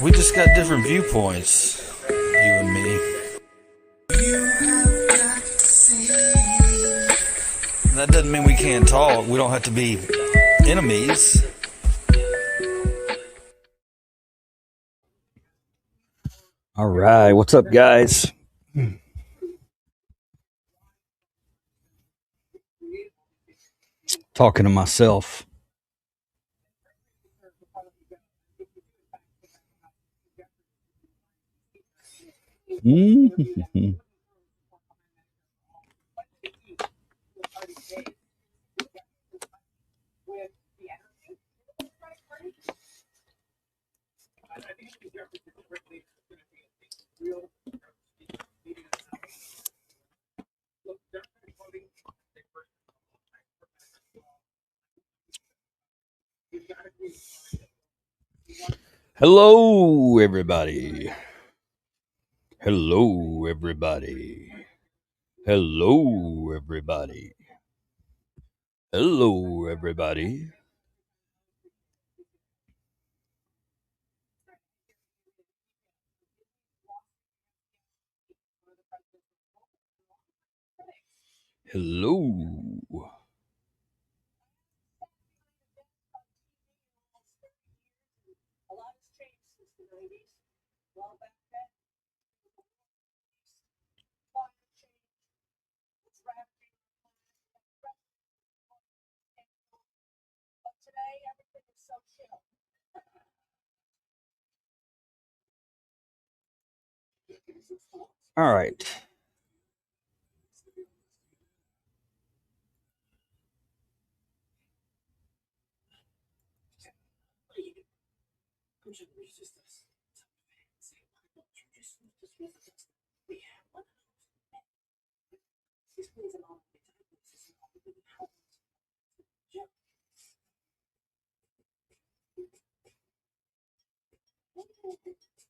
We just got different viewpoints, you and me. That doesn't mean we can't talk. We don't have to be enemies. All right, what's up, guys? Talking to myself. Mm-hmm. Hello, everybody. Hello, everybody. Hello, everybody. Hello, everybody. Hello. All right.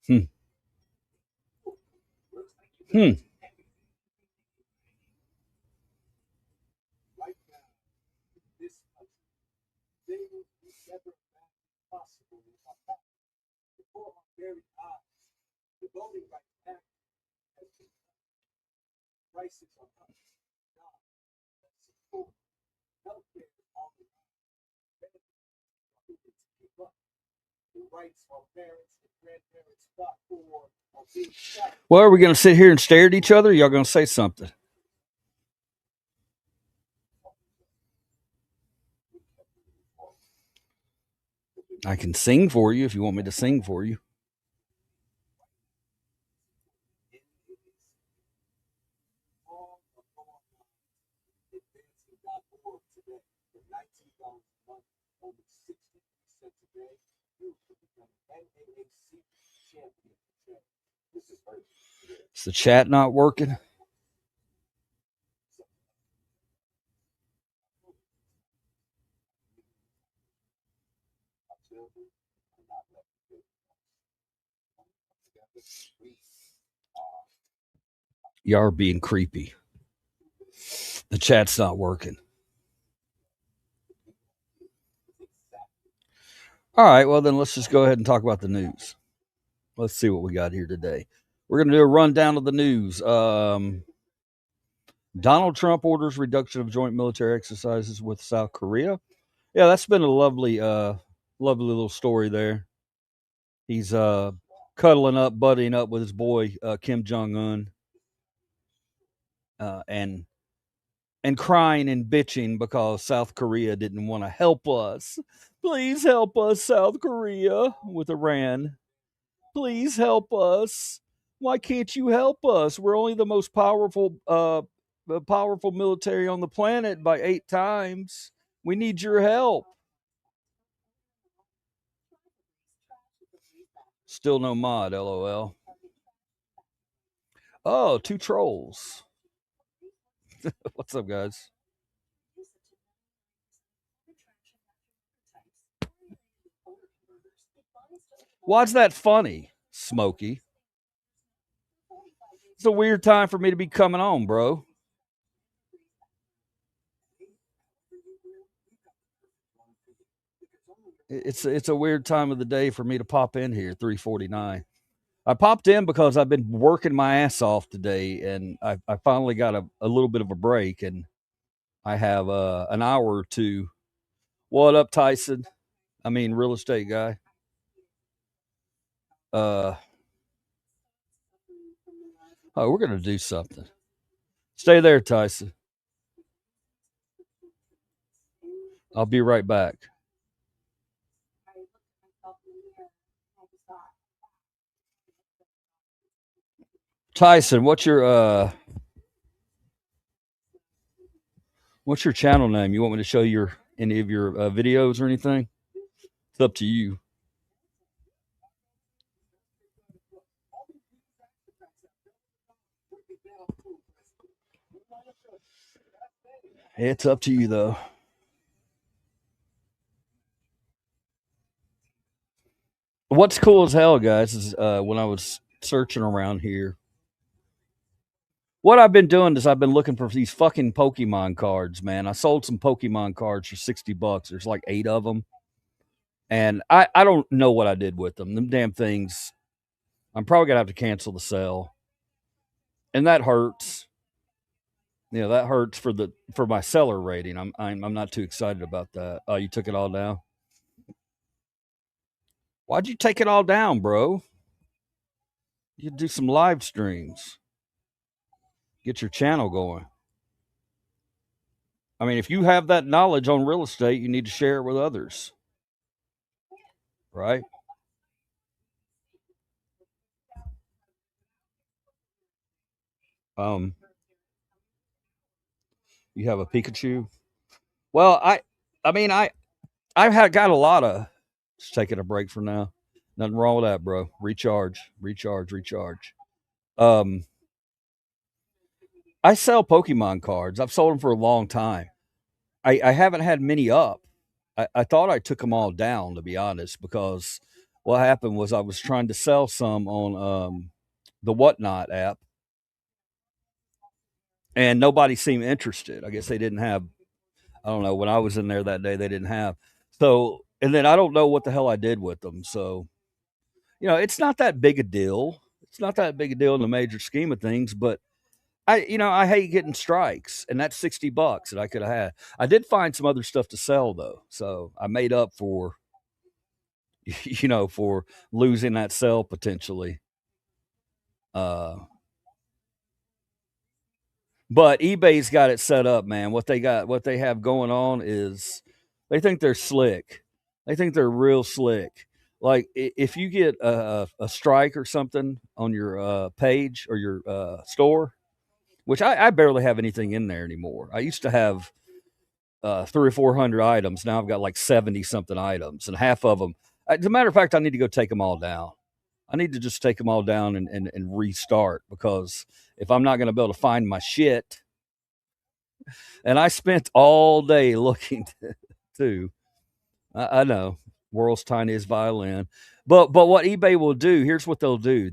Hmm. Hmm. Well, are we going to sit here and stare at each other? Or y'all going to say something? I can sing for you if you want me to sing for you. Is the chat not working? Y'all are being creepy. The chat's not working. All right, well, then let's just go ahead and talk about the news. Let's see what we got here today. We're going to do a rundown of the news. Donald Trump orders reduction of joint military exercises with South Korea. Yeah, that's been a lovely little story there. He's cuddling up, buddying up with his boy Kim Jong Un, and crying and bitching because South Korea didn't want to help us. Please help us, South Korea, with Iran. Please help us. Why can't you help us? We're only the most powerful military on the planet by 8 times. We need your help. Still no mod, lol. Oh, 2 trolls. What's up, guys? Why's that funny, Smokey? It's a weird time for me to be coming on, bro. It's a weird time of the day for me to pop in here, 3:49. I popped in because I've been working my ass off today, and I finally got a little bit of a break, and I have an hour or two. What up, Tyson? I mean, real estate guy. Uh, oh, we're gonna do something. Stay there, Tyson. I'll be right back. Tyson, what's your channel name? You want me to show your any of your videos or anything? It's up to you. It's up to you though. What's cool as hell, guys, is when I was searching around here, what I've been doing is I've been looking for these fucking Pokemon cards, man. I sold some Pokemon cards for $60. There's like 8 of them. And I don't know what I did with them. Them damn things, I'm probably gonna have to cancel the sale. And that hurts. You know, that hurts for my seller rating. I'm not too excited about that. Oh, you took it all down? Why'd you take it all down, bro? You do some live streams. Get your channel going. I mean, if you have that knowledge on real estate, you need to share it with others. Right? Um, you have a Pikachu. Well, I mean, I've got a lot of. Just taking a break for now. Nothing wrong with that, bro. Recharge, recharge, recharge. Um, I sell Pokemon cards. I've sold them for a long time. I haven't had many up. I thought I took them all down, to be honest, because what happened was I was trying to sell some on the Whatnot app, and nobody seemed interested. I guess they didn't have. I don't know. When I was in there that day, they didn't have. So, and then I don't know what the hell I did with them. So, it's not that big a deal. It's not that big a deal in the major scheme of things, but I hate getting strikes, and that's $60 that I could have had. I did find some other stuff to sell though, so I made up for, for losing that sale potentially. Uh, but eBay's got it set up, man. What they have going on is they think they're slick. They think they're real slick. Like if you get a strike or something on your page or your store, which I barely have anything in there anymore. I used to have 300 or 400 items. Now I've got like 70 something items, and half of them. As a matter of fact, I need to go take them all down. I need to just take them all down and restart, because if I'm not going to be able to find my shit, and I spent all day looking too. I know, world's tiniest violin, but what eBay will do, here's what they'll do.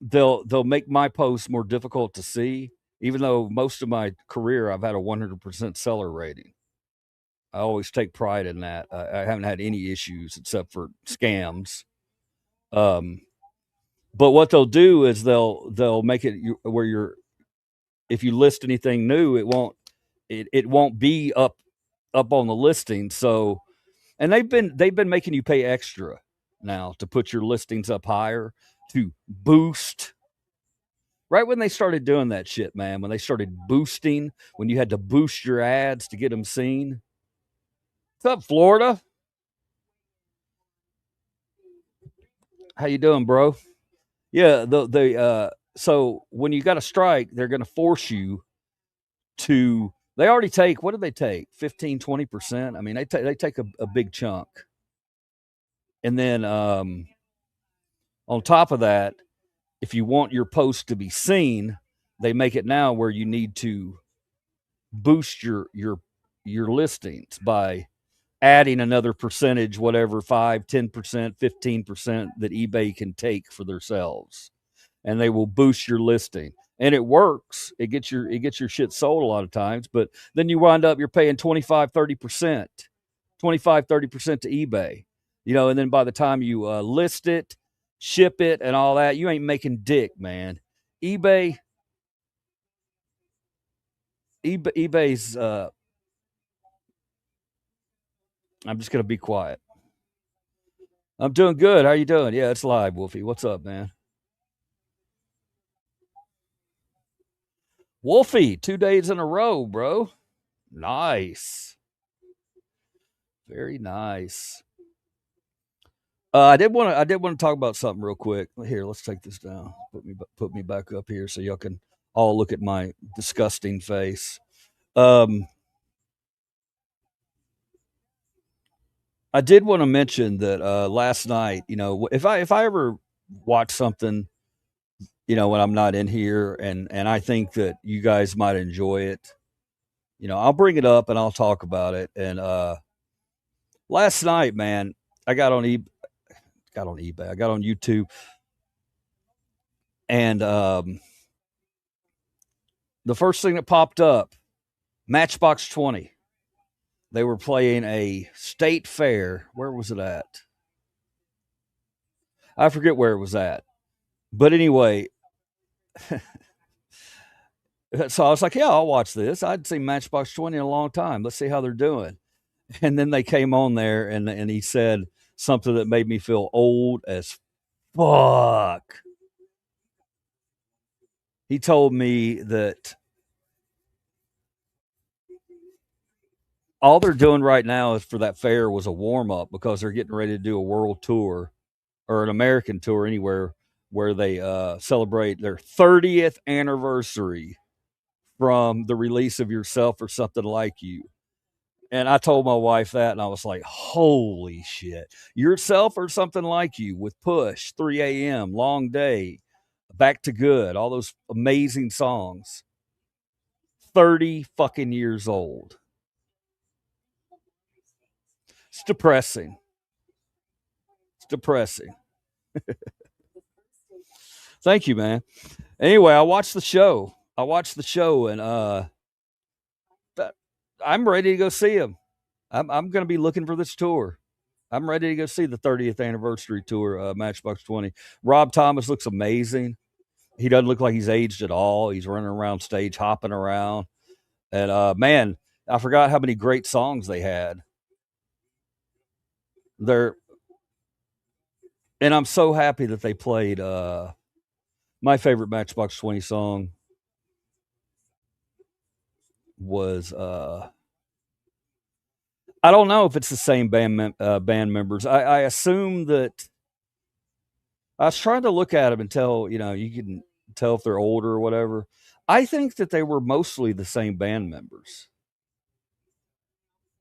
They'll make my posts more difficult to see, even though most of my career I've had a 100% seller rating. I always take pride in that. I haven't had any issues except for scams. Um, but what they'll do is they'll make it where if you list anything new, it won't be up on the listing. So, and they've been making you pay extra now to put your listings up higher, to boost. Right when they started doing that shit, man, when they started boosting, when you had to boost your ads to get them seen. What's up, Florida? How you doing, bro? Yeah, so when you got a strike, they're going to force you to. They already take, what do they take? 15-20%. I mean, they take a big chunk, and then on top of that, if you want your post to be seen, they make it now where you need to boost your listings by adding another percentage, whatever, 5, 10%, 15% that eBay can take for themselves, and they will boost your listing. And it works. It gets your shit sold a lot of times, but then you wind up you're paying 25, 30%. 25-30% to eBay. And then by the time you list it, ship it, and all that, you ain't making dick, man. eBay, eBay's. I'm just gonna be quiet. I'm doing good. How you doing? Yeah, it's live, Wolfie. What's up, man? Wolfie, 2 days in a row, bro. Nice. Very nice. I did want to talk about something real quick. Here, let's take this down. Put me back up here so y'all can all look at my disgusting face. Um, I did want to mention that last night, if I ever watch something, when I'm not in here, and I think that you guys might enjoy it, I'll bring it up and I'll talk about it. And last night, man, I got on eBay, I got on YouTube, and the first thing that popped up, Matchbox 20. They were playing a state fair. Where was it at? I forget where it was at. But anyway, so I was like, yeah, I'll watch this. I'd seen Matchbox 20 in a long time. Let's see how they're doing. And then they came on there, and he said something that made me feel old as fuck. He told me that all they're doing right now is for that fair was a warm up because they're getting ready to do a world tour or an American tour anywhere where they celebrate their 30th anniversary from the release of Yourself or Something Like You. And I told my wife that, and I was like, holy shit. Yourself or Something Like You with Push, 3 a.m., Long Day, Back to Good, all those amazing songs. 30 fucking years old. It's depressing. It's depressing. Thank you, man. Anyway, I watched the show. And I'm ready to go see him. I'm going to be looking for this tour. I'm ready to go see the 30th anniversary tour, Matchbox 20. Rob Thomas looks amazing. He doesn't look like he's aged at all. He's running around stage, hopping around. And man, I forgot how many great songs they had. They're and I'm so happy that they played my favorite Matchbox 20 song was I don't know if it's the same band members. I assume that I was trying to look at them and tell, you can tell if they're older or whatever. I think that they were mostly the same band members.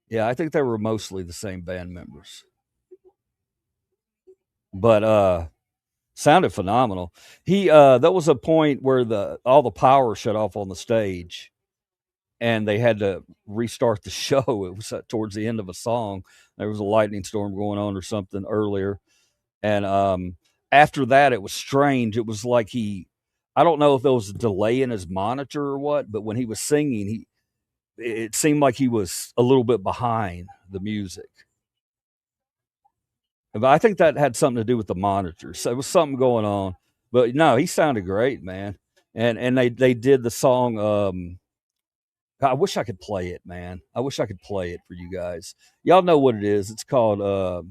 Yeah, I think they were mostly the same band members. But sounded phenomenal. He There was a point where all the power shut off on the stage and they had to restart the show. It was towards the end of a song. There was a lightning storm going on or something earlier. And after that, it was strange. It was like I don't know if there was a delay in his monitor or what, but when he was singing, it seemed like he was a little bit behind the music. But I think that had something to do with the monitor. So it was something going on. But no, he sounded great, man. And they did the song. I wish I could play it, man. I wish I could play it for you guys. Y'all know what it is. It's called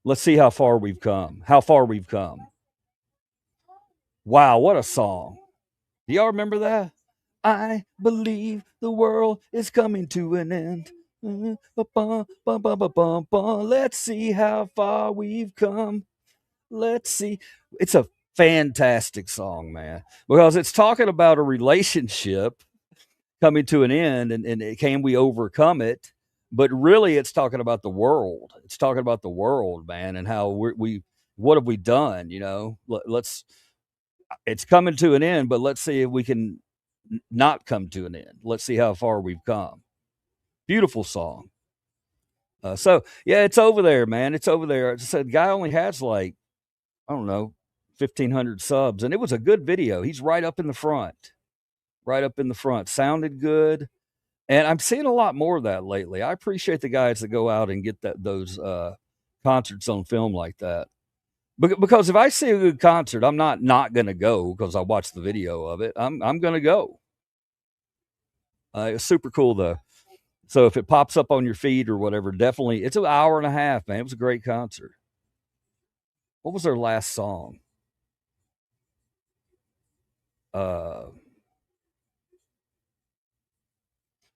Let's See How Far We've Come. How Far We've Come. Wow, what a song. Do y'all remember that? I believe the world is coming to an end. Let's see how far we've come. Let's see. It's a fantastic song, man, because it's talking about a relationship coming to an end and can we overcome it? But really, it's talking about the world. It's talking about the world, man, and how what have we done? Let's. It's coming to an end, but let's see if we can not come to an end. Let's see how far we've come. Beautiful song. So yeah, it's over there, man. It's over there. I said, guy only has like, I don't know, 1,500 subs, and it was a good video. He's right up in the front, right up in the front. Sounded good, And I'm seeing a lot more of that lately. I appreciate the guys that go out and get those concerts on film like that. Because if I see a good concert, I'm not going to go because I watched the video of it. I'm going to go. It's super cool though. So if it pops up on your feed or whatever, definitely. It's an hour and a half, man. It was a great concert. What was their last song?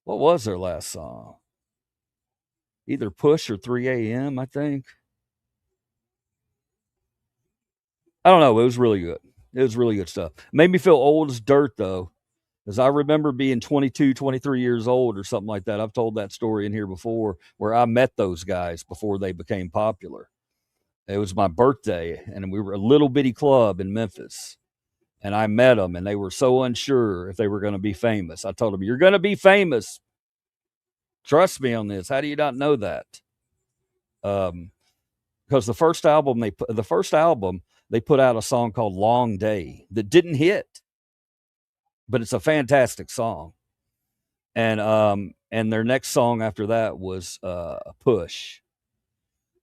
What was their last song? Either Push or 3 a.m. I think. I don't know. It was really good. It was really good stuff. Made me feel old as dirt though, because I remember being 22, 23 years old or something like that. I've told that story in here before, where I met those guys before they became popular. It was my birthday, and we were a little bitty club in Memphis, and I met them, and they were so unsure if they were going to be famous. I told them, "You're going to be famous. Trust me on this. How do you not know that?" Because the first album they put out a song called "Long Day" that didn't hit, but it's a fantastic song. And their next song after that was "Push,"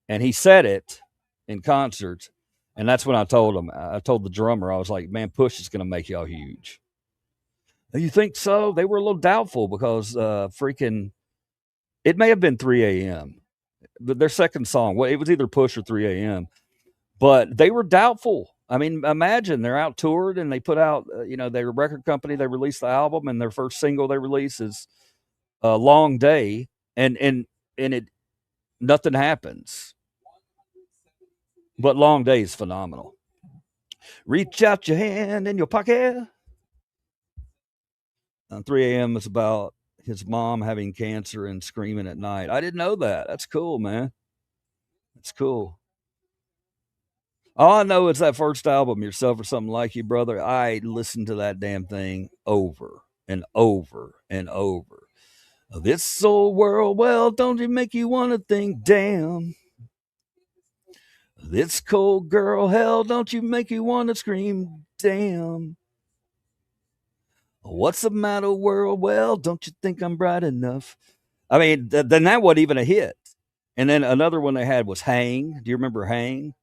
and he said it in concert, and that's when I told him. I told the drummer, I was like, "Man, Push is going to make y'all huge." You think so? They were a little doubtful because freaking, it may have been 3 a.m. But their second song, well, it was either Push or 3 a.m. But they were doubtful. I mean, imagine they're out toured and they put out, their record company, they released the album, and their first single they release is a "Long Day," and it nothing happens. But "Long Day" is phenomenal. Reach out your hand in your pocket. 3 a.m. is about his mom having cancer and screaming at night. I didn't know that. That's cool, man. That's cool. All I know is that first album, Yourself or Something Like You, brother. I listened to that damn thing over and over and over. This old world, well, don't it make you want to think, damn. This cold girl, hell, don't you make you want to scream, damn. What's the matter, world? Well, don't you think I'm bright enough? I mean, then that wasn't even a hit. And then another one they had was Hang. Do you remember Hang?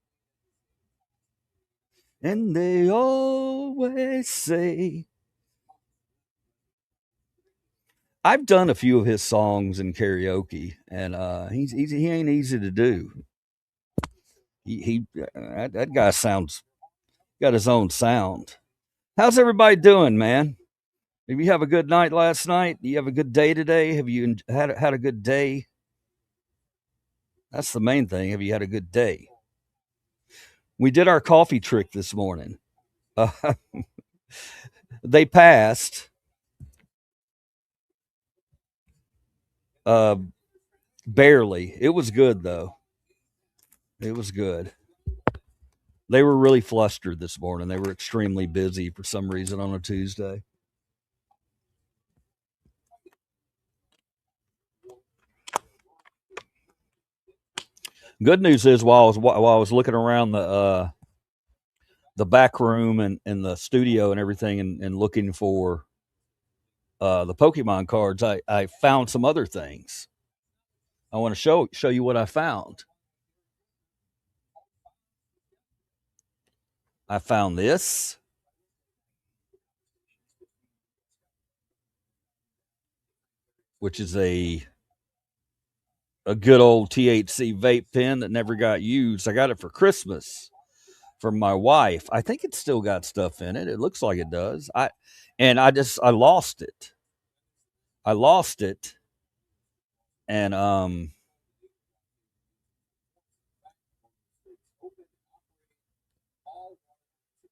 And they always say, I've done a few of his songs in karaoke, and he ain't easy to do. That guy sounds got his own sound. How's everybody doing, man? Did you have a good night last night? Do you have a good day today? Have you had a good day? That's the main thing. Have you had a good day? We did our coffee trick this morning. Uh, they passed. Uh, Barely. It was good though. It was good. They were really flustered this morning. They were extremely busy for some reason on a Tuesday. Good news is while I was looking around the back room and the studio and everything and looking for the Pokemon cards, I found some other things. I want to show you what I found. I found this, which is a good old THC vape pen that never got used. I got it for Christmas from my wife. I think it's still got stuff in it. It looks like it does. I lost it. I lost it, and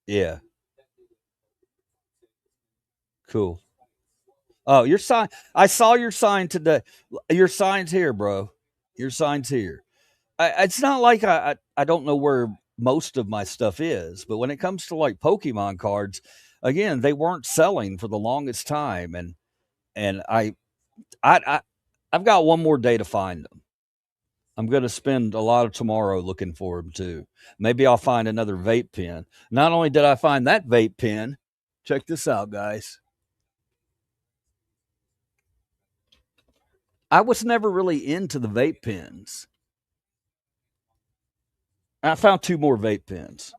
yeah, cool. Oh, your sign. I saw your sign today. Your sign's here, bro. Your sign's here. It's not like I don't know where most of my stuff is, but when it comes to like Pokemon cards, again, they weren't selling for the longest time, and I I've got one more day to find them. I'm going to spend a lot of tomorrow looking for them too. Maybe I'll find another vape pen. Not only did I find that vape pen, check this out, guys. I was never really into the vape pens. I found two more vape pens.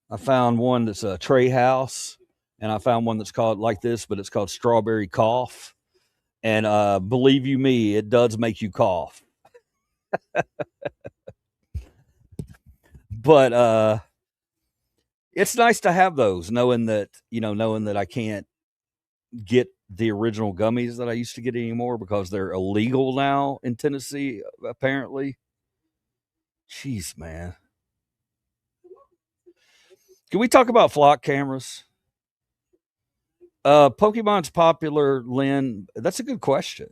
I found one that's a Trey House, and I found one that's called like this, but it's called Strawberry Cough. And believe you me, it does make you cough. But it's nice to have those, knowing that I can't get the original gummies that I used to get anymore because they're illegal now in Tennessee, apparently. Jeez, man. Can we talk about flock cameras? Pokemon's popular, Lynn. That's a good question.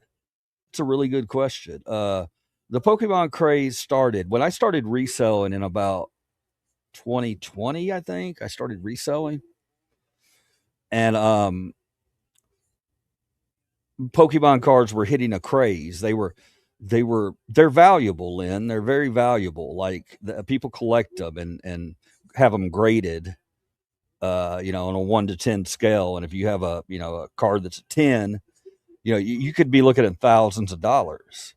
It's a really good question. The Pokemon craze started when I started reselling in about 2020, I think. I started reselling. And Pokemon cards were hitting a craze. They're valuable, Lynn. They're very valuable. Like people collect them and have them graded, on a 1 to 10 scale. And if you have a card that's a 10, you could be looking at thousands of dollars.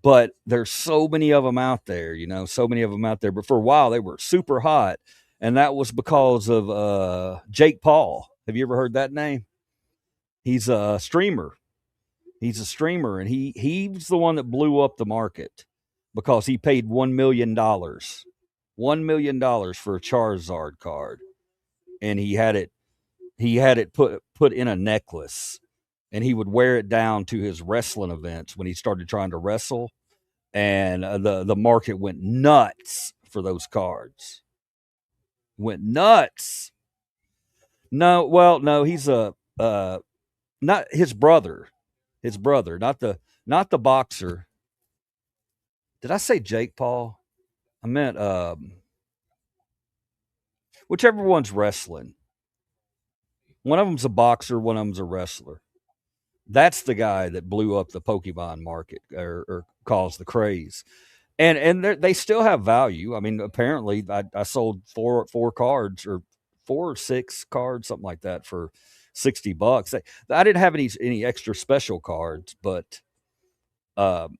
But there's so many of them out there, so many of them out there. But for a while, they were super hot, and that was because of Jake Paul. Have you ever heard that name? He's a streamer. He's a streamer, and he's the one that blew up the market because he paid $1 million, $1 million for a Charizard card, and he had it put in a necklace, and he would wear it down to his wrestling events when he started trying to wrestle, and the market went nuts for those cards. Went nuts. No, well, no, he's a not his brother. His brother, not the boxer. Did I say Jake Paul? I meant whichever one's wrestling. One of them's a boxer, one of them's a wrestler. That's the guy that blew up the Pokemon market or caused the craze. And they still have value. I mean, apparently, I sold four cards or 4 or 6 cards, something like that, for $60. I didn't have any extra special cards, but um,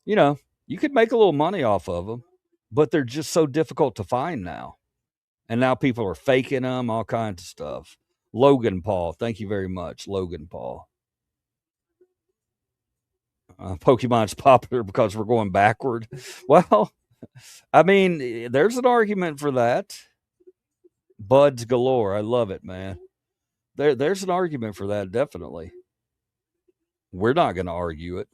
you could make a little money off of them, but they're just so difficult to find now. And now people are faking them, all kinds of stuff. Logan Paul, thank you very much, Logan Paul. Pokemon's popular because we're going backward. Well, I mean, there's an argument for that. Buds galore. I love it, man. There's an argument for that, definitely. We're not going to argue it.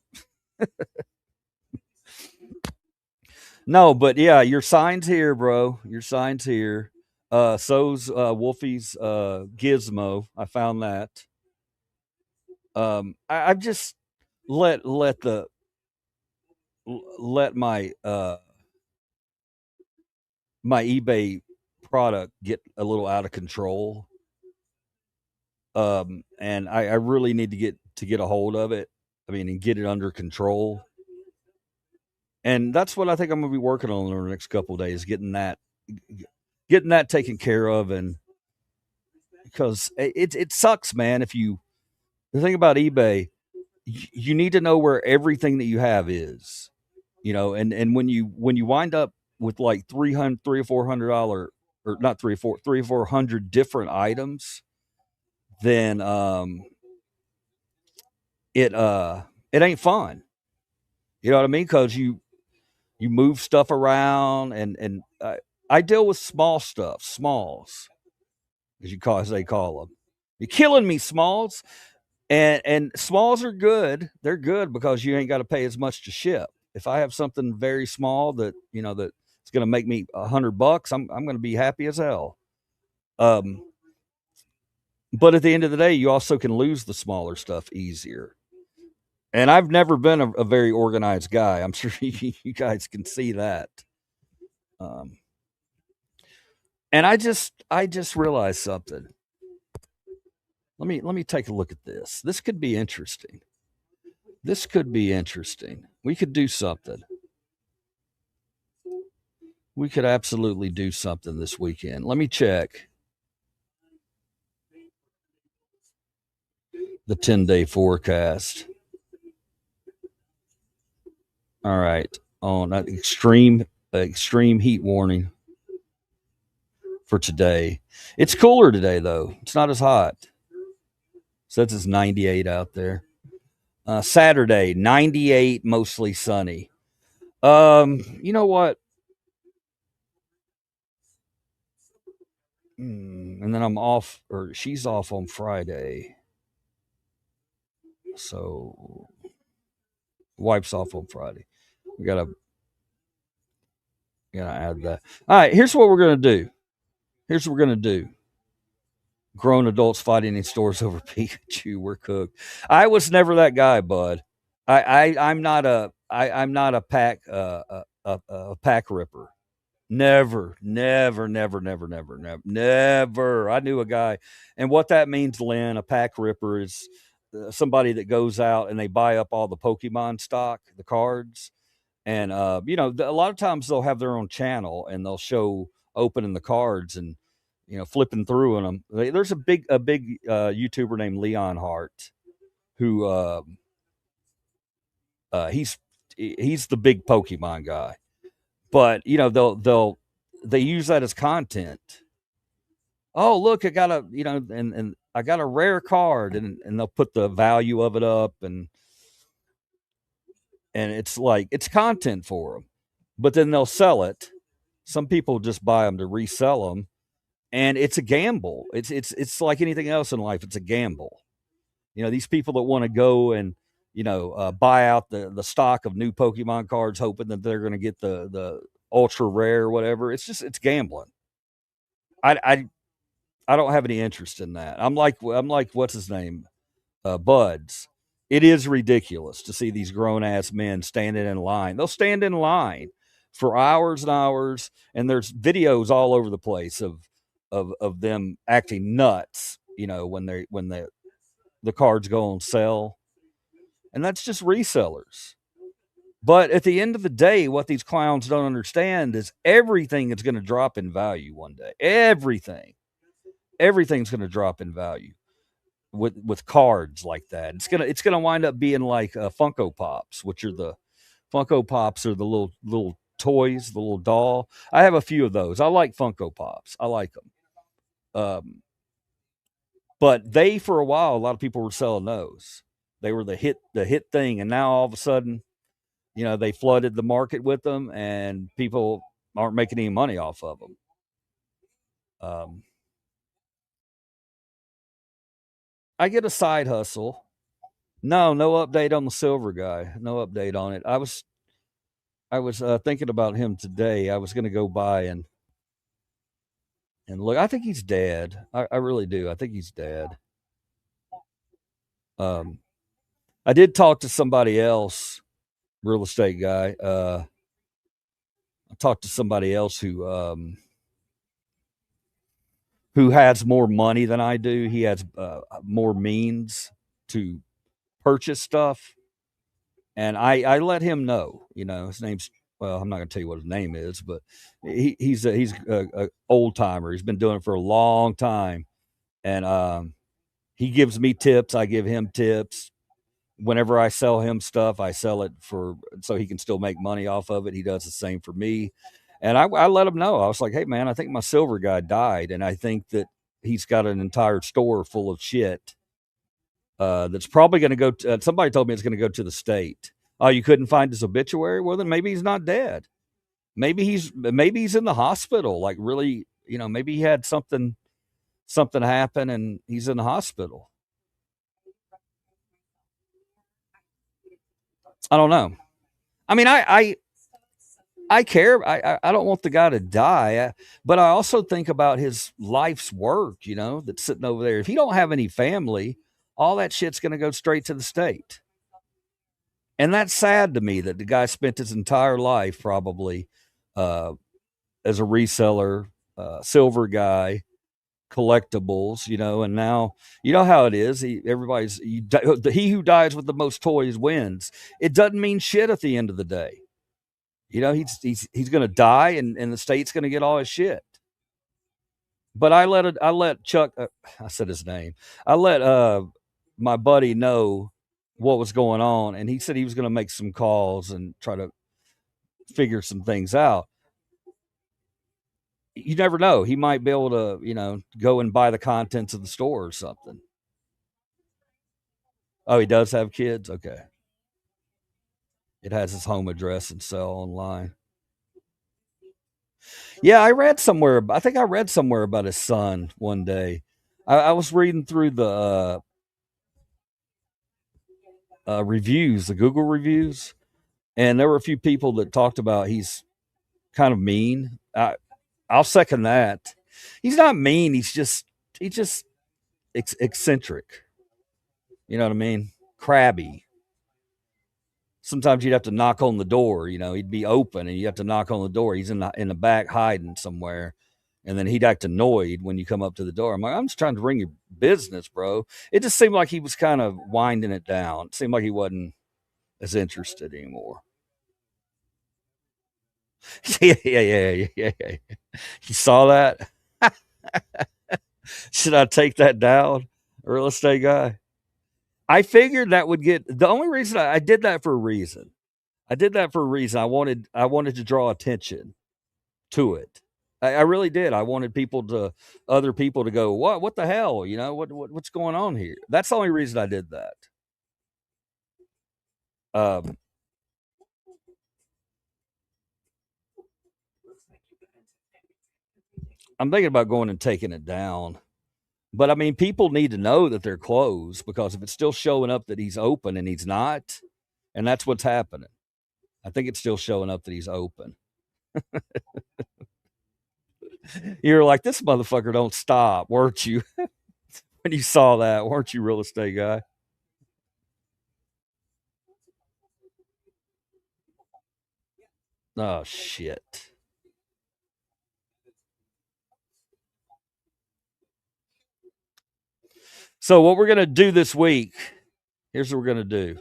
No, but yeah, your sign's here, bro. Your sign's here. So's Wolfie's gizmo. I found that. I've just let let the let my eBay product get a little out of control. And I really need to get a hold of it. I mean, and get it under control. And that's what I think I'm gonna be working on over the next couple of days, getting that taken care of. And because it sucks, man. If you the thing about eBay, you need to know where everything that you have is, and when you wind up with like 300 3 or $400, or not 3 or 400 different items, then it ain't fun. You know what I mean? Because you move stuff around, and I deal with small stuff, smalls, as they call them. You're killing me, smalls. And smalls are good. They're good because you ain't got to pay as much to ship. If I have something very small that that it's going to make me $100, I'm going to be happy as hell. Um, but at the end of the day, you also can lose the smaller stuff easier. And I've never been a very organized guy. I'm sure you guys can see that. Um, and I just realized something. Let me take a look at this. This could be interesting. This could be interesting. We could do something. We could absolutely do something this weekend. Let me check the 10-day forecast. All right. On that extreme heat warning for today. It's cooler today though. It's not as hot. Says it's 98 out there. Saturday, 98, mostly sunny. You know what? And then I'm off, or she's off on Friday. So wife's off on Friday. We gotta add that. All right, here's what we're gonna do. Grown adults fighting in stores over Pikachu. We're cooked. I was never that guy, bud. I'm not a pack a pack ripper. Never, never, never, never, never, never, never. I knew a guy, and what that means, Lynn, a pack ripper is somebody that goes out and they buy up all the Pokemon stock, the cards, and a lot of times they'll have their own channel and they'll show opening the cards and flipping through them. There's a big YouTuber named Leon Hart who he's the big Pokemon guy, but they use that as content. Oh, look, I got and I got a rare card, and they'll put the value of it up, and it's like it's content for them, but then they'll sell it. Some people just buy them to resell them, and it's a gamble. It's like anything else in life. It's a gamble. These people that want to go and buy out the stock of new Pokemon cards, hoping that they're going to get the ultra rare or whatever. It's gambling. I don't have any interest in that. I'm like what's his name, Buds. It is ridiculous to see these grown ass men standing in line. They'll stand in line for hours and hours, and there's videos all over the place of them acting nuts. When the cards go on sale, and that's just resellers. But at the end of the day, what these clowns don't understand is everything is going to drop in value one day. Everything's going to drop in value with cards like that. It's gonna wind up being like Funko Pops, which are the little toys, the little doll. I have a few of those. I like Funko Pops. I like them. But for a while, a lot of people were selling those. They were the hit thing, and now all of a sudden, they flooded the market with them, and people aren't making any money off of them. I get a side hustle. No update on the silver guy. No update on it. I was thinking about him today. I was going to go by and look. I think he's dead. I really do. I think he's dead. I did talk to somebody else, real estate guy. I talked to somebody else who has more money than I do. He has more means to purchase stuff, and I let him know. His name's, well, I'm not going to tell you what his name is, but he's a old timer. He's been doing it for a long time, and he gives me tips. I give him tips. Whenever I sell him stuff, I sell it so he can still make money off of it. He does the same for me. And I let him know. I was like, hey, man, I think my silver guy died. And I think that he's got an entire store full of shit that's probably going to go. Somebody told me it's going to go to the state. Oh, you couldn't find his obituary? Well, then maybe he's not dead. Maybe he's in the hospital. Like, really, maybe he had something happen and he's in the hospital. I don't know. I mean, I care. I don't want the guy to die, but I also think about his life's work. That's sitting over there. If he don't have any family, all that shit's going to go straight to the state, and that's sad to me that the guy spent his entire life probably as a reseller, silver guy, collectibles, and now how it is. He who dies with the most toys wins. It doesn't mean shit at the end of the day. He's going to die, and the state's going to get all his shit. But I let Chuck. I said his name. I let my buddy know what was going on, and he said he was going to make some calls and try to figure some things out. You never know. He might be able to, go and buy the contents of the store or something. Oh, he does have kids? Okay. It has his home address and sell online. Yeah, I think I read somewhere about his son one day. I was reading through the reviews, the Google reviews, and there were a few people that talked about he's kind of mean. I'll second that. He's not mean. He's just eccentric. You know what I mean? Crabby. Sometimes you'd have to knock on the door. He'd be open, and you have to knock on the door. He's in the back hiding somewhere, and then he'd act annoyed when you come up to the door. I'm like, I'm just trying to bring you business, bro. It just seemed like he was kind of winding it down. It seemed like he wasn't as interested anymore. Yeah. You saw that? Should I take that down, real estate guy? I figured that would get the only reason I did that for a reason. I did that for a reason. I wanted to draw attention to it. I really did. I wanted other people to go, what the hell? What's going on here? That's the only reason I did that. Um, I'm thinking about going and taking it down. But I mean, people need to know that they're closed because if it's still showing up that he's open and he's not, and that's what's happening. I think it's still showing up that he's open. You're like, this motherfucker don't stop, weren't you? When you saw that, weren't you, real estate guy? Oh shit. So what we're gonna do this week, here's what we're gonna do.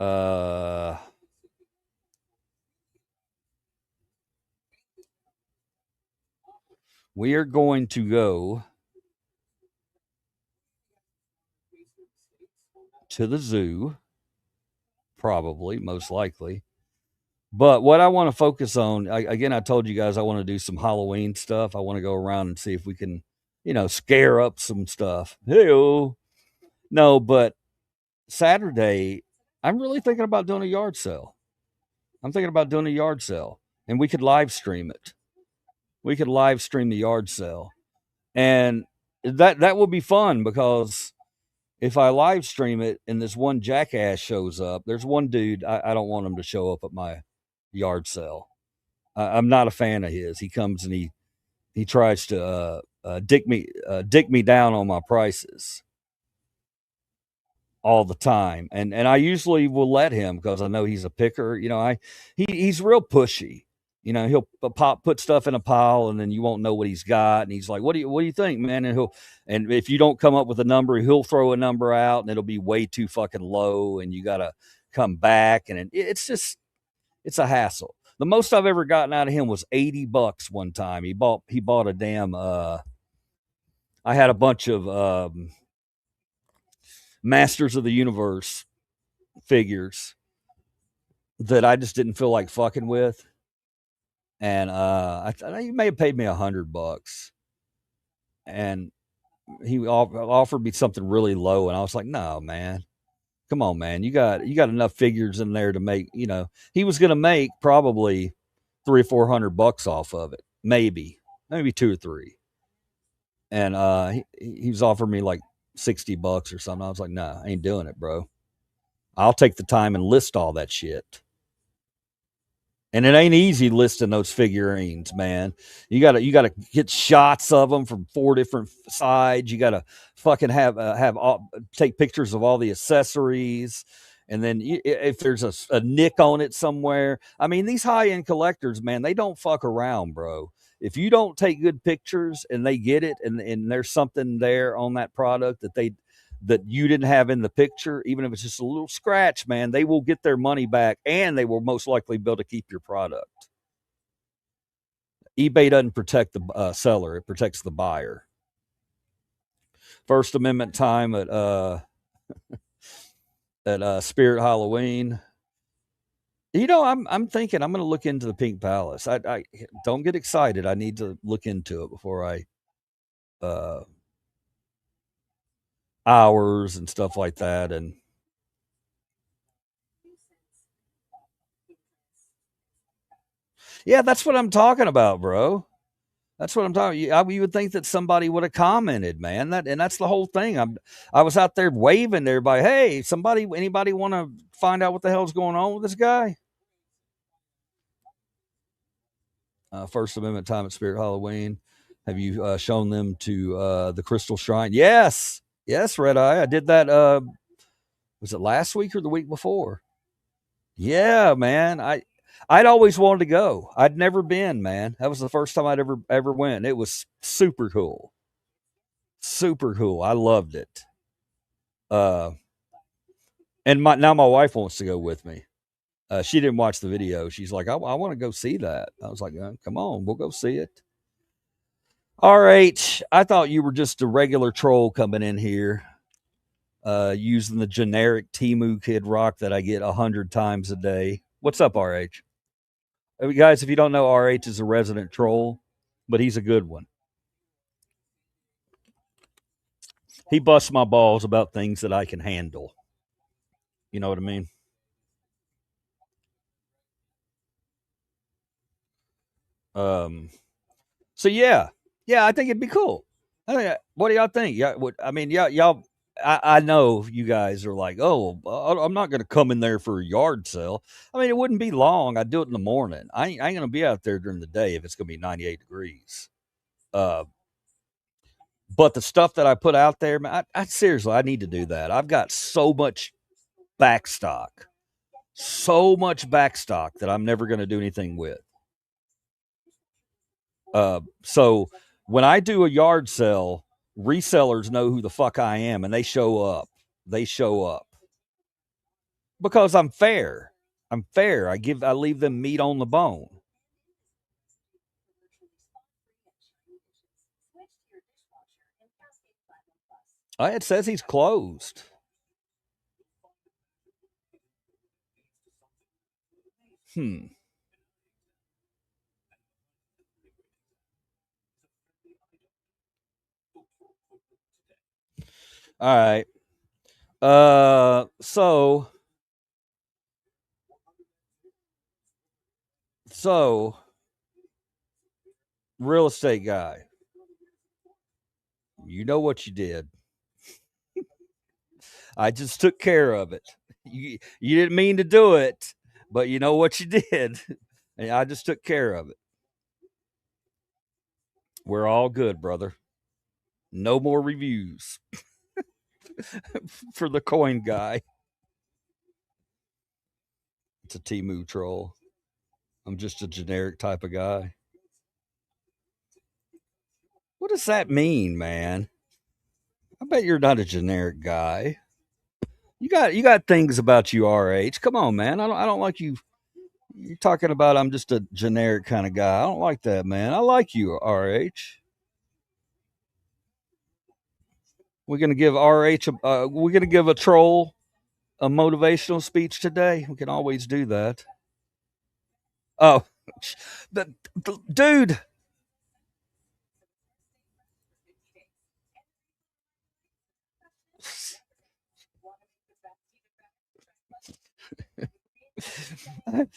Uh we are going to go to the zoo, probably, most likely. But what I want to focus on, again, I told you guys I want to do some Halloween stuff. I want to go around and see if we can, scare up some stuff. Hey, no, but Saturday, I'm really thinking about doing a yard sale. I'm thinking about doing a yard sale, and we could live stream it. We could live stream the yard sale, and that will be fun because if I live stream it and this one jackass shows up, there's one dude I don't want him to show up at my yard sale. I'm not a fan of his. He comes and he tries to dick me down on my prices all the time, and I usually will let him because I know he's a picker. He's real pushy. He'll put stuff in a pile, and then you won't know what he's got. And he's like, "What do you think, man?" And if you don't come up with a number, he'll throw a number out, and it'll be way too fucking low, and you gotta come back, and it's a hassle. The most I've ever gotten out of him was $80 one time. He bought a damn. I had a bunch of Masters of the Universe figures that I just didn't feel like fucking with, and he may have paid me $100, and he offered me something really low, and I was like, no, man, come on, man, you got enough figures in there to make. He was gonna make probably 300 or 400 bucks off of it, maybe two or three, and he was offering me like $60 or something. I was like, nah, I ain't doing it, bro. I'll take the time and list all that shit. And it ain't easy listing those figurines, man. You gotta get shots of them from 4 different sides. You gotta fucking take pictures of all the accessories, and then if there's a nick on it somewhere. I mean, these high end collectors, man, they don't fuck around, bro. If you don't take good pictures and they get it, and there's something there on that product that you didn't have in the picture, even if it's just a little scratch, man, they will get their money back, and they will most likely be able to keep your product. eBay doesn't protect the seller; it protects the buyer. First Amendment time at Spirit Halloween. I'm thinking I'm going to look into the Pink Palace. I don't get excited. I need to look into it before I uh hours and stuff like that. And yeah, that's what I'm talking about, bro. That's what I'm talking. You would think that somebody would have commented, man. That's the whole thing. I was out there waving to everybody. Hey, anybody want to find out what the hell's going on with this guy? First Amendment Time at Spirit Halloween. Have you shown them to the Crystal Shrine? Yes, yes, Red Eye. I did that. Was it last week or the week before? Yeah, man. I'd always wanted to go. I'd never been, man. That was the first time I'd ever went. It was super cool. Super cool. I loved it. Uh, and now my wife wants to go with me. She didn't watch the video. She's like, I want to go see that. I was like, come on, we'll go see it. All right. I thought you were just a regular troll coming in here, using the generic Timu Kid Rock that I get 100 times a day. What's up, RH? Guys, if you don't know, RH is a resident troll, but he's a good one. He busts my balls about things that I can handle. You know what I mean? Um, so yeah, I think it'd be cool. What do y'all think? Yeah, I mean, y'all. I know you guys are like, oh, I'm not going to come in there for a yard sale. I mean, it wouldn't be long. I'd do it in the morning. I ain't going to be out there during the day if it's going to be 98 degrees. Uh, but the stuff that I put out there, man, I seriously, I need to do that. I've got so much backstock that I'm never going to do anything with. So when I do a yard sale, resellers know who the fuck I am and they show up. They show up because I'm fair. I'm fair. I leave them meat on the bone. It says he's closed. Hmm. All right. So so real estate guy, you know what you did. I just took care of it. You didn't mean to do it, but you know what you did. And I just took care of it. We're all good, brother. No more reviews for the coin guy. It's a Timu troll. I'm just a generic type of guy. What does that mean, man? I bet you're not a generic guy. You got things about you, RH. Come on, man. I don't like you. You're talking about I'm just a generic kind of guy. I don't like that, man. I like you, RH. We're gonna give RH. We're gonna give a troll a motivational speech today. We can always do that. Oh, dude.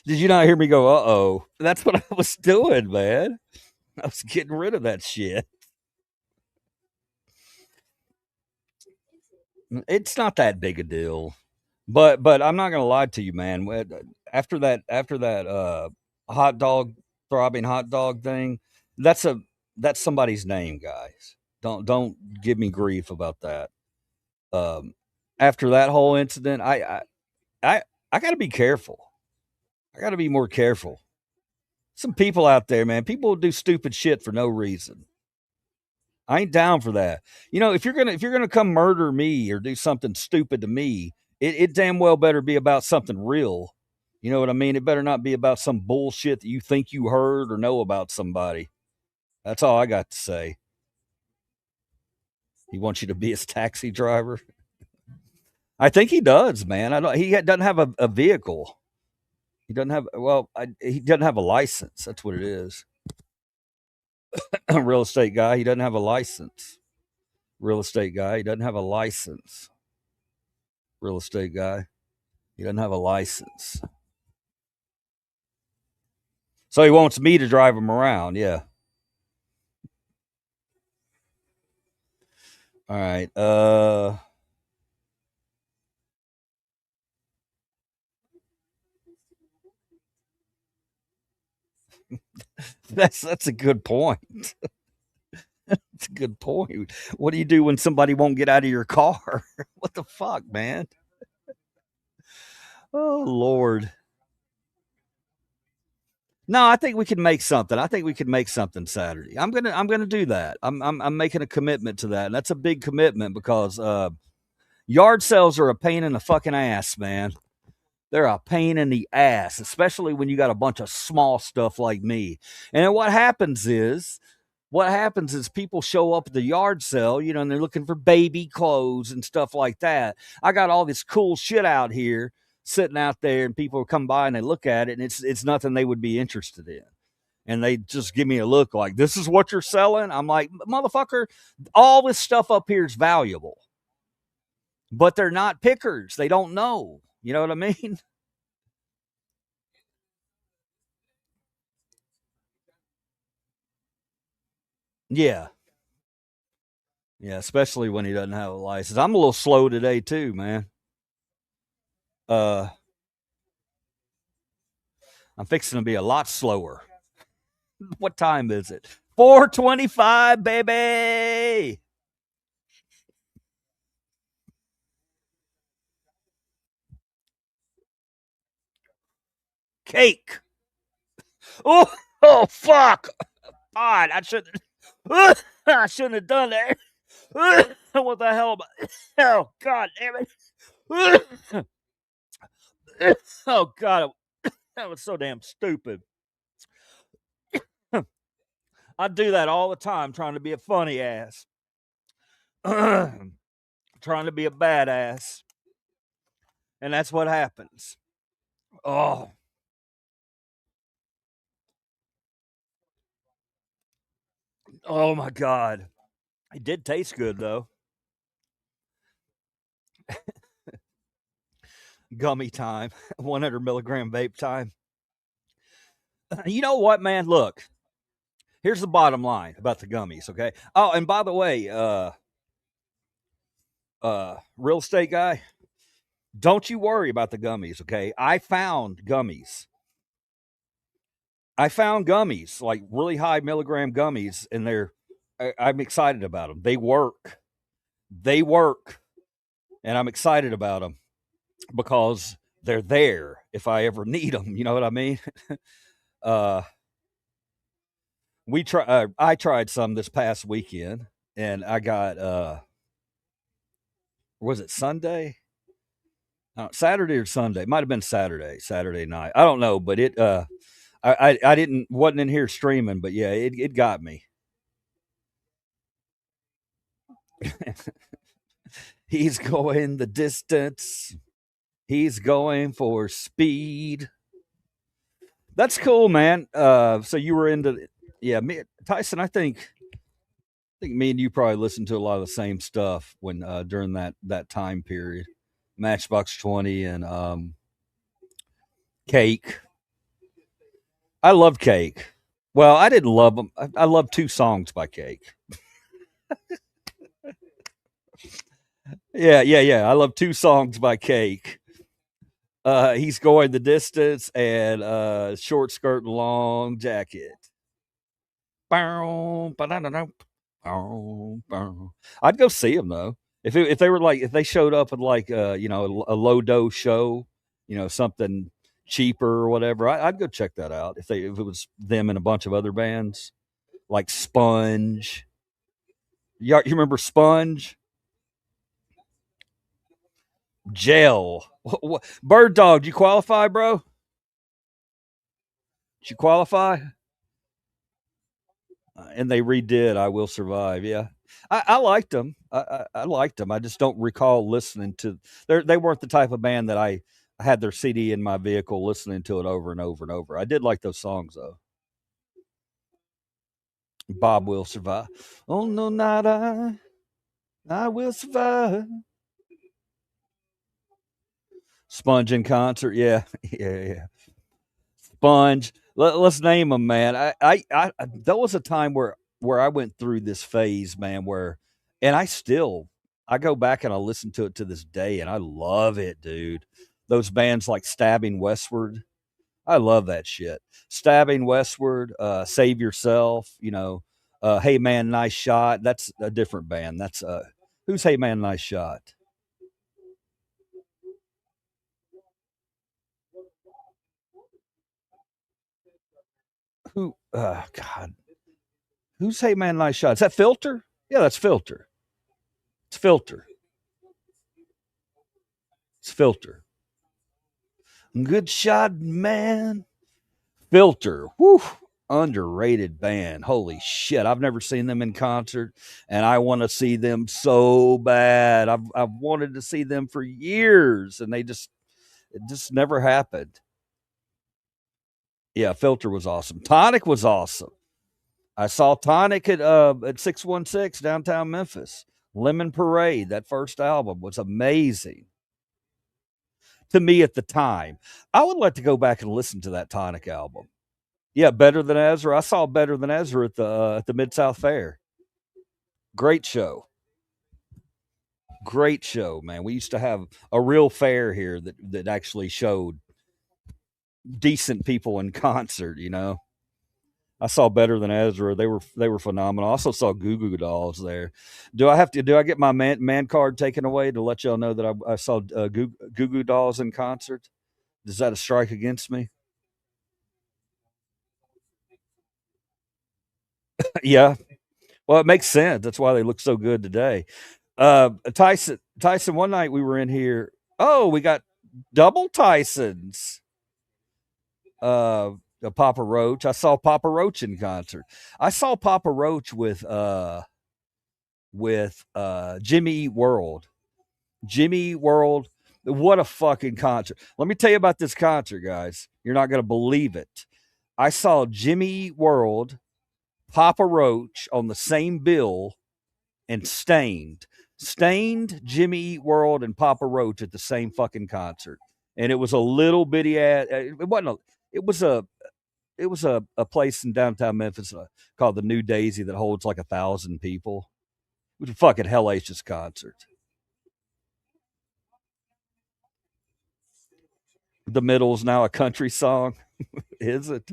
Did you not hear me go, uh oh? That's what I was doing, man. I was getting rid of that shit. It's not that big a deal. But I'm not gonna lie to you, man. After that hot dog throbbing hot dog thing, that's a that's somebody's name, guys. Don't give me grief about that. Um After that whole incident, I I gotta be careful. I gotta be more careful. Some people out there, man, people do stupid shit for no reason. I ain't down for that. If you're gonna come murder me or do something stupid to me, it damn well better be about something real. You know what I mean? It better not be about some bullshit that you think you heard or know about somebody. That's all I got to say. He wants you to be his taxi driver. I think he does, man. I don't. Doesn't have a vehicle. He doesn't have he doesn't have a license. That's what it is. Real estate guy. He doesn't have a license. Real estate guy. He doesn't have a license. Real estate guy. He doesn't have a license. So he wants me to drive him around. Yeah. All right. That's a good point. That's a good point. What do you do when somebody won't get out of your car? What the fuck, man? Oh Lord. No, I think we can make something. I think we can make something Saturday. I'm gonna do that. I'm making a commitment to that, and that's a big commitment because yard sales are a pain in the fucking ass, man. They're a pain in the ass, especially when you got a bunch of small stuff like me. And then what happens is people show up at the yard sale, and they're looking for baby clothes and stuff like that. I got all this cool shit out here sitting out there, and people come by and they look at it, and it's nothing they would be interested in. And they just give me a look like, this is what you're selling? I'm like, motherfucker, all this stuff up here is valuable. But they're not pickers. They don't know. You know what I mean? Yeah. Yeah, especially when he doesn't have a license. I'm a little slow today too, man. Uh I'm fixing to be a lot slower. What time is it? 4:25, baby. Cake. Oh, oh fuck. God, I shouldn't have done that. What the hell? Oh God damn it. Oh God, that was so damn stupid. I do that all the time, trying to be a funny ass. Trying to be a badass. And that's what happens. Oh, oh my God. It did taste good though. Gummy time, 100 milligram vape time. You know what, man? Look, here's the bottom line about the gummies, okay? Oh, and by the way, real estate guy, don't you worry about the gummies, okay? I found gummies. I found gummies, like really high milligram gummies, and I'm excited about them. They work. They work. And I'm excited about them because they're there if I ever need them. You know what I mean? uh, I tried some this past weekend, and I got was it Sunday? Saturday or Sunday? It might have been Saturday night. I don't know, but I didn't wasn't in here streaming, but yeah, it got me. He's going the distance. He's going for speed. That's cool, man. So you were into, yeah, me, Tyson. I think me and you probably listened to a lot of the same stuff when during that time period. Matchbox 20 and Cake. I loved Cake. Well, I didn't love them. I love two songs by Cake. Yeah. I love two songs by Cake. He's going the distance and short skirt and long jacket. I'd go see him though. If they were like if they showed up at like a low dose show, something cheaper or whatever, I'd go check that out. If it was them and a bunch of other bands like Sponge. You remember Sponge? Gel. Bird Dog, you qualify, bro? Did you qualify? And they redid "I Will Survive." Yeah, I liked them. I liked them. I just don't recall listening to. They weren't the type of band that I I had their CD in my vehicle, listening to it over and over and over. I did like those songs though. Bob will survive. Oh no, not I will survive. Sponge in concert, yeah, yeah. Sponge. Let's name them, man. There was a time where I went through this phase, man, where, and I go back and I listen to it to this day, and I love it, dude. Those bands like Stabbing Westward, I love that shit. Stabbing Westward, Save Yourself, Hey Man, Nice Shot. That's a different band. That's who's Hey Man, Nice Shot? Who? God, who's Hey Man, Nice Shot? Is that Filter? Yeah, that's Filter. It's Filter. It's Filter. Good shot, man. Filter. Whew. Underrated band. Holy shit. I've never seen them in concert, and I want to see them so bad. I've wanted to see them for years, and it just never happened. Yeah, Filter was awesome. Tonic was awesome. I saw Tonic at 616 downtown Memphis. Lemon Parade, that first album was amazing to me at the time. I would like to go back and listen to that Tonic album. Yeah, Better Than Ezra. I saw Better Than Ezra at the Mid South Fair. Great show. Great show, man. We used to have a real fair here that actually showed decent people in concert. I saw Better Than Ezra. They were phenomenal. I also saw Goo Goo Dolls there. Do I get my man card taken away to let y'all know that I saw Goo Goo Dolls in concert? Is that a strike against me? Yeah. Well, it makes sense. That's why they look so good today. Tyson. One night we were in here. Oh, we got double Tysons. Uh, Papa Roach. I saw Papa Roach in concert. I saw Papa Roach with Jimmy Eat World. Jimmy Eat World. What a fucking concert. Let me tell you about this concert, guys. You're not going to believe it. I saw Jimmy Eat World, Papa Roach on the same bill, and Stained, Jimmy Eat World, and Papa Roach at the same fucking concert. And it was a little bitty ass. It wasn't a. It was a. It was a place in downtown Memphis called the New Daisy that holds like 1,000 people. It was a fucking hellacious concert. The Middle is now a country song, is it?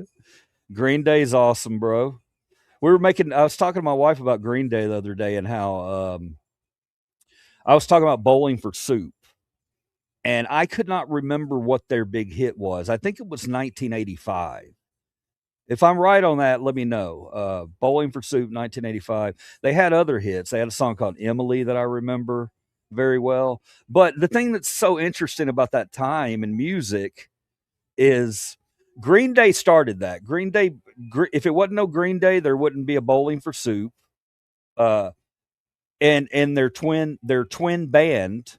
Green Day's awesome, bro. I was talking to my wife about Green Day the other day and how I was talking about Bowling for Soup, and I could not remember what their big hit was. I think it was 1985. If I'm right on that, let me know. Bowling for Soup, 1985. They had other hits. They had a song called Emily that I remember very well. But the thing that's so interesting about that time in music is Green Day started that. If it wasn't no Green Day, there wouldn't be a Bowling for Soup. Uh, and their twin band,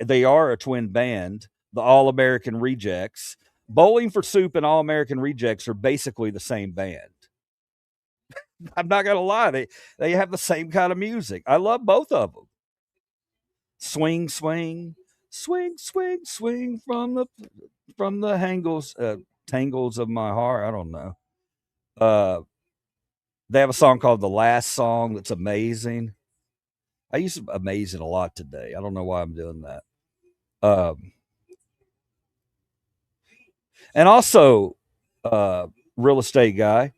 they are a twin band, the All American Rejects. Bowling for Soup and All American Rejects are basically the same band. I'm not gonna lie, they have the same kind of music. I love both of them. Swing, swing, swing, swing, swing from the tangles of my heart. I don't know. Uh, they have a song called "The Last Song" that's amazing. I use amazing a lot today. I don't know why I'm doing that. Um, and also, real estate guy.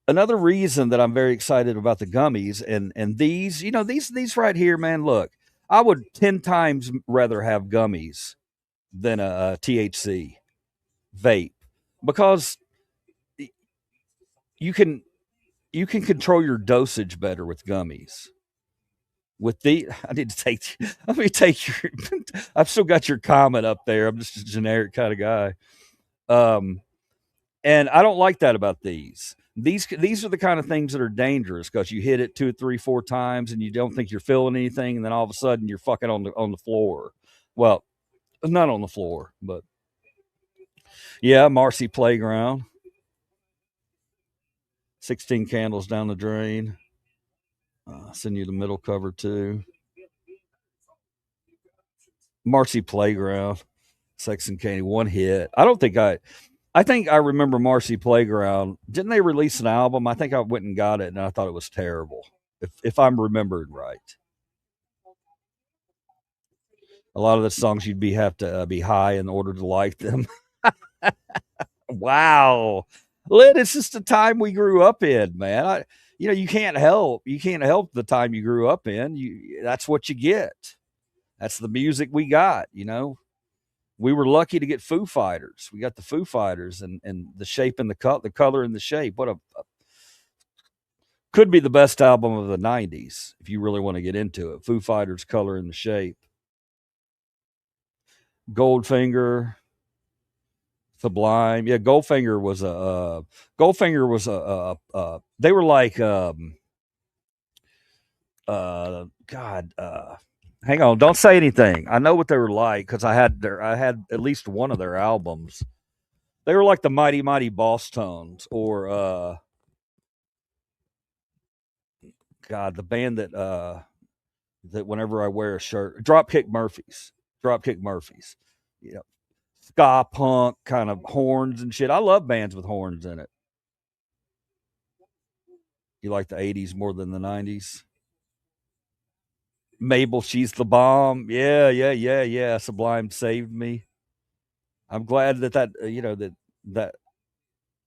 Another reason that I'm very excited about the gummies and these, these right here, man. Look, I would 10 times rather have gummies than a THC vape because you can you can control your dosage better with gummies. With the, I need to take. Let me take your. I've still got your comment up there. I'm just a generic kind of guy. Um, and I don't like that about these. These are the kind of things that are dangerous because you hit it two, three, 4 times and you don't think you're feeling anything, and then all of a sudden you're fucking on the floor. Well, not on the floor, but yeah, Marcy Playground. 16 Candles Down the Drain. Send you the middle cover too. Marcy Playground. Sex and Candy, one hit. I think I remember Marcy Playground. Didn't they release an album? I think I went and got it and I thought it was terrible. If I'm remembered right. A lot of the songs you'd have to be high in order to like them. Wow. Lynn, it's just the time we grew up in, man. You can't help the time you grew up in. That's what you get. That's the music we got. We were lucky to get Foo Fighters. We got the Foo Fighters and the shape and the color and the shape. Could be the best album of the 90s if you really want to get into it. Foo Fighters, Color and the Shape. Goldfinger, Sublime. Yeah, Goldfinger was they were like God, hang on, don't say anything. I know what they were like because I had at least one of their albums. They were like the Mighty Mighty Boss Tones, or God, the band that whenever I wear a shirt, Dropkick Murphys. You know, ska punk kind of horns and shit. I love bands with horns in it. You like the 80s more than the 90s? Mabel, She's the Bomb. Yeah, yeah, yeah, yeah. Sublime Saved Me. I'm glad that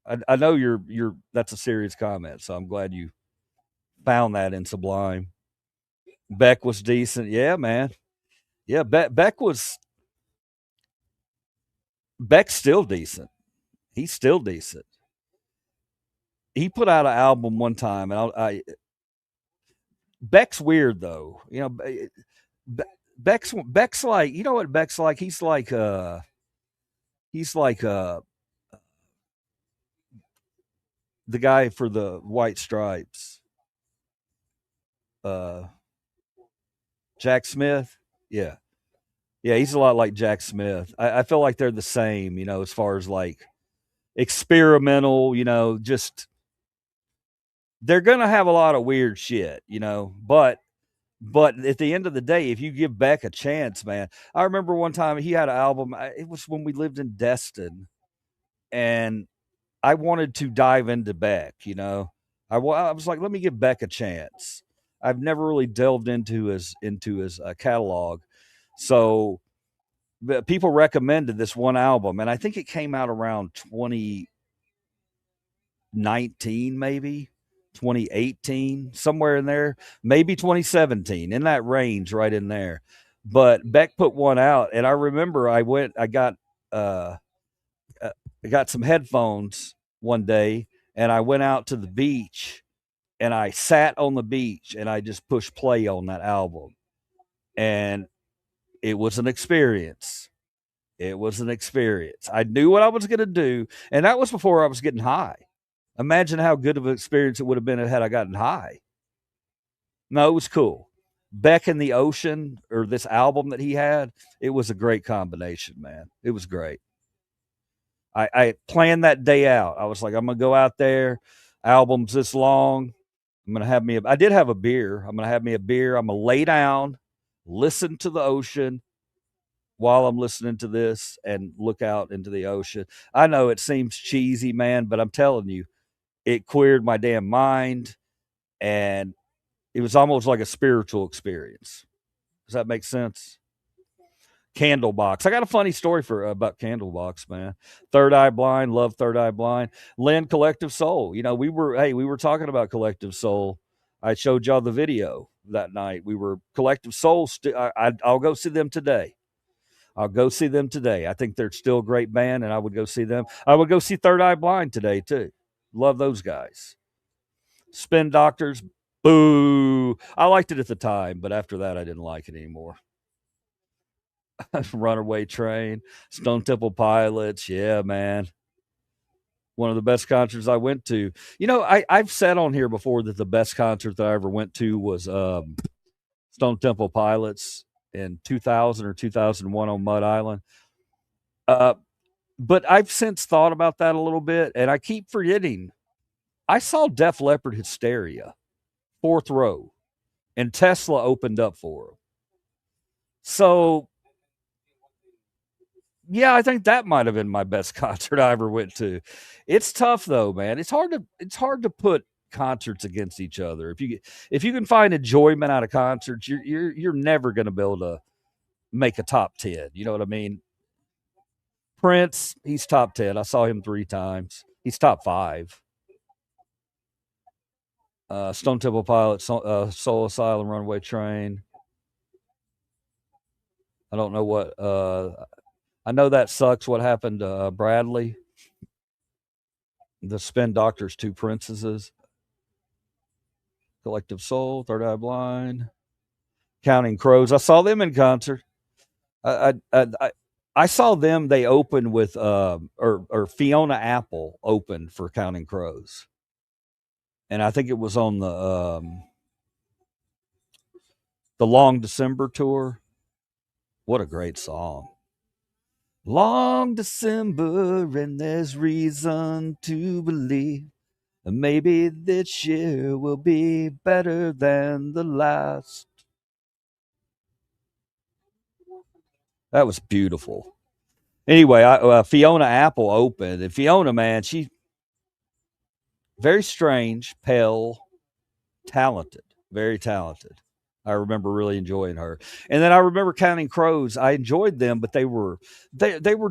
I know you're that's a serious comment, so I'm glad you found that in Sublime. Beck was decent. Yeah, man. Yeah, Beck's still decent. He's still decent. He put out an album one time, and Beck's weird though. Beck's like, you know what Beck's like? He's like the guy for the White Stripes, uh, Jack Smith. Yeah, yeah, he's a lot like Jack Smith. I feel like they're the same, as far as like experimental. Just they're gonna have a lot of weird shit. But at the end of the day, if you give Beck a chance, man, I remember one time he had an album. It was when we lived in Destin, and I wanted to dive into Beck. I was like, let me give Beck a chance. I've never really delved into his catalog, so people recommended this one album, and I think it came out around 2019, maybe 2018, somewhere in there, maybe 2017, in that range, right in there. But Beck put one out, and I remember uh, I got some headphones one day, and I went out to the beach, and I sat on the beach, and I just pushed play on that album, and it was an experience. It was an experience. I knew what I was going to do, and that was before I was getting high. Imagine how good of an experience it would have been had I gotten high. No, it was cool. Beck in the Ocean, or this album that he had, it was a great combination, man. It was great. I planned that day out. I was like, I'm gonna go out there. Album's this long. I'm gonna have me. I did have a beer. I'm gonna have me a beer. I'm gonna lay down, listen to the ocean while I'm listening to this, and look out into the ocean. I know it seems cheesy, man, but I'm telling you, it cleared my damn mind, and it was almost like a spiritual experience. Does that make sense? Candlebox. I got a funny story for about Candlebox, man. Third Eye Blind, love Third Eye Blind. Lynn, Collective Soul. We were talking about Collective Soul. I showed y'all the video that night. We were Collective Soul. I'll go see them today. I'll go see them today. I think they're still a great band, and I would go see them. I would go see Third Eye Blind today too. Love those guys. Spin Doctors. Boo. I liked it at the time, but after that, I didn't like it anymore. Runaway Train, Stone Temple Pilots. Yeah, man. One of the best concerts I went to. I've said on here before that the best concert that I ever went to was Stone Temple Pilots. in 2000 or 2001 on Mud Island. Uh, but I've since thought about that a little bit, and I keep forgetting. I saw Def Leppard Hysteria, fourth row, and Tesla opened up for him. So, yeah, I think that might have been my best concert I ever went to. It's tough though, man. It's hard to put concerts against each other. If you can find enjoyment out of concerts, you're never going to be able to make a top 10. You know what I mean? Prince, he's top 10. I saw him 3 times. He's top 5. Stone Temple Pilots, Soul Asylum, Runaway Train. I don't know what. I know that sucks. What happened to Bradley? The Spin Doctors, 2 Princesses, Collective Soul, Third Eye Blind, Counting Crows. I saw them in concert. I saw them. They opened with or Fiona Apple opened for Counting Crows, and I think it was on the Long December tour. What a great song! Long December, and there's reason to believe that maybe this year will be better than the last. That was beautiful. Anyway, Fiona Apple opened, and Fiona, man, she very strange, pale, talented, very talented. I remember really enjoying her, and then I remember Counting Crows. I enjoyed them, but they were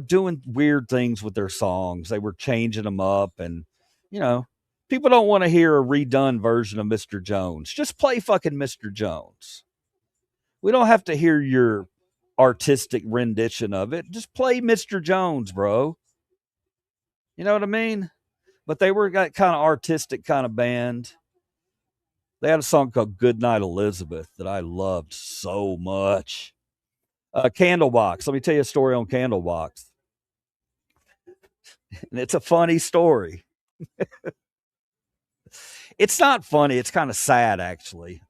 doing weird things with their songs. They were changing them up, and you know, people don't want to hear a redone version of Mr. Jones. Just play fucking Mr. Jones. We don't have to hear your artistic rendition of it. Just play Mr. Jones, bro. You know what I mean? But they were that kind of artistic kind of band. They had a song called Goodnight Elizabeth that I loved so much. Candlebox. Let me tell you a story on Candlebox. And it's a funny story. It's not funny. It's kind of sad, actually.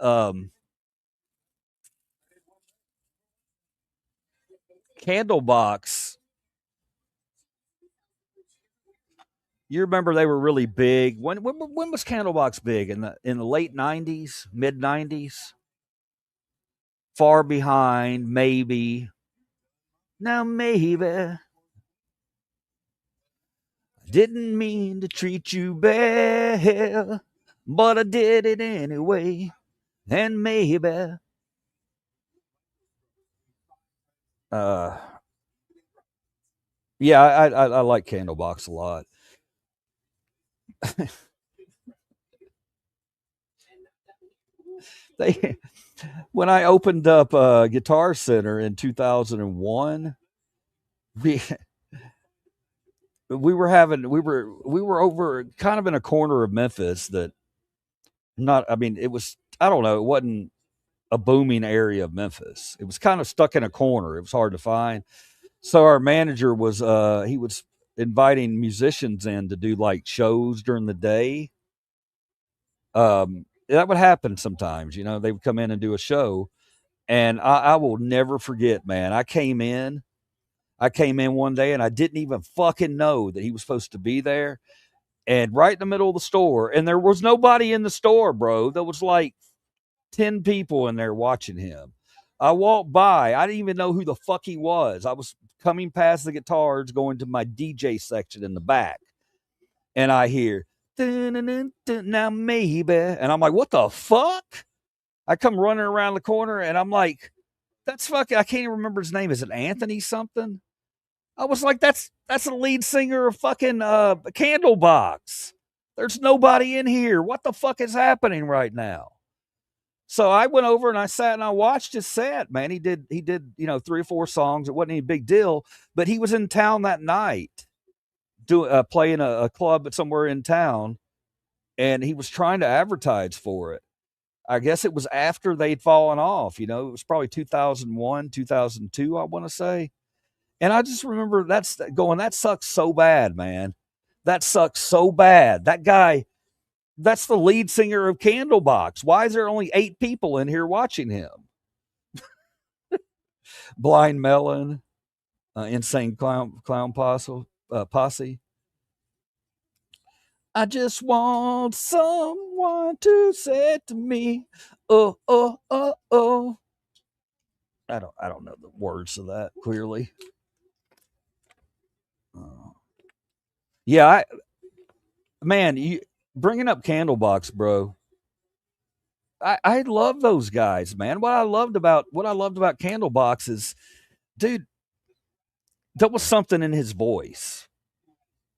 Candlebox. You remember they were really big. When was Candlebox big? In the late 90s, mid 90s? Far Behind, maybe. Now maybe. I didn't mean to treat you bad, but I did it anyway. And maybe. Uh, yeah, I like Candlebox a lot. They when I opened up Guitar Center in 2001, we we were over kind of in a corner of Memphis that not I mean it was I don't know, it wasn't a booming area of Memphis. It was kind of stuck in a corner. It was hard to find. So our manager was he was inviting musicians in to do like shows during the day. That would happen sometimes, they would come in and do a show, and I will never forget, man. I came in one day and I didn't even fucking know that he was supposed to be there. And right in the middle of the store, and there was nobody in the store, bro. There was like 10 people in there watching him. I walked by. I didn't even know who the fuck he was. I was coming past the guitars, going to my DJ section in the back. And I hear, now maybe. And I'm like, what the fuck? I come running around the corner and I'm like, that's fucking, I can't even remember his name. Is it Anthony something? I was like, that's the lead singer of fucking Candlebox. There's nobody in here. What the fuck is happening right now? So I went over and I sat and I watched his set, man. He did, 3 or 4 songs. It wasn't any big deal, but he was in town that night playing a club somewhere in town, and he was trying to advertise for it. I guess it was after they'd fallen off, it was probably 2001, 2002, I want to say. And I just remember that sucks so bad, man. That sucks so bad. That guy, that's the lead singer of Candlebox. Why is there only 8 people in here watching him? Blind Melon, Insane Clown Posse. I just want someone to say to me, "Oh, oh, oh, oh." I don't know the words of that clearly. Uh, yeah, man, you bringing up Candlebox, bro. I love those guys, man. What I loved about Candlebox is, dude, there was something in his voice.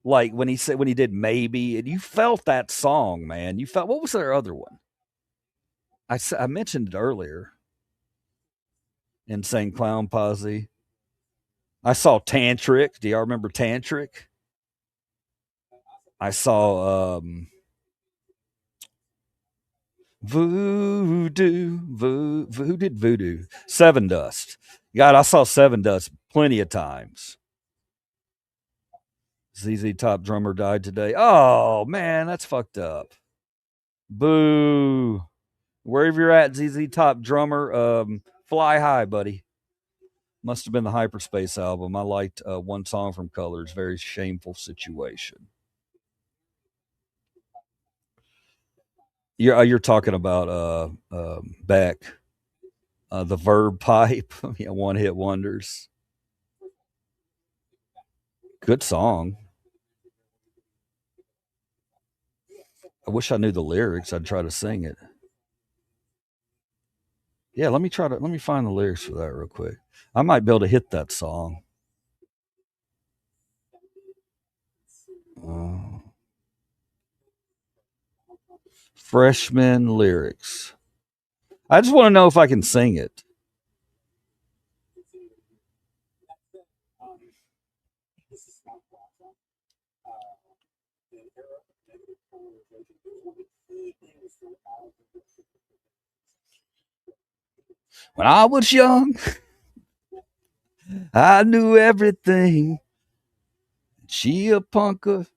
Like when he did maybe, and you felt that song, man. You felt, what was their other one? I mentioned it earlier. Insane Clown Posse. I saw Tantric. Do y'all remember Tantric? I saw Who did Voodoo? Seven Dust. God, I saw Seven Dust plenty of times. ZZ Top drummer died today. Oh man, that's fucked up. Boo. Wherever you're at, ZZ Top drummer, fly high, buddy. Must have been the Hyperspace album. I liked one song from Colors, Very Shameful Situation. You're talking about Beck, the Verb Pipe, yeah, One Hit Wonders. Good song. I wish I knew the lyrics. I'd try to sing it. Yeah, let me find the lyrics for that real quick. I might be able to hit that song. Uh, Freshman lyrics. I just want to know if I can sing it. When I was young, I knew everything. She a punker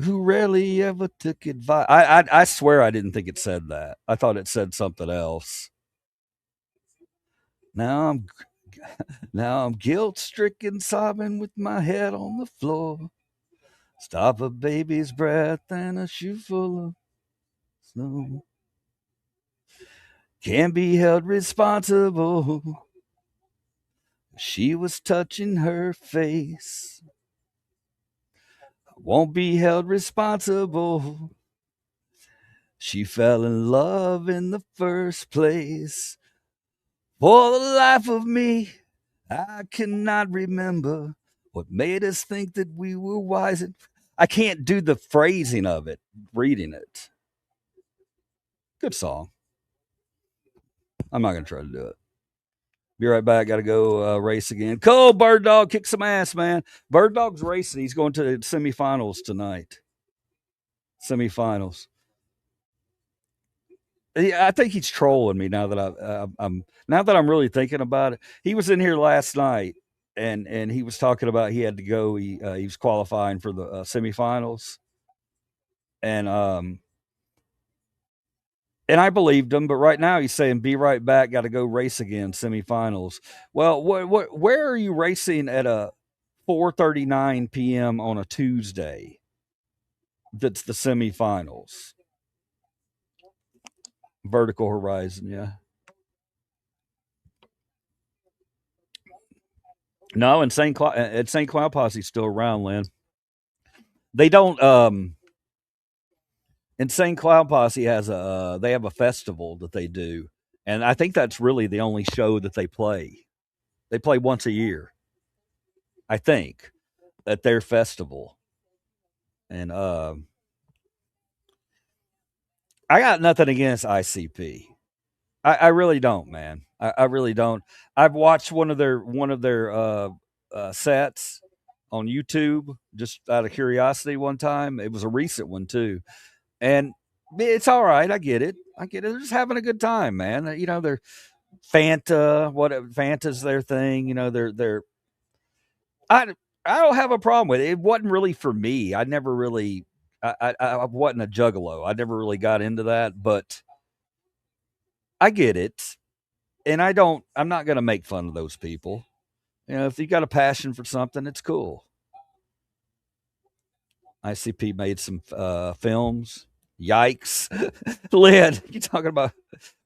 who rarely ever took advice. I swear I didn't think it said that. I thought it said something else. Now I'm now I'm guilt stricken, sobbing with my head on the floor. Stop a baby's breath and a shoe full of snow. Can't be held responsible. She was touching her face. Won't be held responsible. She fell in love in the first place. For the life of me, I cannot remember what made us think that we were wise. I can't do the phrasing of it, reading it. Good song. I'm not going to try to do it. Be right back. Got to go race again. Cole Bird Dog kick some ass, man. Bird Dog's racing. He's going to the semifinals tonight. Semifinals. Yeah, I think he's trolling me now that I'm really thinking about it. He was in here last night, and he was talking about he had to go. He was qualifying for the semifinals, and and I believed him. But right now he's saying, "Be right back. Got to go race again. Semifinals." Well, where are you racing at a 4:39 p.m. on a Tuesday? That's the semifinals. Vertical Horizon, yeah. No, and St. Cloud Posse's still around, Lynn. They don't. Insane Cloud Posse has they have a festival that they do, and I think that's really the only show that they play. They play once a year, I think, at their festival. And I got nothing against ICP. I really don't, man. I really don't. I've watched one of their sets on YouTube just out of curiosity one time. It was a recent one too, and it's all right. I get it. I get it. They're just having a good time, man. You know, they're Fanta's their thing. You know, they're I I don't have a problem with it. It wasn't really for me. I never really I wasn't a juggalo. I never really got into that, but I get it. and I'm not going to make fun of those people. If you got a passion for something, it's cool. ICP made some films. Yikes. Lynn,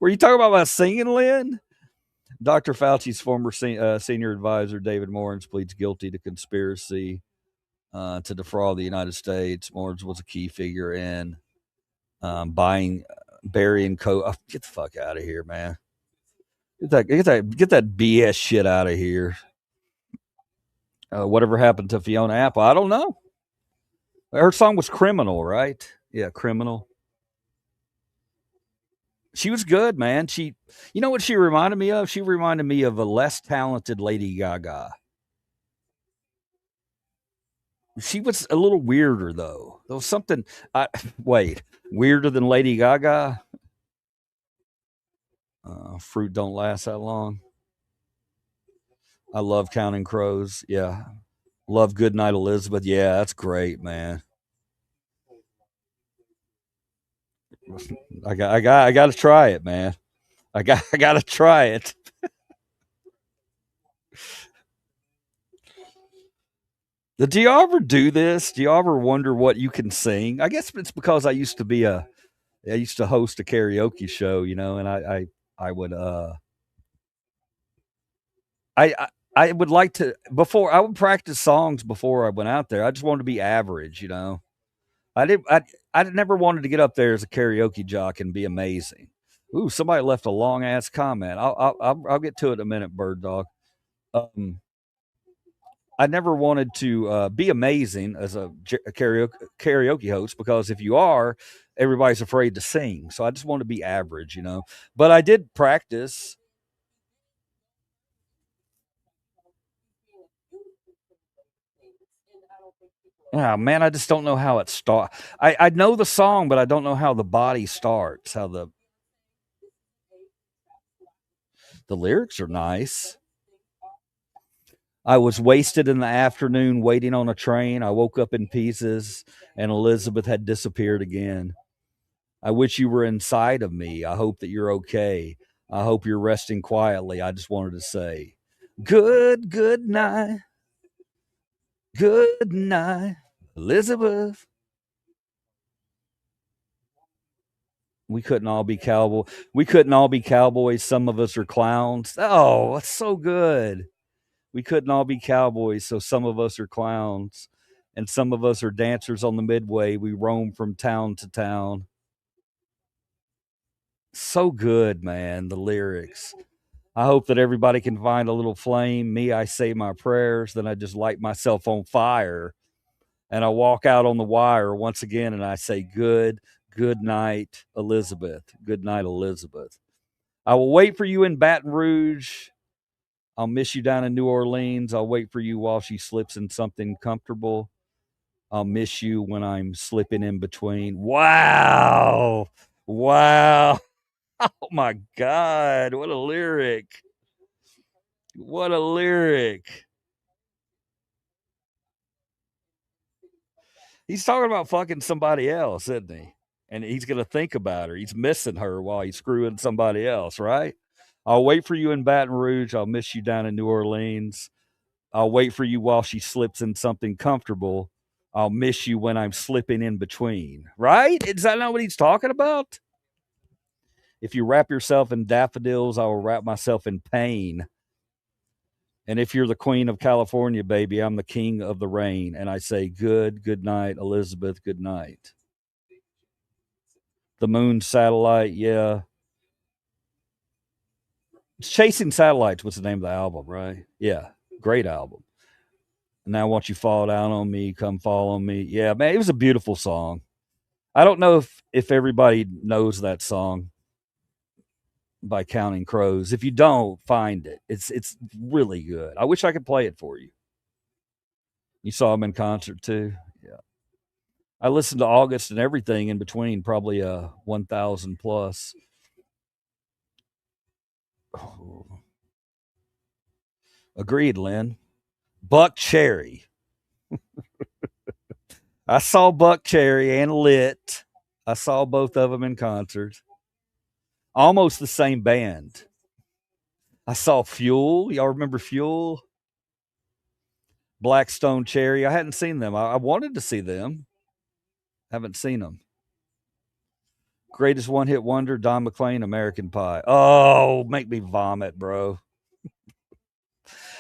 were you talking about singing, Lynn? Dr. Fauci's former senior advisor, David Morens, pleads guilty to conspiracy to defraud the United States. Morens was a key figure in burying get the fuck out of here, man. Get that BS shit out of here. Whatever happened to Fiona Apple? I don't know. Her song was Criminal, right? Yeah, Criminal. She was good, man. You know what she reminded me of? She reminded me of a less talented Lady Gaga. She was a little weirder, though. There was something. Weirder than Lady Gaga? Fruit don't last that long. I love Counting Crows. Yeah. Love Goodnight Elizabeth. Yeah, that's great, man. I got to try it, man. I got to try it. Do you ever do this? Do you ever wonder what you can sing? I guess it's because I used to host a karaoke show, and I would I would like to before I would practice songs before I went out there. I just wanted to be average. I never wanted to get up there as a karaoke jock and be amazing. Ooh, somebody left a long ass comment. I'll get to it in a minute, Bird Dog. I never wanted to be amazing as a karaoke host because if you are, everybody's afraid to sing. So I just wanted to be average, But I did practice. Oh man, I just don't know how it starts. I know the song, but I don't know how the body starts. How the lyrics are nice. I was wasted in the afternoon waiting on a train. I woke up in pieces and Elizabeth had disappeared again. I wish you were inside of me. I hope that you're okay. I hope you're resting quietly. I just wanted to say, good night. Good night, Elizabeth. We couldn't all be cowboys. Some of us are clowns. Oh, that's so good. We couldn't all be cowboys, so some of us are clowns. And some of us are dancers on the midway. We roam from town to town. So good, man. The lyrics. I hope that everybody can find a little flame. Me, I say my prayers, then I just light myself on fire. And I walk out on the wire once again and I say, good night, Elizabeth. Good night, Elizabeth. I will wait for you in Baton Rouge. I'll miss you down in New Orleans. I'll wait for you while she slips in something comfortable. I'll miss you when I'm slipping in between. Wow. Wow. Oh my God. What a lyric. What a lyric. He's talking about fucking somebody else, isn't he? And he's going to think about her. He's missing her while he's screwing somebody else, right? I'll wait for you in Baton Rouge. I'll miss you down in New Orleans. I'll wait for you while she slips in something comfortable. I'll miss you when I'm slipping in between. Right? Is that not what he's talking about? If you wrap yourself in daffodils, I will wrap myself in pain. And if you're the queen of California, baby, I'm the king of the rain. And I say, good night, Elizabeth, good night. The moon satellite, yeah. Chasing Satellites was the name of the album, right? Yeah, great album. Now, won't you fall down on me? Come fall on me. Yeah, man, it was a beautiful song. I don't know if everybody knows that song by Counting Crows. If you don't, find it. It's really good. I wish I could play it for you. You saw him in concert too. Yeah, I listened to August and everything in between, probably 1,000 plus. Oh. Agreed, Lynn. Buckcherry. I saw Buckcherry and Lit. I saw both of them in concert. Almost the same band. I saw Fuel. Y'all remember Fuel? Black Stone Cherry. I hadn't seen them. I wanted to see them. Haven't seen them. Greatest one hit wonder, Don McLean, American Pie. Oh, make me vomit, bro.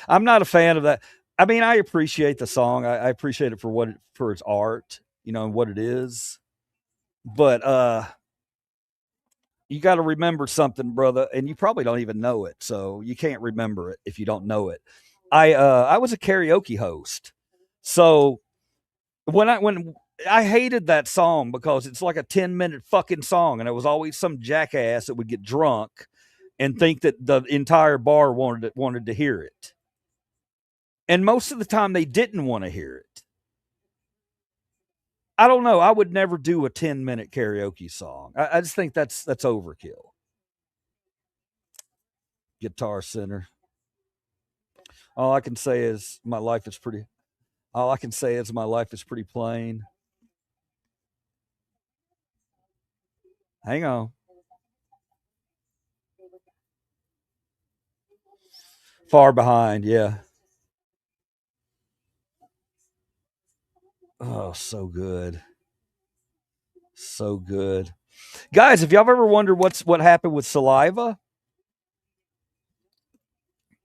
I'm not a fan of that. I mean, I appreciate the song. I appreciate it for for its art, and what it is. But you got to remember something, brother, and you probably don't even know it, so you can't remember it if you don't know it. I was a karaoke host, so when I hated that song because it's like a 10-minute fucking song, and it was always some jackass that would get drunk and think that the entire bar wanted to hear it, and most of the time they didn't want to hear it. I don't know. I would never do a 10-minute karaoke song. I just think that's overkill. Guitar Center. All I can say is my life is pretty. All I can say is my life is pretty plain. Hang on. Far behind. Yeah. Oh, so good. So good. Guys, if y'all ever wondered what happened with Saliva,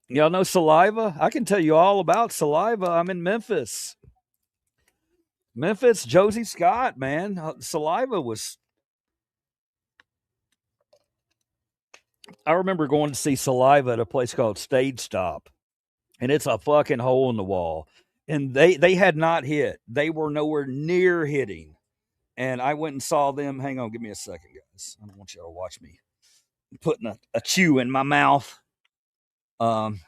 y'all know Saliva? I can tell you all about Saliva. I'm in Memphis. Memphis, Josie Scott, man. Saliva was. I remember going to see Saliva at a place called Stage Stop, and it's a fucking hole in the wall. And they had not hit. They were nowhere near hitting. And I went and saw them. Hang on, give me a second, guys. I don't want y'all to watch me putting a chew in my mouth. Um,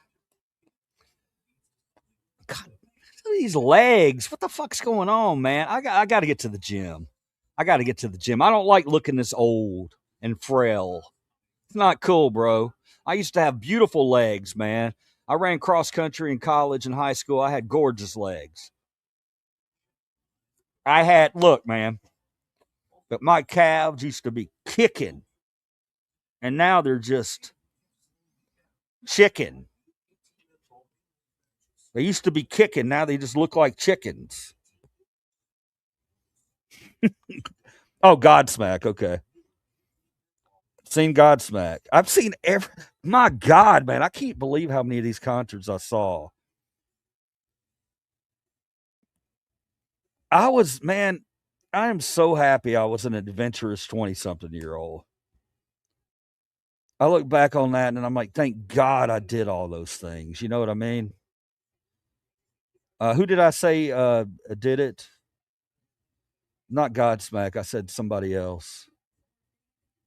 God, these legs. What the fuck's going on, man? I got to get to the gym. I got to get to the gym. I don't like looking this old and frail. It's not cool, bro. I used to have beautiful legs, man. I ran cross country in college and high school. I had gorgeous legs. Look, man, but my calves used to be kicking, and now they're just chicken. They used to be kicking, now they just look like chickens. Oh, Godsmack. Okay. Seen Godsmack. I've seen every. My God, man, I can't believe how many of these concerts I saw. Man, I am so happy I was an adventurous 20 something year old. I look back on that and I'm like, thank God I did all those things. You know what I mean? Who did I say did it? Not Godsmack. I said somebody else.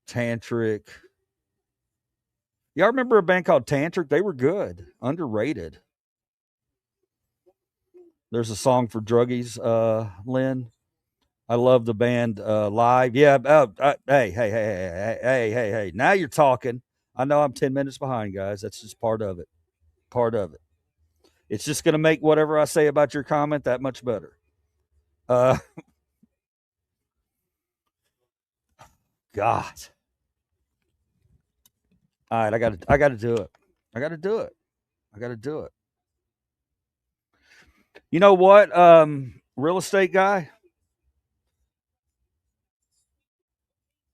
Tantric. Y'all remember a band called Tantric? They were good, underrated. There's a song for druggies, Lynn. I love the band live. Yeah. Hey. Now you're talking. I know I'm 10 minutes behind, guys. That's just part of it. Part of it. It's just going to make whatever I say about your comment that much better. Uh, God. All right, I got to do it. I got to do it. I got to do it. You know what? Real estate guy.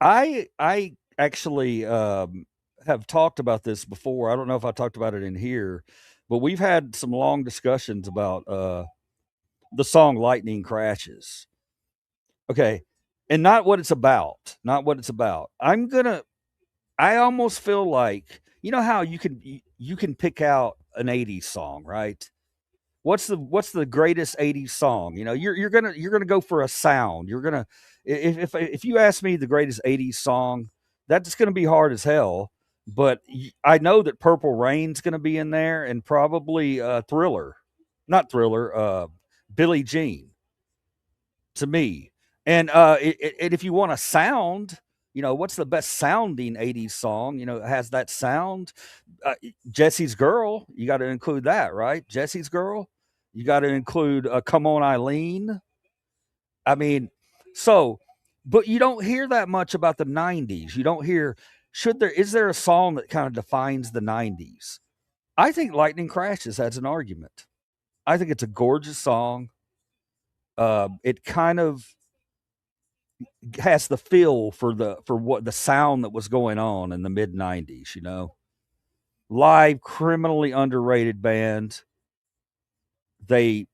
I actually have talked about this before. I don't know if I talked about it in here, but we've had some long discussions about the song "Lightning Crashes." Okay, and not what it's about. Not what it's about. I almost feel like how you can pick out an '80s song, right? What's the greatest '80s song? You're gonna go for a sound. You're gonna if you ask me the greatest '80s song, that's gonna be hard as hell. But I know that Purple Rain's gonna be in there, and probably Thriller, not Thriller, Billie Jean to me. And if you want a sound, what's the best sounding '80s song? It has that sound. Jesse's Girl, you got to include that, right? Jesse's Girl. You got to include Come On Eileen. I mean, so, but you don't hear that much about the '90s. You don't hear. Is there a song that kind of defines the 90s? I think Lightning Crashes has an argument. I think it's a gorgeous song. It kind of has the feel for what the sound that was going on in the mid 90s, Live, criminally underrated band. They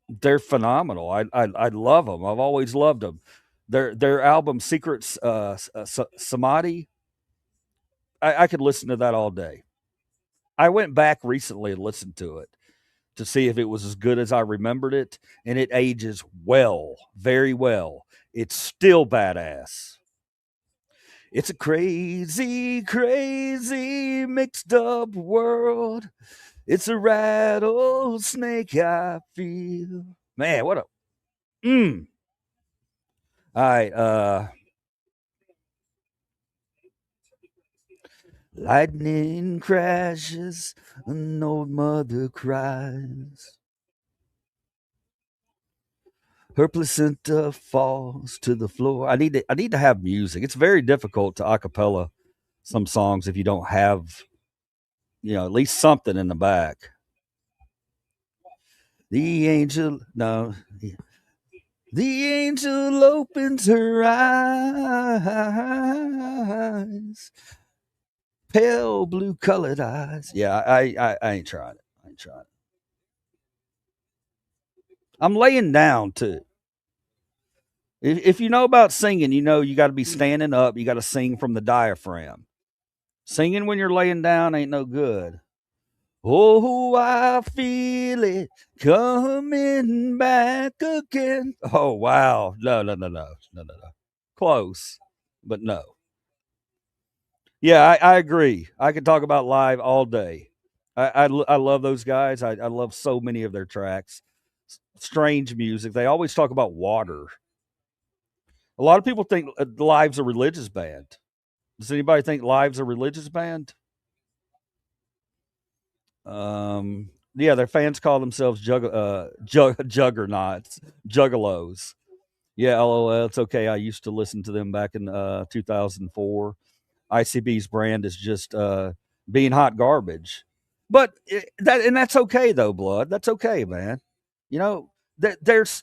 they're phenomenal. I love them. I've always loved them. Their album Secrets Samadhi, I could listen to that all day. I went back recently and listened to it to see if it was as good as I remembered it, and it ages well, very well. It's still badass. It's a crazy, crazy mixed up world. It's a rattlesnake I feel. Man, what a All right, lightning crashes, an old mother cries. Her placenta falls to the floor. I need to have music. It's very difficult to acapella some songs if you don't have, at least something in the back. The angel no the angel opens her eyes. Pale blue colored eyes. Yeah, I ain't trying it. I ain't trying it. I'm laying down too. If you know about singing, you got to be standing up. You got to sing from the diaphragm. Singing when you're laying down ain't no good. Oh, I feel it coming back again. Oh, wow. No, no, no, no, no, no, no. Close, but no. Yeah, I agree. I could talk about live all day. I love those guys. I love so many of their tracks. Strange music. They always talk about water. A lot of people think Live's a religious band. Does anybody think Live's a religious band? Yeah, their fans call themselves juggernauts, juggalos. Yeah, LOL. It's okay. I used to listen to them back in 2004. ICB's brand is just being hot garbage, but that's okay though, Blood. That's okay, man. You know, there's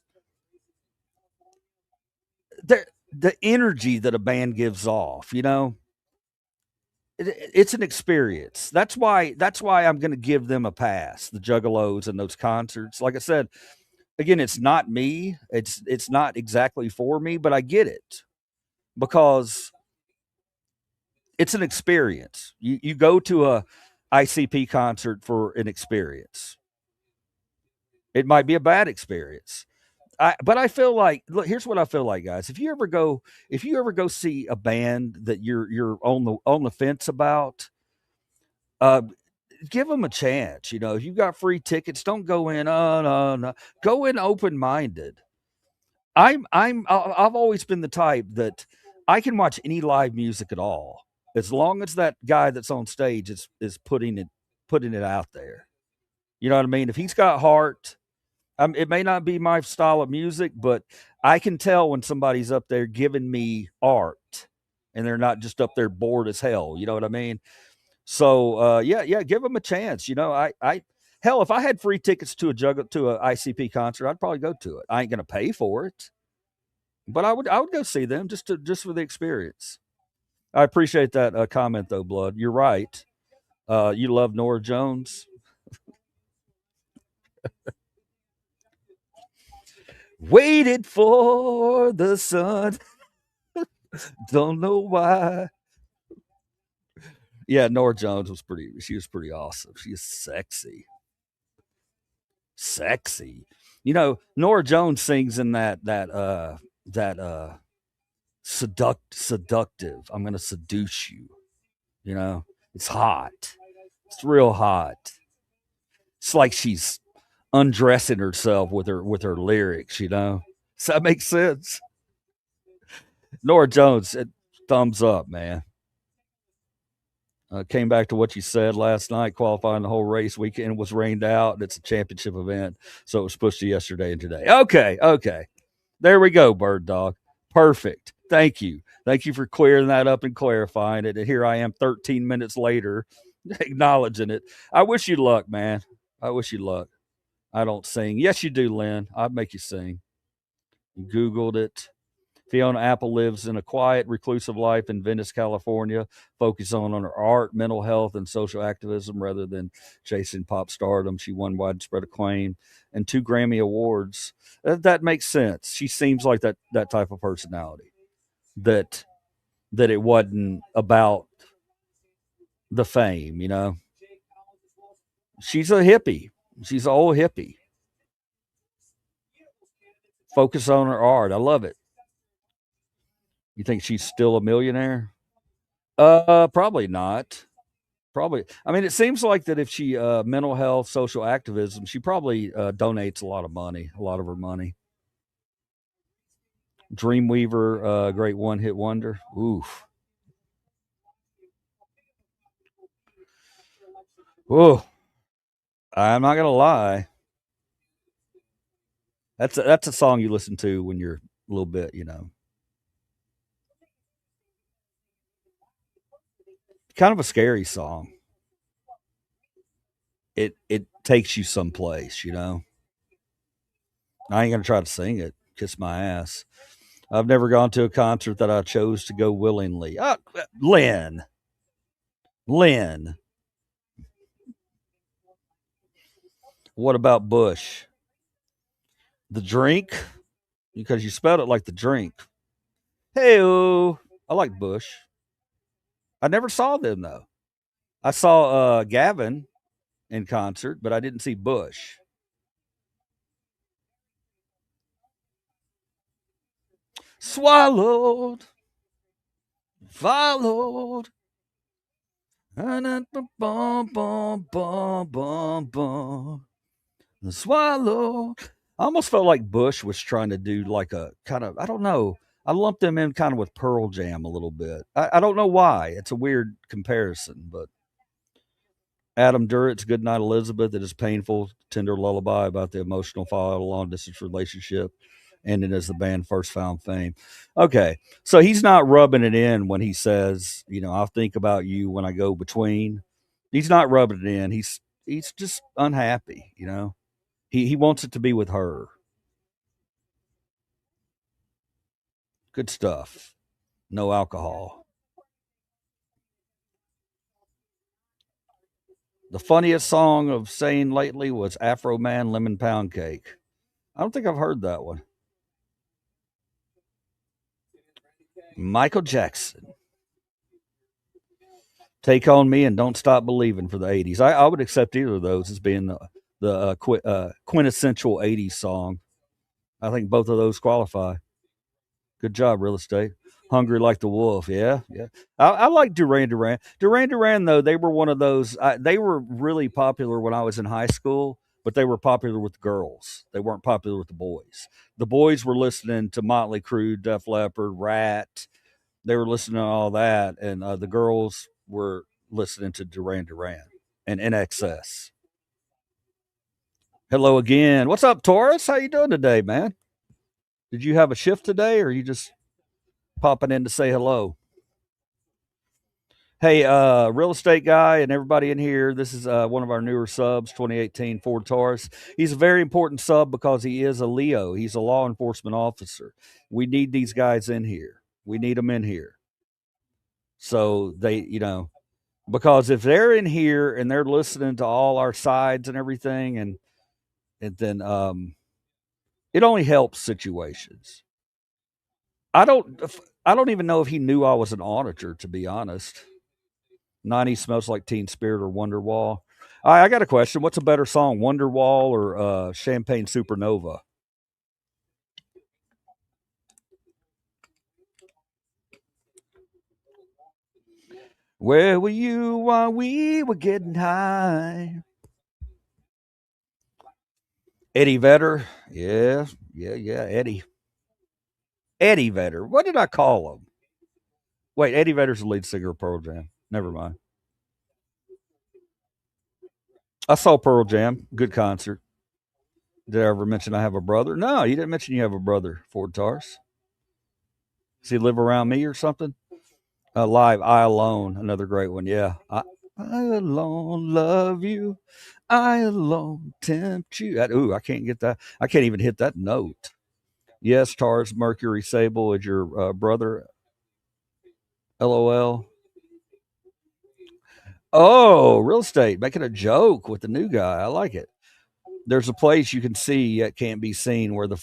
there the energy that a band gives off. It's an experience. That's why I'm going to give them a pass. The Juggalos and those concerts. Like I said, again, it's not me. It's not exactly for me, but I get it because it's an experience. You go to a ICP concert for an experience. It might be a bad experience. But I feel like, look, here's what I feel like, guys. If you ever go see a band that you're on the fence about, uh, give them a chance. If you got free tickets, don't go in. Oh no, no, go in open minded. I've always been the type that I can watch any live music at all as long as that guy that's on stage is putting it out there. You know what I mean? If he's got heart, it may not be my style of music, but I can tell when somebody's up there giving me art, and they're not just up there bored as hell. You know what I mean? So yeah, yeah, give them a chance. I hell, if I had free tickets to a ICP concert, I'd probably go to it. I ain't gonna pay for it, but I would go see them just for the experience. I appreciate that comment though, Blood. You're right. You love Nora Jones. Waited for the sun. Don't know why. Yeah, Nora Jones she was pretty awesome. She is sexy. Sexy. Nora Jones sings in that seductive. I'm gonna seduce you. It's hot. It's real hot. It's like she's undressing herself with her lyrics. Does that make sense? Nora Jones, thumbs up, man. Came back to what you said last night, qualifying the whole race weekend was rained out. It's a championship event, so it was pushed to yesterday and today. Okay, okay. There we go, Bird Dog. Perfect. Thank you. Thank you for clearing that up and clarifying it. And here I am 13 minutes later acknowledging it. I wish you luck, man. I wish you luck. I don't sing. Yes, you do, Lynn. I'd make you sing. You Googled it. Fiona Apple lives in a quiet, reclusive life in Venice, California, focusing on her art, mental health, and social activism rather than chasing pop stardom. She won widespread acclaim and 2 Grammy Awards. That makes sense. She seems like that type of personality. That it wasn't about the fame, you know. She's a hippie. She's an old hippie. Focus on her art. I love it. You think she's still a millionaire? Probably not. Probably. I mean, it seems like that if she mental health, social activism, she probably donates a lot of money, a lot of her money. Dreamweaver, great one hit wonder. Oof. Whoa. I'm not gonna lie. That's a song you listen to when you're a little bit, you know, kind of a scary song. It takes you someplace, you know. I ain't gonna try to sing it. Kiss my ass. I've never gone to a concert that I chose to go willingly. Lynn, Lynn. What about Bush? The drink? Because you spelled it like the drink. Hey, I like Bush. I never saw them though. I saw Gavin in concert, but I didn't see Bush. Swallowed, followed. Bum, bum, bum, bum, bum. The swallow. I almost felt like Bush was trying to do like a kind of, I don't know. I lumped them in kind of with Pearl Jam a little bit. I don't know why. It's a weird comparison, but Adam Duritz, Goodnight Elizabeth, it is painful, tender lullaby about the emotional fall of a long distance relationship, ending as the band first found fame. Okay, so he's not rubbing it in when he says, you know, I'll think about you when I go between. He's not rubbing it in. He's just unhappy, you know. He wants it to be with her. Good stuff. No alcohol. The funniest song of saying lately was Afro Man Lemon Pound Cake. I don't think I've heard that one. Michael Jackson. Take on Me and Don't Stop Believing for the 80s. I would accept either of those as being the quintessential 80s song. I think both of those qualify. Good job, real estate. Hungry like the wolf. Yeah, yeah. I like Duran Duran. Duran Duran, though, they were one of those. They were really popular when I was in high school, but they were popular with girls. They weren't popular with the boys. The boys were listening to Motley Crue, Def Leppard, Rat. They were listening to all that, and the girls were listening to Duran Duran and NXS. Hello again. What's up, Taurus? How you doing today, man? Did you have a shift today, or are you just popping in to say hello? Hey, real estate guy and everybody in here. This is one of our newer subs, 2018 Ford Taurus. He's a very important sub because he is a Leo. He's a law enforcement officer. We need these guys in here. We need them in here. So they, you know, because if they're in here and they're listening to all our sides and everything, and then it only helps situations. I don't, I don't even know if he knew I was an auditor, to be honest. 90 Smells Like Teen Spirit or Wonderwall. I got a question. What's a better song, Wonderwall or Champagne Supernova? Where were you while we were getting high? Eddie Vedder. Yeah, yeah, Eddie. Eddie Vedder. What did I call him? Wait, Eddie Vedder's the lead singer of Pearl Jam. Never mind. I saw Pearl Jam. Good concert. Did I ever mention I have a brother? No, you didn't mention you have a brother, Ford Tars. Does he live around me or something? Live, I Alone, another great one. Yeah. I alone love you. I alone tempt you. Ooh, I can't get that. I can't even hit that note. Yes, Tars Mercury Sable is your brother. LOL. Oh, real estate, making a joke with the new guy. I like it. There's a place you can see yet can't be seen, where the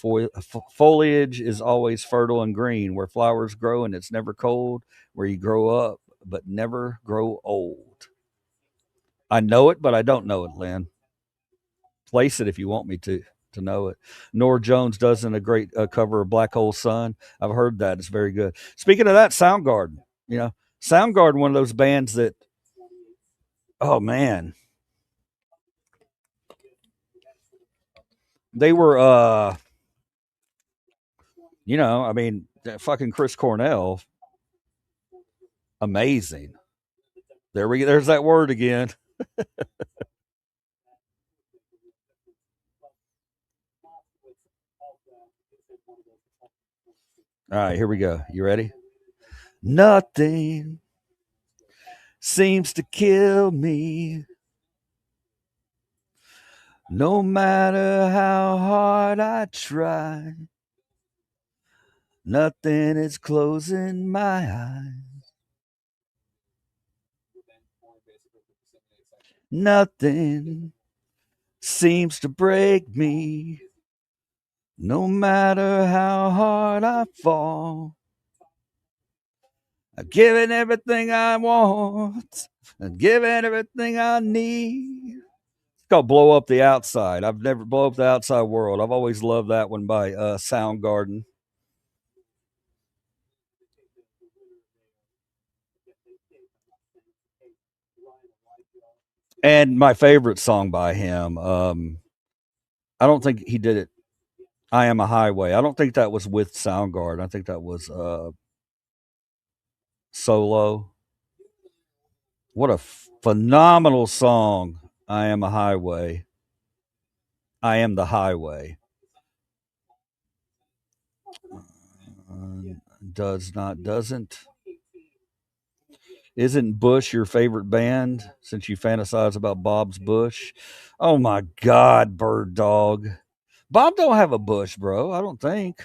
foliage is always fertile and green, where flowers grow and it's never cold, where you grow up but never grow old. I know it, but I don't know it, Lynn. Place it if you want me to know it. Nora Jones does in a great cover of Black Hole Sun. I've heard that. It's very good. Speaking of that, Soundgarden, Soundgarden, one of those bands that, oh man, they were, I mean, fucking Chris Cornell, amazing. There's that word again. All right, here we go. You ready? Nothing seems to kill me, no matter how hard I try. Nothing is closing my eyes. Nothing seems to break me, no matter how hard I fall. I've given everything I want. I've given everything I need. It's called Blow Up the Outside. I've never blow up the outside world. I've always loved that one by Soundgarden. And my favorite song by him, I don't think he did it. I Am a Highway. I don't think that was with Soundgarden. I think that was solo. What a phenomenal song. I Am a Highway. I Am the Highway. Doesn't. Isn't Bush your favorite band since you fantasize about Bob's Bush? Oh my God, Bird Dog. Bob don't have a bush, bro. I don't think.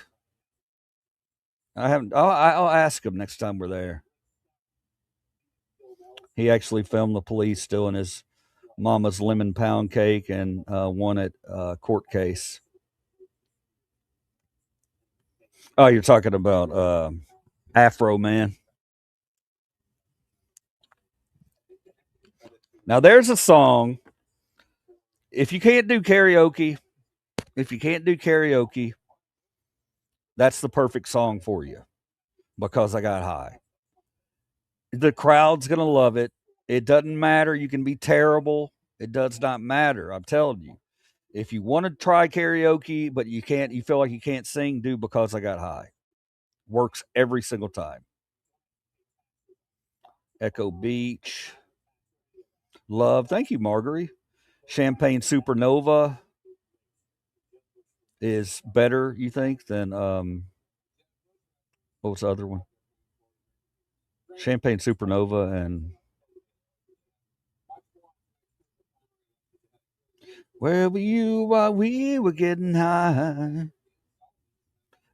I haven't. I'll ask him next time we're there. He actually filmed the police stealing his mama's lemon pound cake and won it court case. Oh, you're talking about Afro Man. Now there's a song. If you can't do karaoke, that's the perfect song for you. Because I got high. The crowd's gonna love it. It doesn't matter. You can be terrible. It does not matter. I'm telling you. If you want to try karaoke, but you can't, you feel like you can't sing, do Because I Got High. Works every single time. Echo Beach. Love. Thank you, Marguerite. Champagne Supernova is better, you think, than what was the other one? Champagne Supernova and Where Were You While We Were Getting High?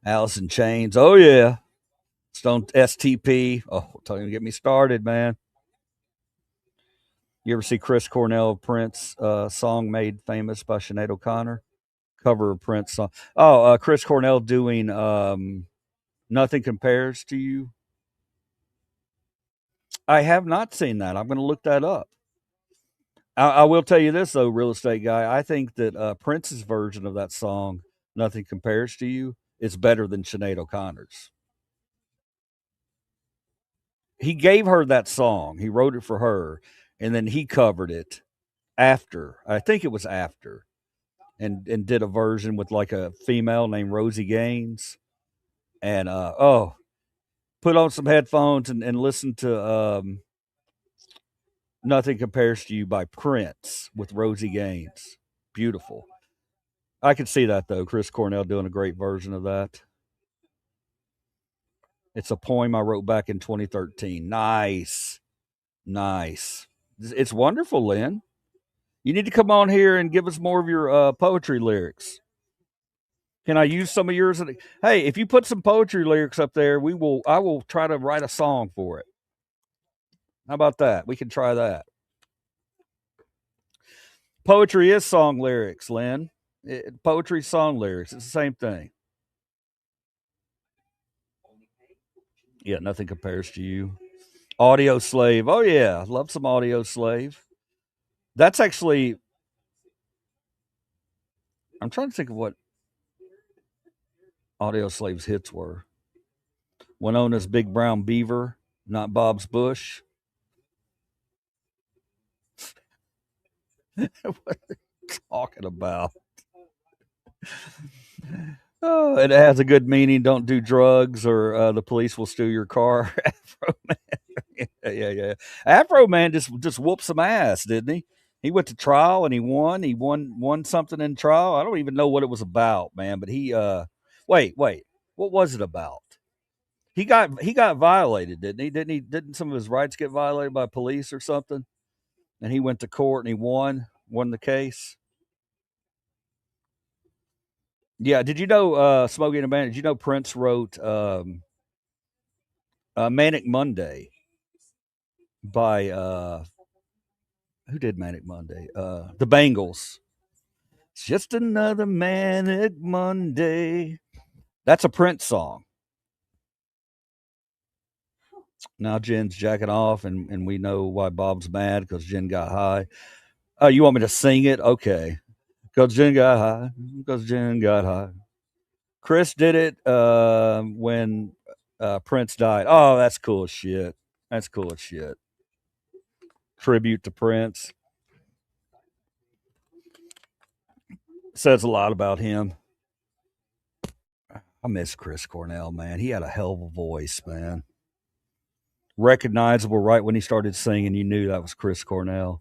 Alice in Chains. Oh yeah. Stone STP. Oh, don't even get me started, man. You ever see Chris Cornell Prince song made famous by Sinead O'Connor? Cover of Prince song. Oh, Chris Cornell doing Nothing Compares to You. I have not seen that. I'm going to look that up. I will tell you this though, real estate guy. I think that Prince's version of that song, "Nothing Compares to You," is better than Sinead O'Connor's. He gave her that song. He wrote it for her, and then he covered it after. I think it was after, and did a version with like a female named Rosie Gaines. And put on some headphones and listen to "Nothing Compares to You" by Prince with Rosie Gaines. Beautiful. I could see that though. Chris Cornell doing a great version of that. It's a poem I wrote back in 2013. Nice. Nice. It's wonderful, Lynn. You need to come on here and give us more of your poetry lyrics. Can I use some of yours? Hey, if you put some poetry lyrics up there, I will try to write a song for it. How about that? We can try that. Poetry is song lyrics, Lynn. Poetry, song lyrics. It's the same thing. Yeah, nothing compares to you. Audio Slave. Oh yeah, love some Audio Slave. That's actually. I'm trying to think of what Audio Slave's hits were. Winona's Big Brown Beaver, not Bob's Bush. What are you talking about? Oh, it has a good meaning. Don't do drugs, or the police will steal your car. Afro Man, yeah. Afro Man just whooped some ass, didn't he? He went to trial and he won. He won something in trial. I don't even know what it was about, man. But he wait, what was it about? He got violated, didn't he? Didn't some of his rights get violated by police or something? And he went to court and he won the case. Yeah, did you know Smokey and the Bandit? Did you know Prince wrote Manic Monday by who did Manic Monday? The Bangles. It's just another Manic Monday. That's a Prince song. Now Jen's jacking off, and we know why Bob's mad because Jen got high. Oh, you want me to sing it? Okay. Because Jen got high. Because Jen got high. Chris did it when Prince died. Oh, that's cool as shit. That's cool as shit. Tribute to Prince. Says a lot about him. I miss Chris Cornell, man. He had a hell of a voice, man. Recognizable right when he started singing. You knew that was Chris Cornell.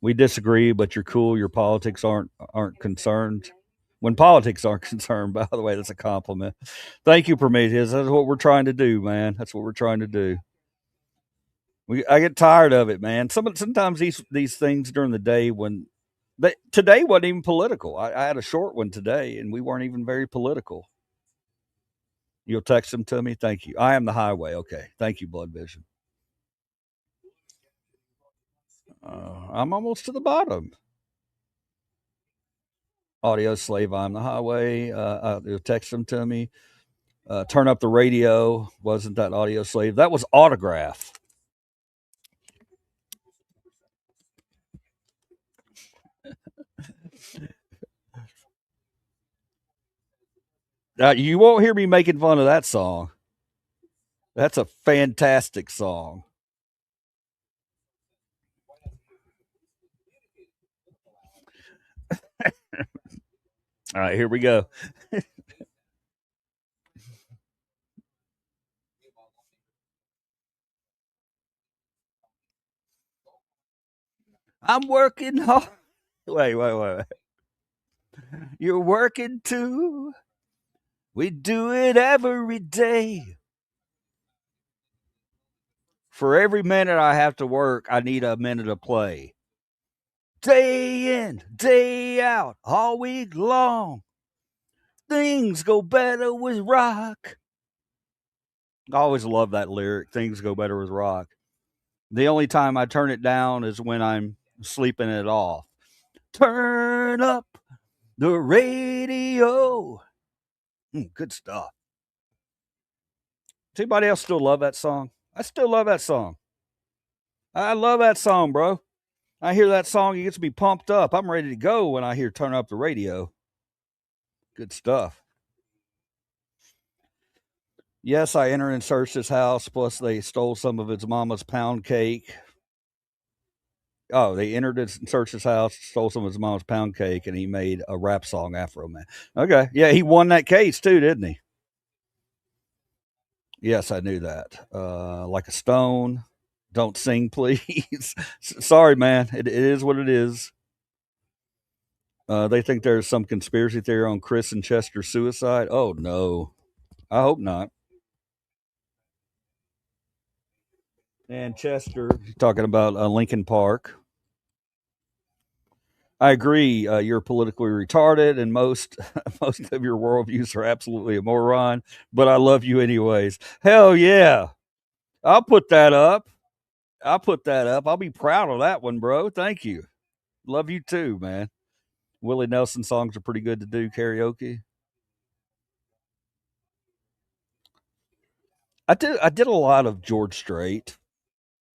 We disagree, but you're cool. Your politics aren't concerned. When politics aren't concerned, by the way, that's a compliment. Thank you, Prometheus. That's what we're trying to do, man. That's what we're trying to do. I get tired of it, man. Sometimes these things during the day today wasn't even political. I had a short one today, and we weren't even very political. You'll text them to me. Thank you. I am the highway. Okay. Thank you, Blood Vision. I'm almost to the bottom. Audio Slave, I'm the highway. You'll text them to me. Turn up the radio. Wasn't that Audio Slave? That was Autograph. You won't hear me making fun of that song. That's a fantastic song. All right, here we go. I'm working hard. Wait. You're working too. We do it every day. For every minute I have to work, I need a minute of play. Day in, day out, all week long. Things go better with rock. I always love that lyric. Things go better with rock. The only time I turn it down is when I'm sleeping it off. Turn up the radio. Good stuff. Does anybody else still love that song? I still love that song. I love that song, bro. I hear that song, it gets me pumped up. I'm ready to go when I hear Turn Up the Radio. Good stuff. Yes, I entered and searched his house, plus they stole some of his mama's pound cake. Oh, they entered and searched his house, stole some of his mama's pound cake, and he made a rap song, Afro Man. Okay. Yeah, he won that case too, didn't he? Yes, I knew that. Like a stone. Don't sing, please. Sorry, man. It is what it is. They think there's some conspiracy theory on Chris and Chester's suicide. Oh, no. I hope not. And Chester talking about Lincoln Park. I agree. You're politically retarded, and most most of your worldviews are absolutely a moron. But I love you anyways. Hell yeah! I'll put that up. I'll put that up. I'll be proud of that one, bro. Thank you. Love you too, man. Willie Nelson songs are pretty good to do karaoke. I did a lot of George Strait.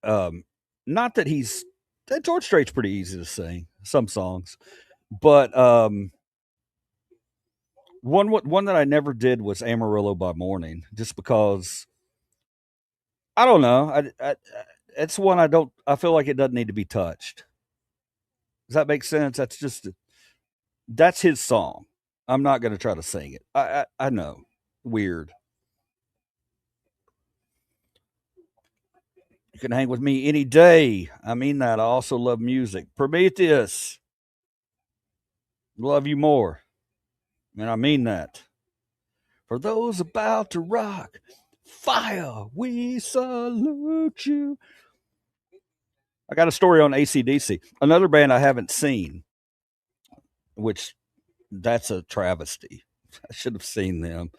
Um, not that he's George Strait's pretty easy to sing some songs, but one that I never did was Amarillo by Morning, just because I don't know. It's one I don't. I feel like it doesn't need to be touched. Does that make sense? That's his song. I'm not going to try to sing it. I know, weird. You can hang with me any day. I mean that. I also love music. Prometheus, love you more, and I mean that. For those about to rock, fire, we salute you. I got a story on ACDC, another band I haven't seen, which that's a travesty. I should have seen them.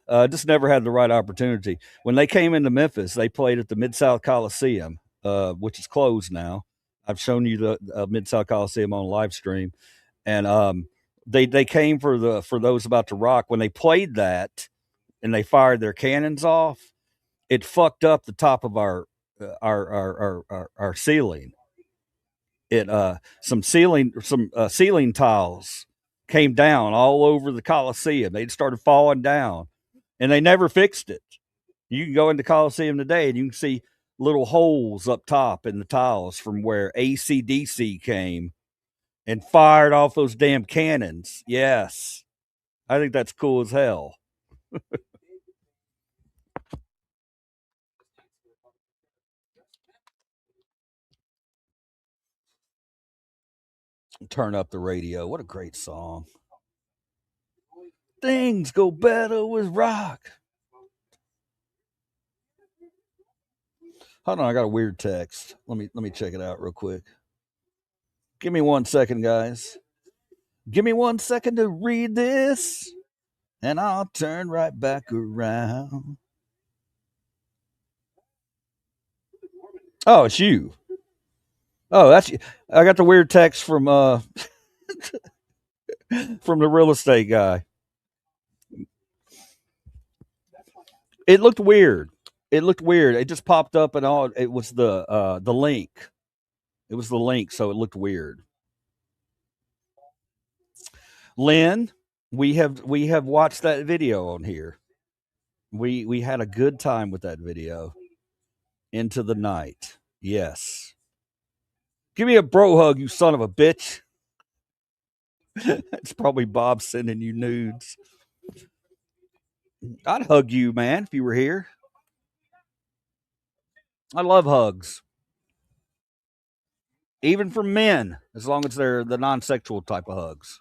Just never had the right opportunity. When they came into Memphis, they played at the Mid South Coliseum, which is closed now. I've shown you the Mid South Coliseum on live stream, and they came for those about to rock. When they played that and they fired their cannons off, it fucked up the top of our ceiling. It some ceiling tiles came down all over the Coliseum. They started falling down, and they never fixed it. You can go into Coliseum today, and you can see little holes up top in the tiles from where ACDC came and fired off those damn cannons. Yes, I think that's cool as hell. Turn up the radio. What a great song. Things go better with rock. Hold on, I got a weird text. Let me check it out real quick. Give me 1 second, guys. Give me 1 second to read this, and I'll turn right back around. Oh, it's you. Oh, that's you. I got the weird text from from the real estate guy. It looked weird. It looked weird. It just popped up and all. It was the link. It was the link, so it looked weird. Lynn, we have watched that video on here. We had a good time with that video. Into the night. Yes. Give me a bro hug, you son of a bitch. It's probably Bob sending you nudes. I'd hug you, man, if you were here. I love hugs. Even from men, as long as they're the non sexual type of hugs.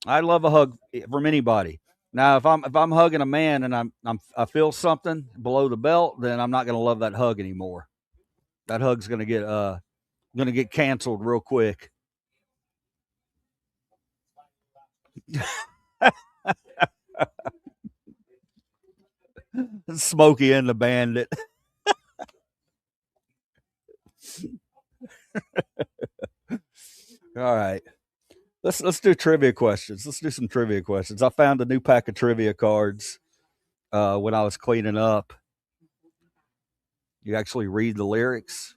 I love a hug from anybody. Now, if I'm hugging a man and I feel something below the belt, then I'm not going to love that hug anymore. That hug's going to get canceled real quick. Smokey and the Bandit. All right. Let's do trivia questions. Let's do some trivia questions. I found a new pack of trivia cards when I was cleaning up. You actually read the lyrics.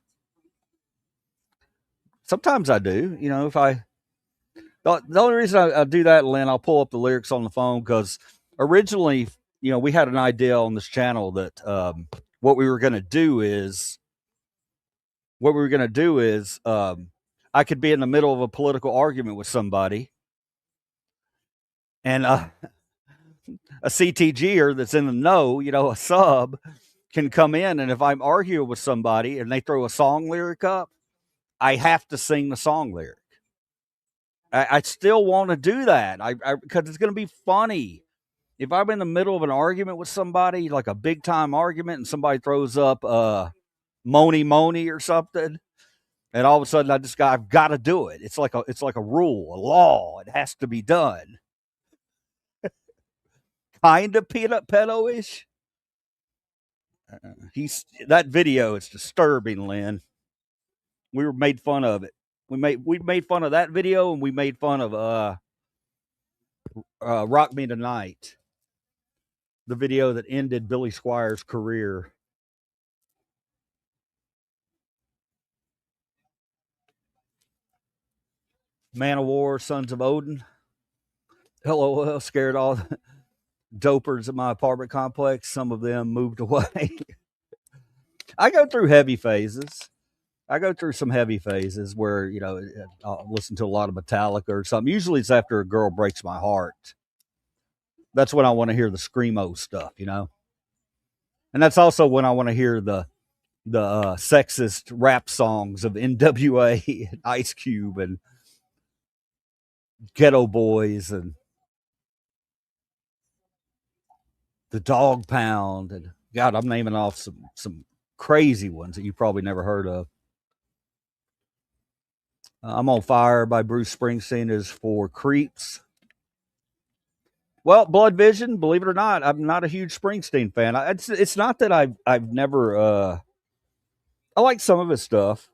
Sometimes I do. If the only reason I do that, Lynn, I'll pull up the lyrics on the phone because originally, we had an idea on this channel that what we were going to do is I could be in the middle of a political argument with somebody, and a CTGer that's in the know, a sub, can come in, and if I'm arguing with somebody and they throw a song lyric up, I have to sing the song lyric. I still want to do that. I because it's going to be funny. if I'm in the middle of an argument with somebody, like a big time argument, and somebody throws up Moni Moni or something, and all of a sudden I've got to do it. It's like a rule, a law. It has to be done. Kind of peanut pedo-ish. He's that video is disturbing, Lynn. We were made fun of it. We made fun of that video, and we made fun of Rock Me Tonight, the video that ended Billy Squires' career. Man of War, Sons of Odin. LOL, scared all the dopers at my apartment complex. Some of them moved away. I go through heavy phases. I go through some heavy phases where, I'll listen to a lot of Metallica or something. Usually it's after a girl breaks my heart. That's when I want to hear the screamo stuff, And that's also when I want to hear the sexist rap songs of NWA and Ice Cube and Ghetto Boys and the Dog Pound, and God, I'm naming off some crazy ones that you probably never heard of. I'm on Fire by Bruce Springsteen is for creeps. Well, Blood Vision, believe it or not, I'm not a huge Springsteen fan. It's not that I've never I like some of his stuff,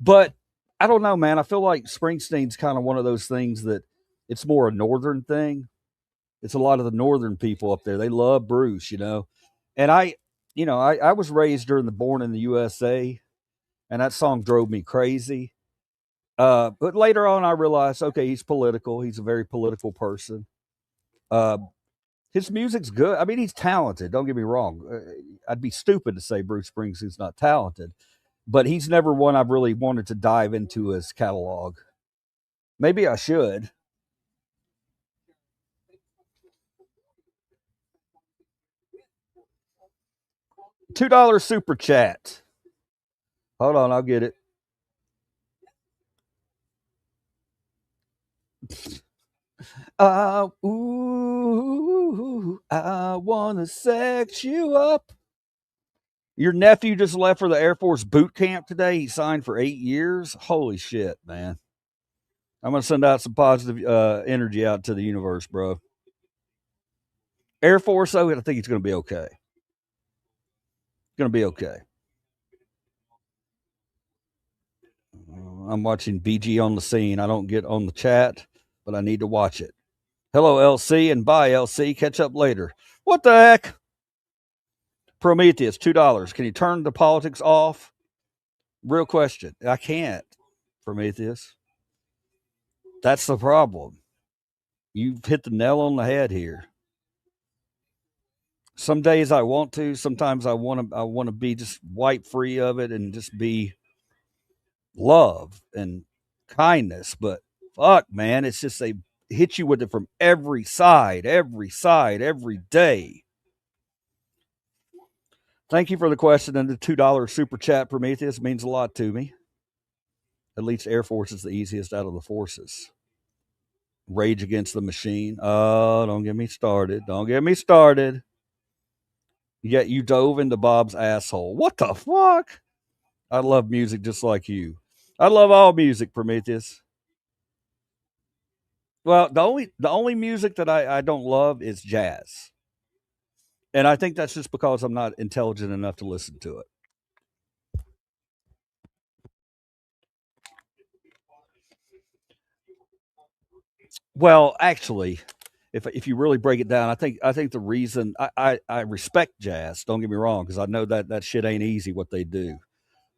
but I don't know, man. I feel like Springsteen's kind of one of those things that it's more a northern thing. It's a lot of the northern people up there. They love Bruce, And I was raised during the Born in the USA, and that song drove me crazy. But later on, I realized, okay, he's political. He's a very political person. Uh, his music's good. I mean, he's talented. Don't get me wrong. I'd be stupid to say Bruce Springsteen's not talented, but he's never one I've really wanted to dive into his catalog. Maybe I should. $2 super chat. Hold on, I'll get it. I wanna sex you up. Your nephew just left for the Air Force boot camp today. He signed for 8 years. Holy shit, man. I'm gonna send out some positive energy out to the universe, bro. Air Force, though, I think he's gonna be okay. Gonna be okay. I'm watching BG on the scene. I don't get on the chat, but I need to watch it. Hello, LC, and bye, LC. Catch up later. What the heck? Prometheus, $2. Can you turn the politics off? Real question. I can't, Prometheus. That's the problem. You've hit the nail on the head here. Some days I want to. Sometimes I want to be just wipe free of it and just be love and kindness. But fuck, man, it's just they hit you with it from every side, every day. Thank you for the question and the $2 super chat, Prometheus. It means a lot to me. At least Air Force is the easiest out of the forces. Rage Against the Machine. Oh, don't get me started. Don't get me started. Yet you dove into Bob's asshole. What the fuck? I love music just like you. I love all music, Prometheus. Well, the only music that I don't love is jazz. And I think that's just because I'm not intelligent enough to listen to it. Well, actually, if you really break it down, I think the reason I respect jazz. Don't get me wrong, because I know that shit ain't easy what they do.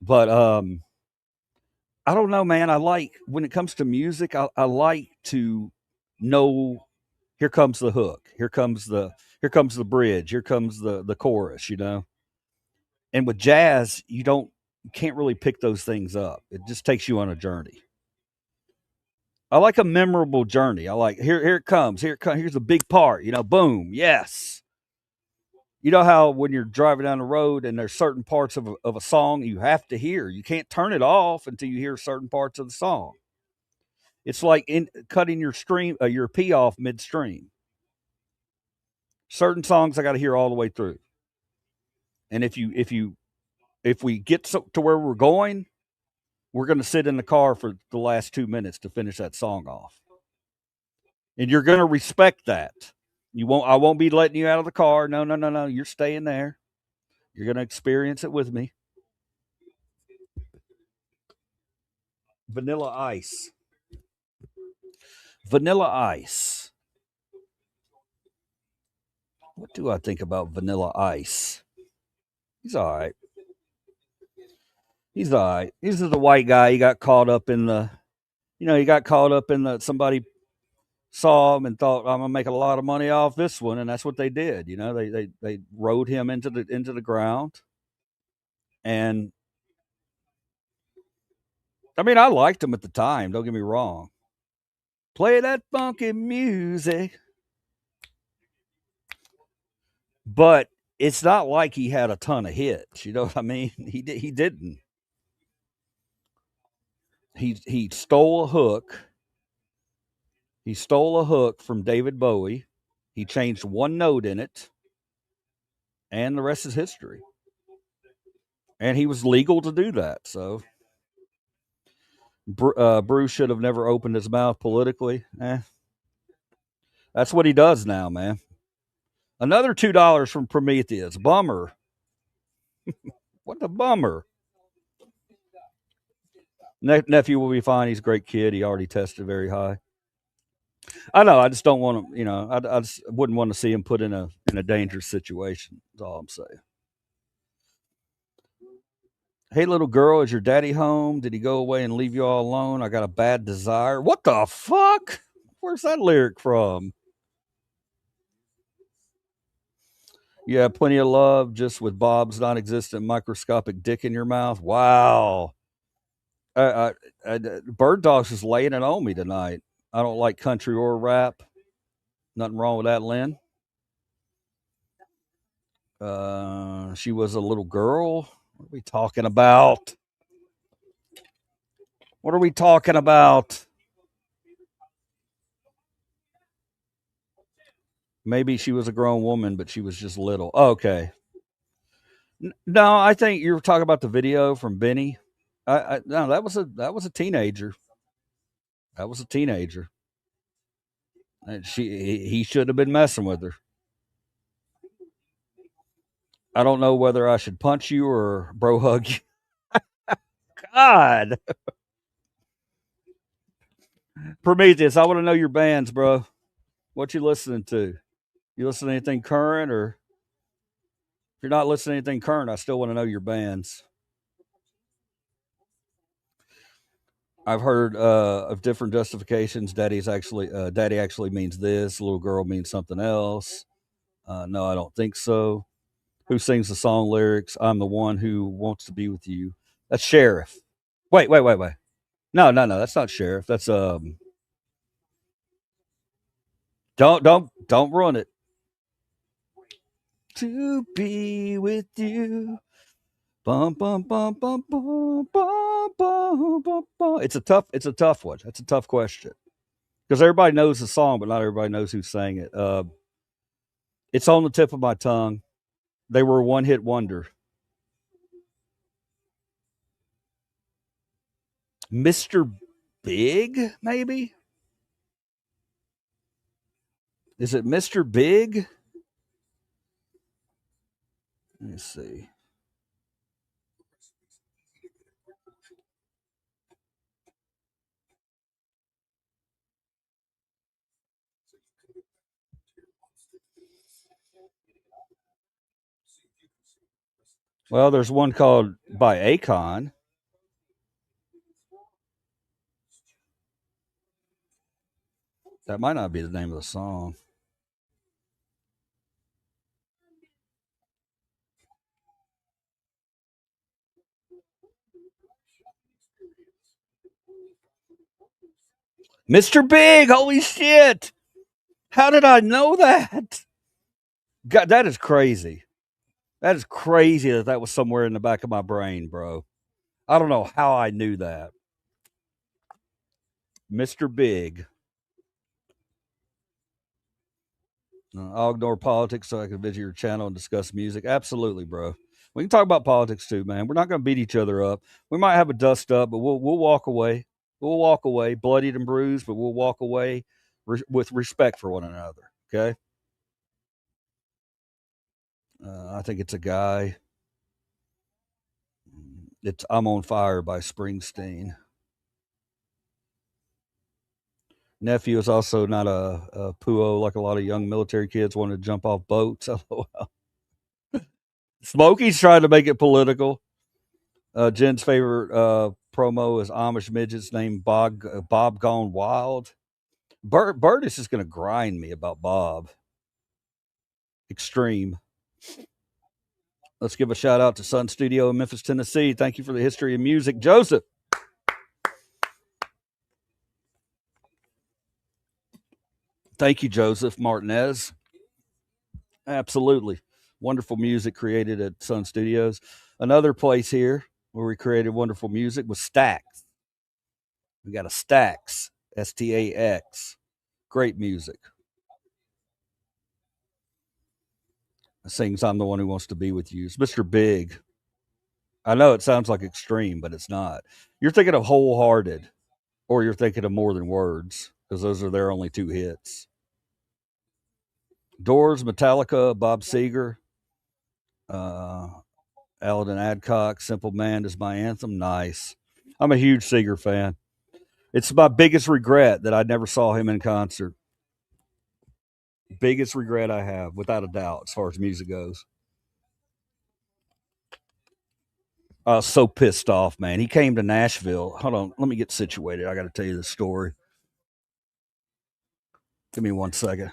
But I don't know, man. I like when it comes to music. I like to know. Here comes the hook. Here comes the bridge. Here comes the chorus. And with jazz, you can't really pick those things up. It just takes you on a journey. I like a memorable journey. I like here it comes. Here's a big part. Boom. Yes. You know how when you're driving down the road and there's certain parts of a song you have to hear. You can't turn it off until you hear certain parts of the song. It's like cutting your pee off midstream. Certain songs I got to hear all the way through. And if we get to where we're going, we're going to sit in the car for the last 2 minutes to finish that song off. And you're going to respect that. I won't be letting you out of the car. No, no, no, no. You're staying there. You're going to experience it with me. Vanilla Ice. Vanilla Ice. What do I think about Vanilla Ice? He's all right. He's all right. He's just a white guy. He got caught up in the, somebody saw him and thought, I'm gonna make a lot of money off this one, and that's what they did. They rode him into the ground, and I mean, I liked him at the time. Don't get me wrong. Play that funky music, but it's not like he had a ton of hits. You know what I mean? He didn't. He stole a hook. He stole a hook from David Bowie. He changed one note in it, and the rest is history. And he was legal to do that. So Bruce should have never opened his mouth politically. That's what he does now, man. Another $2 from Prometheus. Bummer. What a bummer. Nephew will be fine. He's a great kid. He already tested very high. I know. I just don't want him. I just wouldn't want to see him put in a dangerous situation. That's all I'm saying. Hey, little girl, is your daddy home? Did he go away and leave you all alone? I got a bad desire. What the fuck? Where's that lyric from? You have plenty of love just with Bob's non existent microscopic dick in your mouth. Wow. Bird Dogs is laying it on me tonight. I don't like country or rap. Nothing wrong with that, Lynn. She was a little girl. What are we talking about? What are we talking about? Maybe she was a grown woman, but she was just little. Okay. No, I think you were talking about the video from Benny. No, that was a teenager. That was a teenager. And he should have been messing with her. I don't know whether I should punch you or bro hug you. God. Prometheus, I want to know your bands, bro. What you listening to? You listen to anything current, or if you're not listening to anything current, I still want to know your bands. I've heard of different justifications. Daddy actually means this. Little girl means something else. No, I don't think so. Who sings the song lyrics? I'm the one who wants to be with you. That's Sheriff. Wait. No. That's not Sheriff. That's Don't ruin it. To be with you. Bum bum bum bum bum bum bum bum bum. It's a tough one. That's a tough question because everybody knows the song, but not everybody knows who sang it. It's on the tip of my tongue. They were a one-hit wonder. Mr. Big, maybe? Is it Mr. Big? Let me see. Well, there's one called by Akon. That might not be the name of the song. Mr. Big, holy shit. How did I know that? God, that is crazy. That is crazy that was somewhere in the back of my brain, bro. I don't know how I knew that. Mr. Big. I'll ignore politics so I can visit your channel and discuss music. Absolutely, bro. We can talk about politics too, man. We're not going to beat each other up. We might have a dust up, but we'll walk away. We'll walk away, bloodied and bruised, but we'll walk away with respect for one another. Okay. I think it's a guy. It's "I'm on Fire" by Springsteen. Nephew is also not a puo like a lot of young military kids want to jump off boats. Smokey's trying to make it political. Jen's favorite promo is Amish midgets named Bob Gone Wild. Bert is just going to grind me about Bob. Extreme. Let's give a shout out to Sun Studio in Memphis, Tennessee. Thank you for the history of music, Joseph. Thank you, Joseph Martinez. Absolutely. Wonderful music created at Sun Studios. Another place here where we created wonderful music was Stax. We got a Stax, Stax. Great music. Sings "I'm the One Who Wants to Be With You." It's Mr. Big. I know it sounds like extreme, but it's not. You're thinking of Wholehearted, or you're thinking of More Than Words, because those are their only two hits. Doors, Metallica, Bob Seger, uh, Alden Adcock, "Simple Man" is my anthem. Nice. I'm a huge Seger fan. It's my biggest regret that I never saw him in concert. Biggest regret I have, without a doubt, as far as music goes. I was so pissed off, man. He came to Nashville. Hold on, let me get situated. I got to tell you the story. Give me 1 second.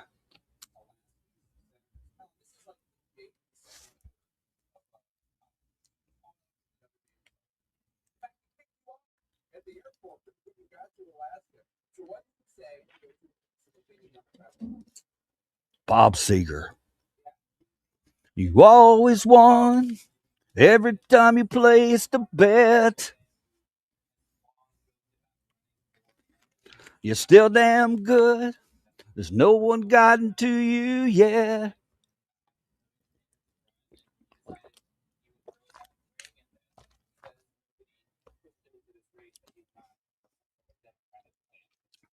Bob Seger. You always won every time you placed a bet. You're still damn good. There's no one gotten to you yet.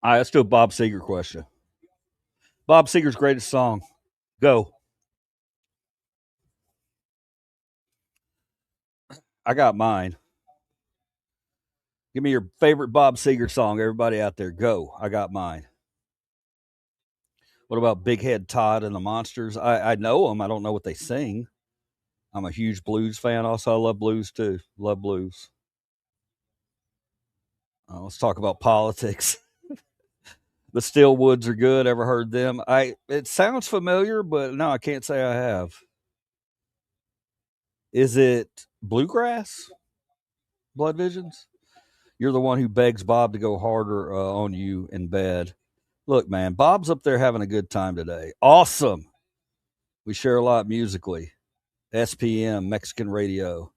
All right, let's do a Bob Seger question. Bob Seger's greatest song. Go. I got mine. Give me your favorite Bob Seger song. Everybody out there, go. I got mine. What about Big Head Todd and the Monsters? I know them. I don't know what they sing. I'm a huge blues fan. Also, I love blues too. Love blues. Let's talk about politics. The Stillwoods are good. Ever heard them? It sounds familiar, but no, I can't say I have. Is it bluegrass? Blood Visions? You're the one who begs Bob to go harder on you in bed. Look, man, Bob's up there having a good time today. Awesome. We share a lot musically. SPM, Mexican radio.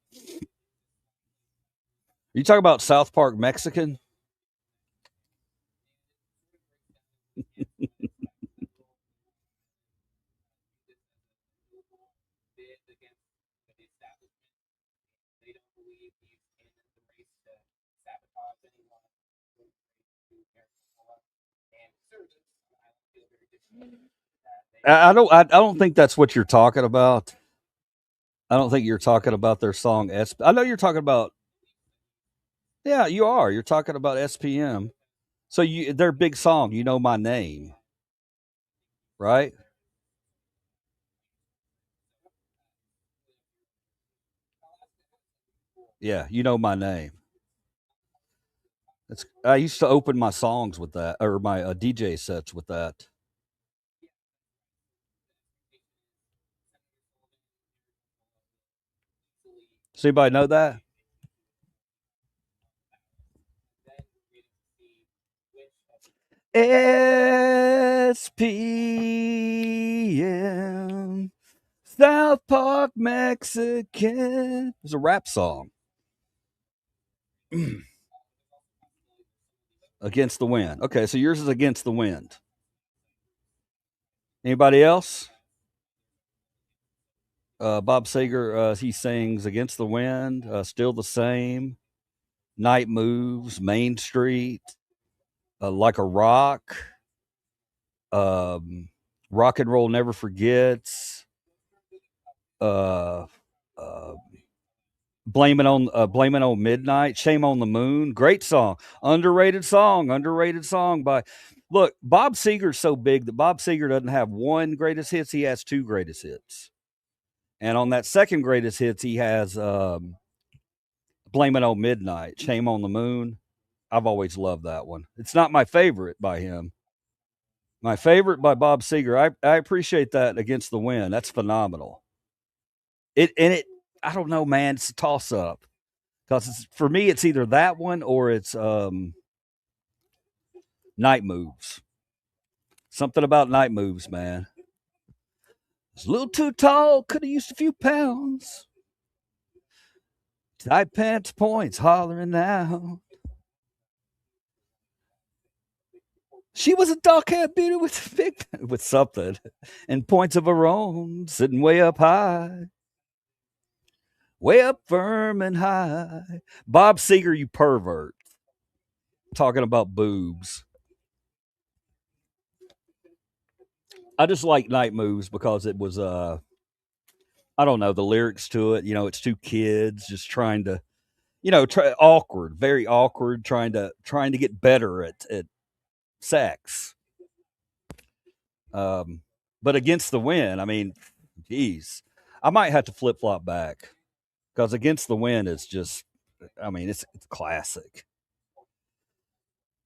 You talk about South Park Mexican? I don't think that's what you're talking about. I don't think you're talking about their song I know you're talking about. Yeah, you are. You're talking about SPM. So their big song, "You Know My Name," right? Yeah, "You Know My Name." I used to open my songs with that, or my DJ sets with that. Does anybody know that? SPM, South Park Mexican. It's a rap song. Against the Wind. Okay, so yours is Against the Wind. Anybody else? Bob Seger, he sings "Against the Wind," "Still the Same," "Night Moves," "Main Street," "Like a Rock," um, "Rock and Roll Never Forgets," uh, uh, "Blame It on Midnight," "Shame on the Moon." Great song, underrated song by. Look, Bob Seger's so big that Bob Seger doesn't have one greatest hits; he has two greatest hits. And on that second greatest hits, he has "Blame It on Midnight," "Shame on the Moon." I've always loved that one. It's not my favorite by him. My favorite by Bob Seger. I appreciate that "Against the Wind." That's phenomenal. It. I don't know, man. It's a toss up because for me, it's either that one or it's "Night Moves." Something about "Night Moves," man. It's a little too tall. Could have used a few pounds. Tight pants points hollering out. She was a dark-haired beauty with big with something and points of her own, sitting way up high, way up firm and high. Bob Seger, you pervert, talking about boobs. I just like Night Moves because it was I don't know the lyrics to it. You know, it's two kids just trying to awkward, very awkward, trying to get better at sex. Um, but "Against the Wind," I mean, geez, I might have to flip flop back because "Against the Wind" is just, I mean, it's classic.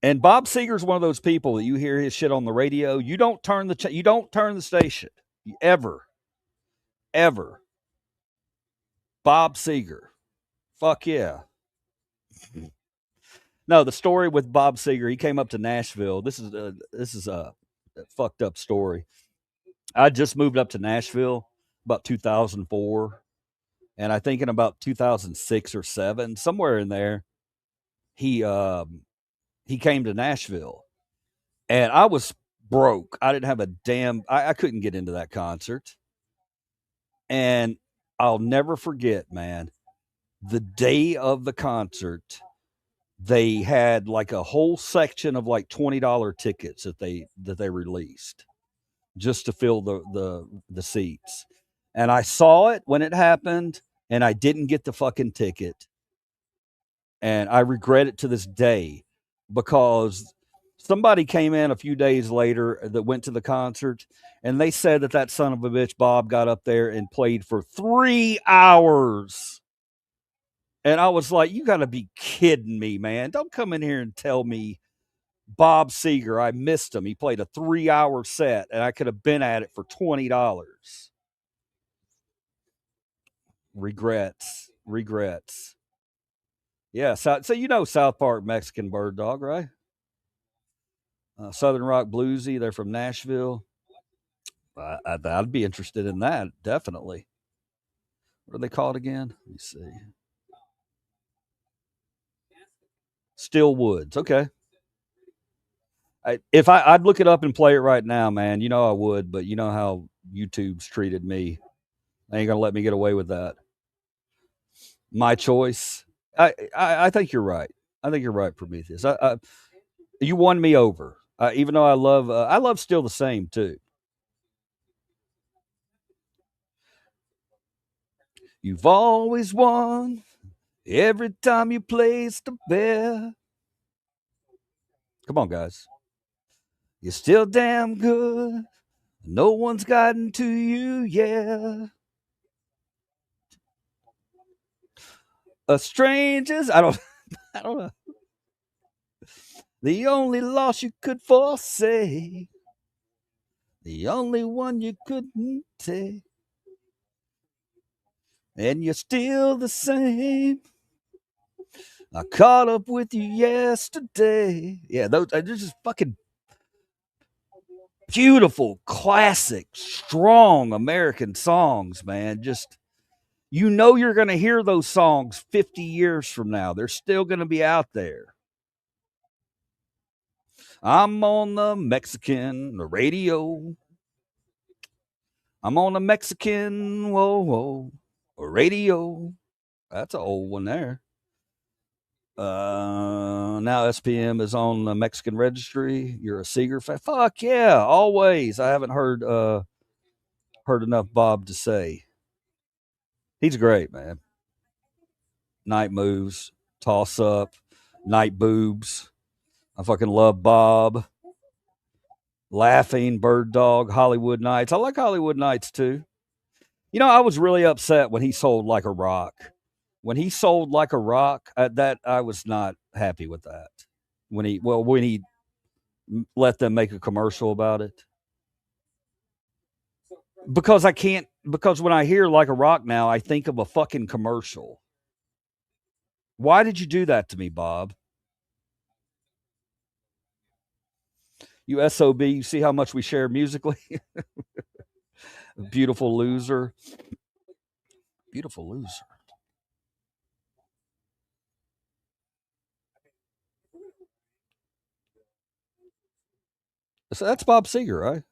And Bob Seger's one of those people that you hear his shit on the radio, you don't turn the station ever, ever. Bob Seger, fuck yeah. No, the story with Bob Seger, he came up to Nashville. This is a fucked up story. I just moved up to Nashville about 2004, and I think in about 2006 or seven, somewhere in there, he he came to Nashville, and I was broke. I didn't have a damn. I couldn't get into that concert, and I'll never forget, man. The day of the concert, they had like a whole section of like $20 tickets that they released just to fill the seats. And I saw it when it happened, and I didn't get the fucking ticket, and I regret it to this day because somebody came in a few days later that went to the concert, and they said that son of a bitch Bob got up there and played for 3 hours. And I was like, you got to be kidding me, man. Don't come in here and tell me Bob Seger, I missed him. He played a 3 hour set and I could have been at it for $20. Regrets. Regrets. Yeah. So you know South Park Mexican Bird Dog, right? Southern Rock Bluesy. They're from Nashville. I'd be interested in that, definitely. What are they called again? Let me see. Still Woods. Okay. I'd look it up and play it right now, man. You know I would, but you know how YouTube's treated me. They ain't gonna let me get away with that. My choice. I think you're right. I think you're right, Prometheus. You won me over. Even though I love Still the Same too. You've always won every time you placed a bet. Come on, guys. You're still damn good. No one's gotten to you, yeah. A stranger's. I don't. I don't know. The only loss you could forsake. The only one you couldn't take. And you're still the same. I caught up with you yesterday. Yeah, they're just fucking beautiful, classic, strong American songs, man. Just you're going to hear those songs 50 years from now. They're still going to be out there. I'm on the Mexican radio. I'm on a Mexican, whoa, whoa, radio. That's an old one there. Now SPM is on the Mexican registry. You're a Seeger fan. Fuck yeah, always. I haven't heard enough Bob to say. He's great, man. Night moves, toss up, night boobs. I fucking love Bob. Laughing, Bird Dog, Hollywood Nights. I like Hollywood Nights too. You know, I was really upset when he sold Like a Rock. When he sold Like a Rock, that I was not happy with that. When he let them make a commercial about it, because I can't. Because when I hear Like a Rock now, I think of a fucking commercial. Why did you do that to me, Bob? You SOB, you see how much we share musically? Beautiful loser. Beautiful loser. So that's Bob Seger, right?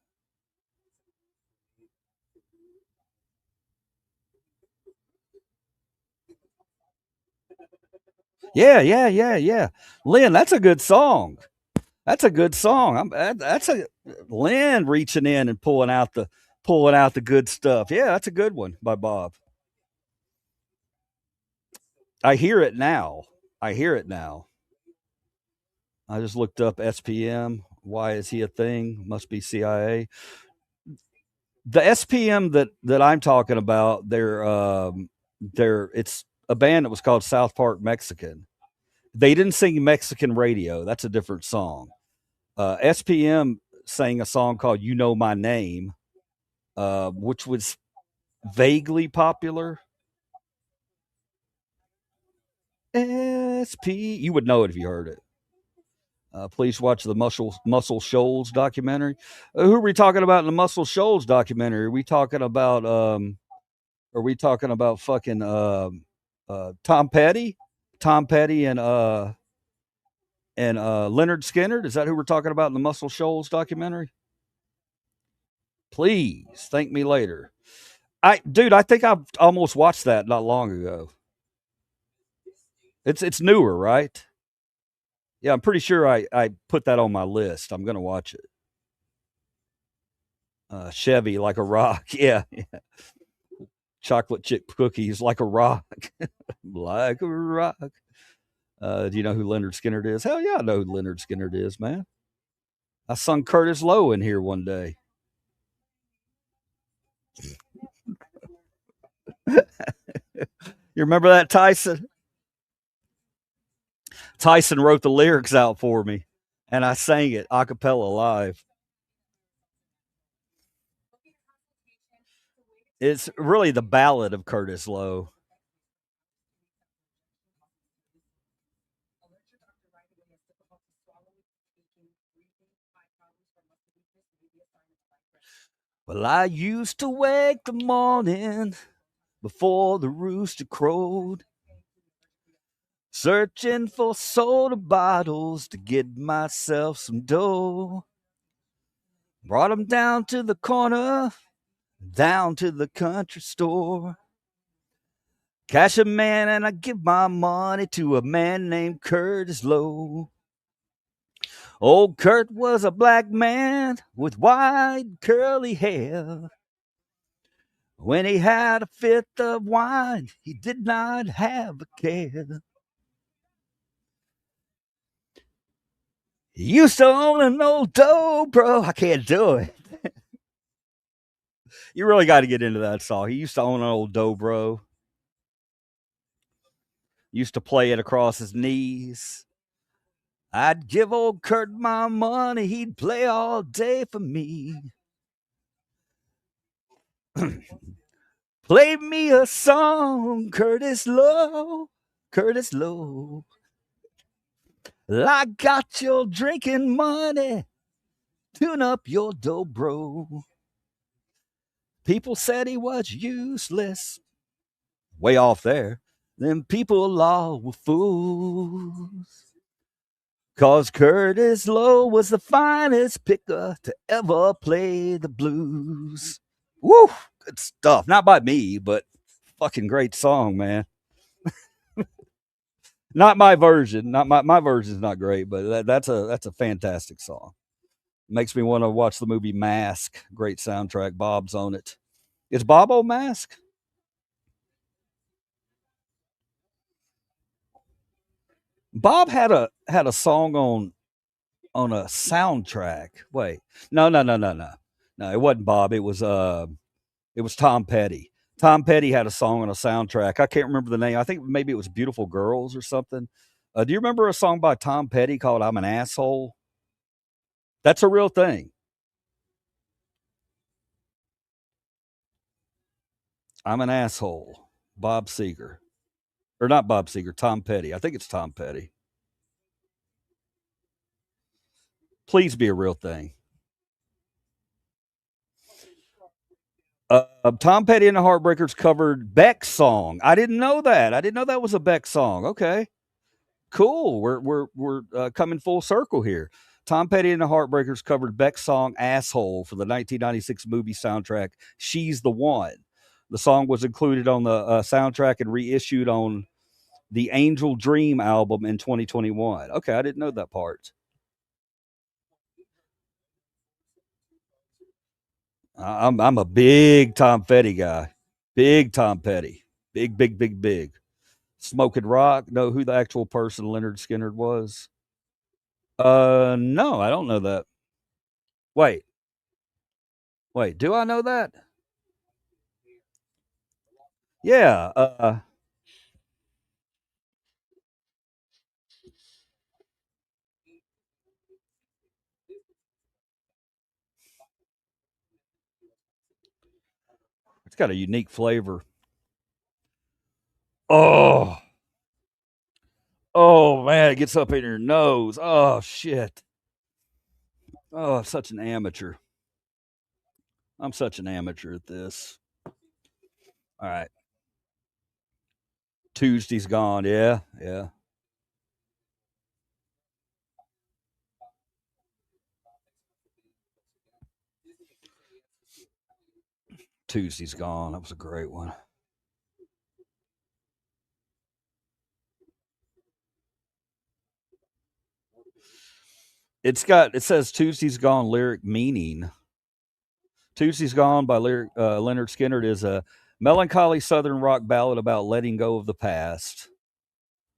Yeah, yeah, yeah, yeah. Lynn, that's a good song. That's a good song. That's a Lynn reaching in and pulling out the good stuff. Yeah, that's a good one by Bob. I hear it now. I hear it now. I just looked up SPM. Why is he a thing? Must be CIA. The SPM that I'm talking about, they're it's a band that was called South Park Mexican. They didn't sing Mexican radio. That's a different song. SPM sang a song called "You Know My Name," which was vaguely popular. SP, you would know it if you heard it. Please watch the Muscle Shoals documentary. Who are we talking about in the Muscle Shoals documentary? Are we talking about Are we talking about fucking Tom Petty? Tom Petty and Leonard Skinner? Is that who we're talking about in the Muscle Shoals documentary? Please thank me later. I think I've almost watched that not long ago. It's newer, right? Yeah, I'm pretty sure I put that on my list. I'm gonna watch it. Chevy like a rock. Yeah, yeah. Chocolate chip cookies like a rock, like a rock. Do you know who Leonard Skinner is? Hell yeah, I know who Leonard Skinner is, man. I sung Curtis Lowe in here one day. You remember that, Tyson? Tyson wrote the lyrics out for me, and I sang it a cappella live. It's really the ballad of Curtis Lowe. Well, I used to wake the morning before the rooster crowed, searching for soda bottles to get myself some dough. Brought 'em down to the corner, down to the country store. Cash a man and I give my money to a man named Curtis Lowe. Old Kurt was a black man with white curly hair. When he had a fifth of wine, he did not have a care. He used to own an old dobro. I can't do it. You really got to get into that song. He used to own an old dobro. Used to play it across his knees. I'd give old Kurt my money. He'd play all day for me. Play me a song, Curtis Lowe. Curtis Lowe. I got your drinking money. Tune up your dobro. People said he was useless. Way off there. Them people all were fools. 'Cause Curtis Lowe was the finest picker to ever play the blues. Woo, good stuff. Not by me, but fucking great song, man. Not my version. Not my version's not great, but that's a fantastic song. Makes me want to watch the movie Mask. Great soundtrack. Bob's on it. Is Bob on Mask? Bob had a song on a soundtrack. Wait, no. No, it wasn't Bob. It was Tom Petty. Tom Petty had a song on a soundtrack. I can't remember the name. I think maybe it was Beautiful Girls or something. Do you remember a song by Tom Petty called "I'm an Asshole"? That's a real thing. I'm an asshole. Bob Seger, or not Bob Seger? Tom Petty. I think it's Tom Petty. Please be a real thing. Tom Petty and the Heartbreakers covered Beck's song. I didn't know that. I didn't know that was a Beck song. Okay, cool. We're coming full circle here. Tom Petty and the Heartbreakers covered Beck's song "Asshole" for the 1996 movie soundtrack "She's the One." The song was included on the soundtrack and reissued on the Angel Dream album in 2021. Okay, I didn't know that part. I'm a big Tom Petty guy. Big Tom Petty. Big. Smoking Rock. Know who the actual person Leonard Skinner was? No, I don't know that. Wait, wait. Do I know that? Yeah. It's got a unique flavor. Oh, oh man, it gets up in your nose. Oh shit. Oh, I'm such an amateur. I'm such an amateur at this. All right. Tuesday's gone. Yeah, yeah. Tuesday's gone. That was a great one. It says Tuesday's gone lyric meaning. Tuesday's Gone by Leonard Skinner is a melancholy southern rock ballad about letting go of the past.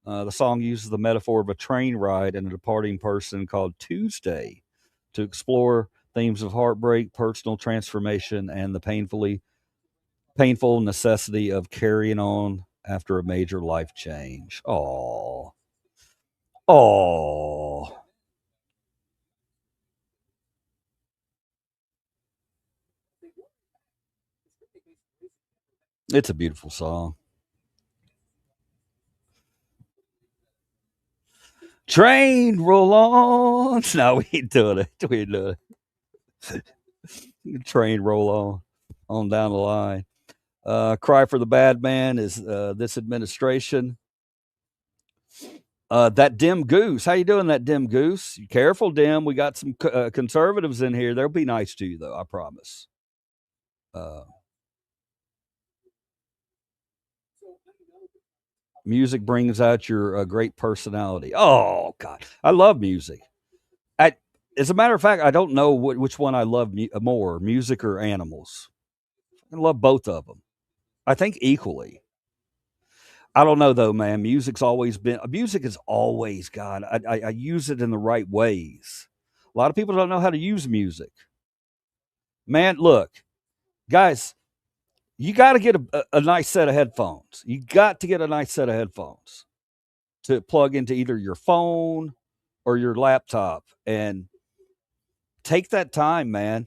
The song uses the metaphor of a train ride and a departing person called Tuesday to explore themes of heartbreak, personal transformation, and the painful necessity of carrying on after a major life change. Oh, oh, it's a beautiful song. Train roll on. No, we ain't doing it. We ain't doing it. Train roll on down the line. Cry for the Bad Man is this administration. That dim goose. How you doing, that dim goose? Careful, dim. We got some conservatives in here. They'll be nice to you, though. I promise. Uh, Music brings out your great personality. Oh God, I love music. I, as a matter of fact, I don't know which one I love more, music or animals. I love both of them. I think equally. I don't know though, man. Music has always God. I use it in the right ways. A lot of people don't know how to use music. Man, look, guys, you got to get a nice set of headphones. You got to get a nice set of headphones to plug into either your phone or your laptop and take that time, man.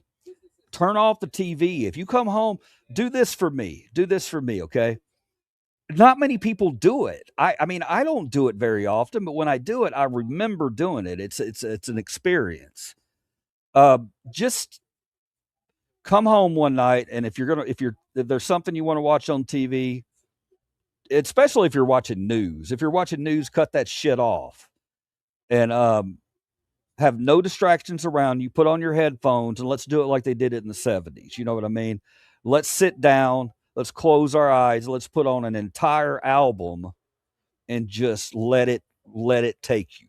Turn off the TV. If you come home, do this for me. Do this for me, okay? Not many people do it. I mean, I don't do it very often, but when I do it, I remember doing it. It's an experience. Uh, just come home one night, and if there's something you want to watch on TV, especially if you're watching news. If you're watching news, cut that shit off and have no distractions around you. Put on your headphones and let's do it like they did it in the '70s. You know what I mean? Let's sit down. Let's close our eyes. Let's put on an entire album and just let it take you.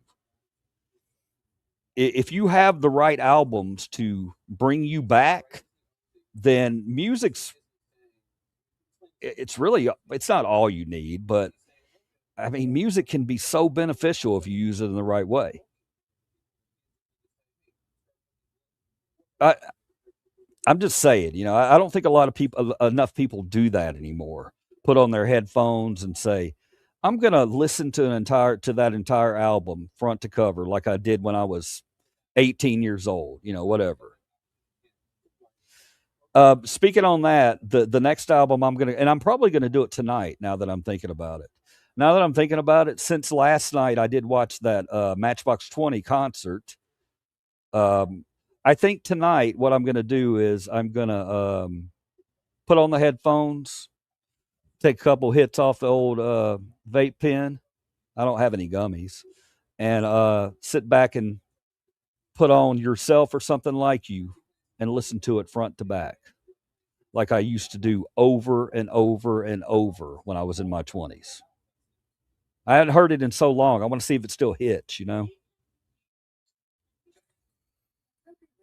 If you have the right albums to bring you back, then music's it's really it's not all you need, but I mean, music can be so beneficial if you use it in the right way. I, I'm just saying, I don't think a lot of people, enough people do that anymore. Put on their headphones and say, "I'm gonna listen to that entire album front to cover, like I did when I was 18 years old." Whatever. Speaking on that, the next album I'm probably gonna do it tonight. Now that I'm thinking about it, since last night I did watch that Matchbox 20 concert. Um, I think tonight what I'm gonna do is I'm gonna put on the headphones, take a couple hits off the old vape pen. I don't have any gummies, and sit back and put on Yourself or Something Like You, and listen to it front to back, like I used to do over and over and over when I was in my 20s. I hadn't heard it in so long. I want to see if it still hits.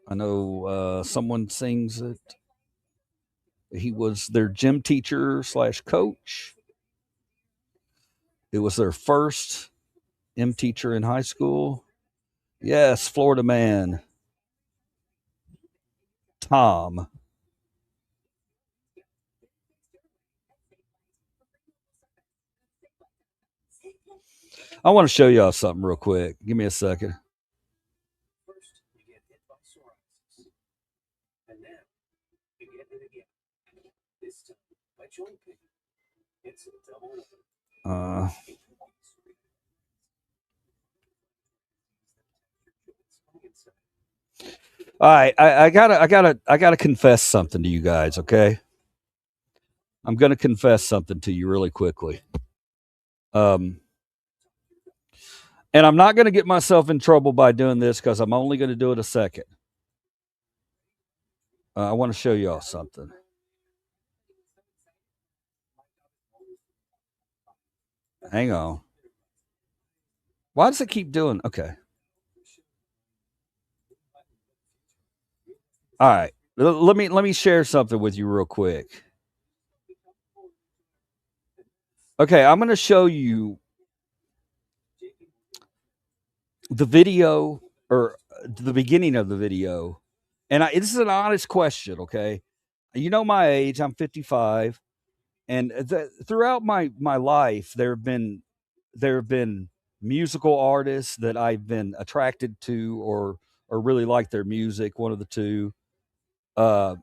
I know someone sings it. He was their gym teacher slash coach. It was their first teacher in high school. Yes, Florida man, Tom. I want to show y'all something real quick. Give me a second. Uh, all right, I gotta confess something to you guys. Okay, I'm gonna confess something to you really quickly. Um, and I'm not gonna get myself in trouble by doing this because I'm only gonna do it a second. I want to show y'all something. Hang on. Why does it keep doing? Okay. All right. Let me share something with you real quick. Okay, I'm going to show you the video, or the beginning of the video. And this is an honest question, okay? You know my age, I'm 55, and throughout my life there have been musical artists that I've been attracted to, or really like their music, one of the two. Uh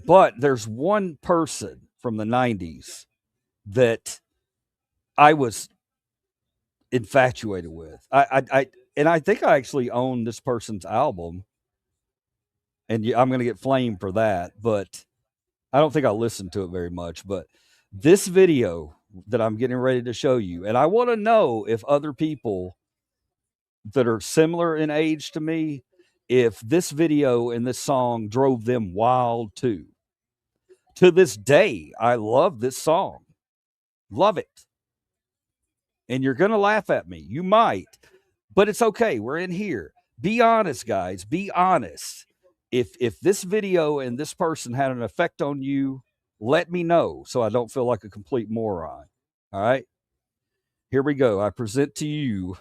but there's one person from the 90s that I was infatuated with. And I think I actually own this person's album, and I'm going to get flamed for that, but I don't think I listened to it very much. But this video that I'm getting ready to show you, and I want to know if other people that are similar in age to me, if this video and this song drove them wild too. To this day, I love this song. Love it. And you're going to laugh at me. You might, but it's okay. We're in here. Be honest, guys. Be honest. If this video and this person had an effect on you, let me know so I don't feel like a complete moron. All right? Here we go. I present to you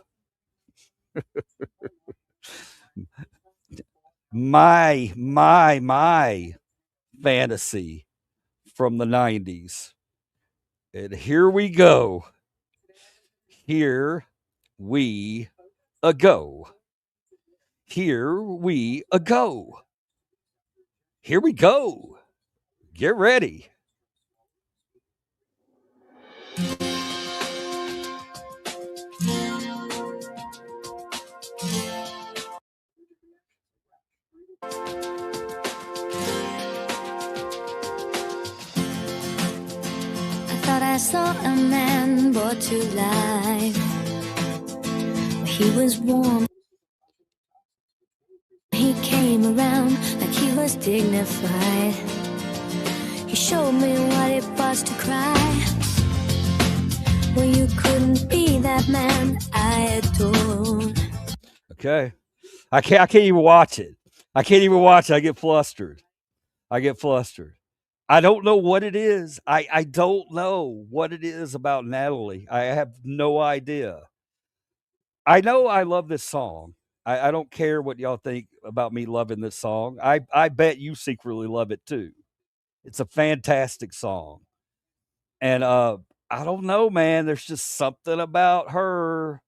my fantasy from the 90s. And here we go. Here we a go. Here we a go. Here we go. Get ready. I thought I saw a man brought to life. He was warm. He came around like he was dignified. He showed me what it was to cry. Well, you couldn't be that man I adored. Okay. I can't even watch it. I can't even watch it. I get flustered. I don't know what it is. I don't know what it is about Natalie. I have no idea. I know I love this song. I don't care what y'all think about me loving this song. I bet you secretly love it too. It's a fantastic song. And I don't know, man. There's just something about her.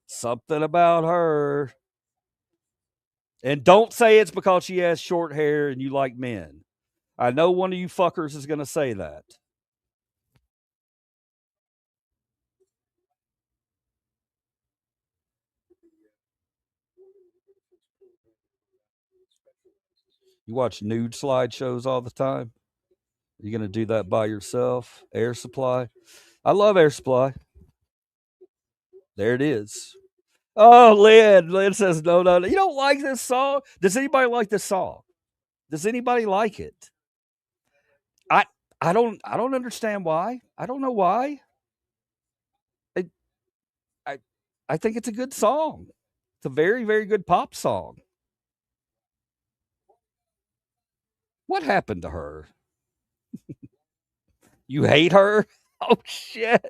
Something about her. And don't say it's because she has short hair and you like men. I know one of you fuckers is going to say that. You watch nude slideshows all the time. You going to do that by yourself? Air Supply. I love Air Supply. There it is. Oh, Lynn. Lynn says no, no, no. You don't like this song? Does anybody like this song? Does anybody like it? I I don't understand why. I don't know why. I I I think it's a good song. It's a very, very good pop song. What happened to her? You hate her? Oh shit.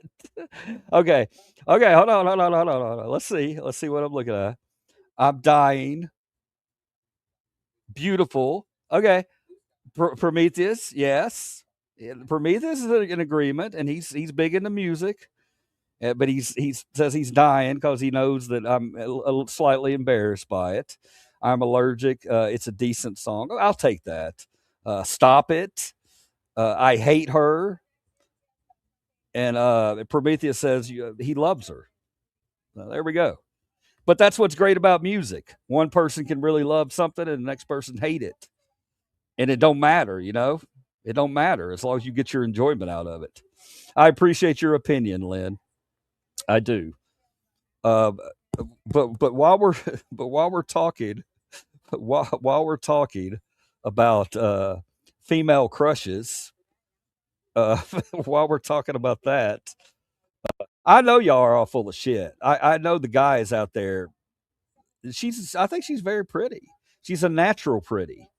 Okay. Okay, hold on. Let's see. Let's see what I'm looking at. I'm dying. Beautiful. Okay. Prometheus, yes. Yeah, Prometheus is in agreement, and he's big into music. But he says he's dying because he knows that I'm slightly embarrassed by it. I'm allergic. It's a decent song. I'll take that. Stop it. I hate her. And Prometheus says he loves her. There we go. But that's what's great about music. One person can really love something, and the next person hate it, and it don't matter. It don't matter as long as you get your enjoyment out of it. I appreciate your opinion, Lynn. I do. Uh, but while we're while we're talking while we're talking about female crushes, uh, while we're talking about that, I know y'all are all full of shit. I know the guys out there. I think she's very pretty. She's a natural pretty.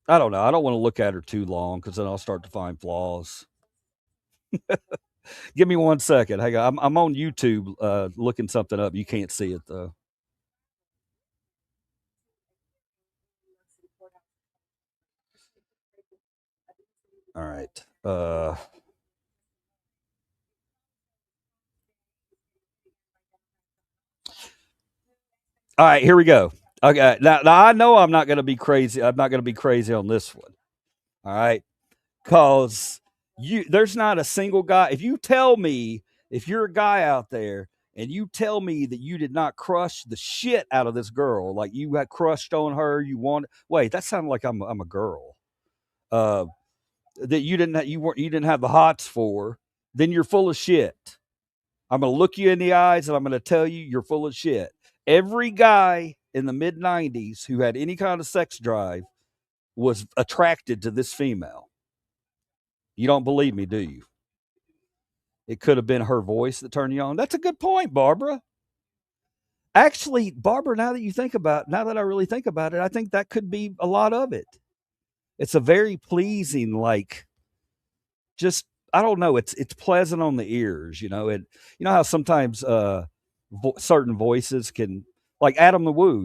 I don't know. I don't want to look at her too long because then I'll start to find flaws. Give me 1 second. Hang on. I'm on YouTube looking something up. You can't see it though. All right. All right, here we go. Okay, now I know I'm not going to be crazy. I'm not going to be crazy on this one. All right, because there's not a single guy. If you tell me, if you're a guy out there and you tell me that you did not crush the shit out of this girl, like you got crushed on her, wait, that sounded like I'm a girl. Uh, that you didn't have the hots for, then you're full of shit. I'm going to look you in the eyes and I'm going to tell you you're full of shit. Every guy in the mid 90s who had any kind of sex drive was attracted to this female. You don't believe me, do you? It could have been her voice that turned you on. That's a good point, Barbara. Actually, Barbara, now that I really think about it, I think that could be a lot of it. It's a very pleasing, like, just I don't know. It's pleasant on the ears, And you know how sometimes certain voices can, like Adam the Woo.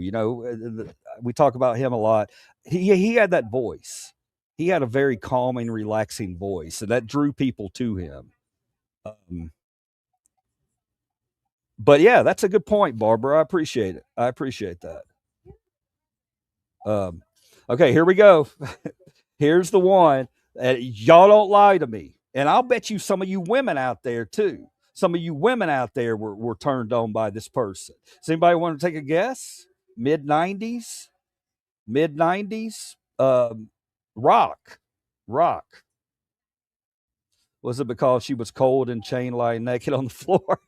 We talk about him a lot. He had that voice. He had a very calming, relaxing voice, and that drew people to him. Um, but yeah, that's a good point, Barbara. I appreciate it. I appreciate that. Um, okay, here we go. Here's the one. Y'all don't lie to me. And I'll bet you some of you women out there too. Some of you women out there were turned on by this person. Does anybody want to take a guess? Mid 90s? Mid 90s? Rock. Rock. Was it because she was cold and chain lying naked on the floor?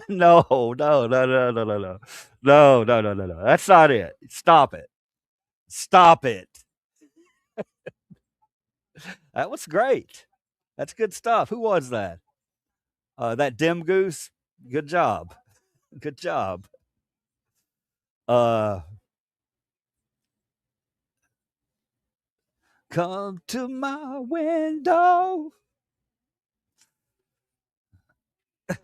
No, no, no, no, no, no, no, no, no, no, no, no. That's not it. Stop it. Stop it. That was great. That's good stuff. Who was that? That dim goose. Good job. Good job. Uh, come to my window.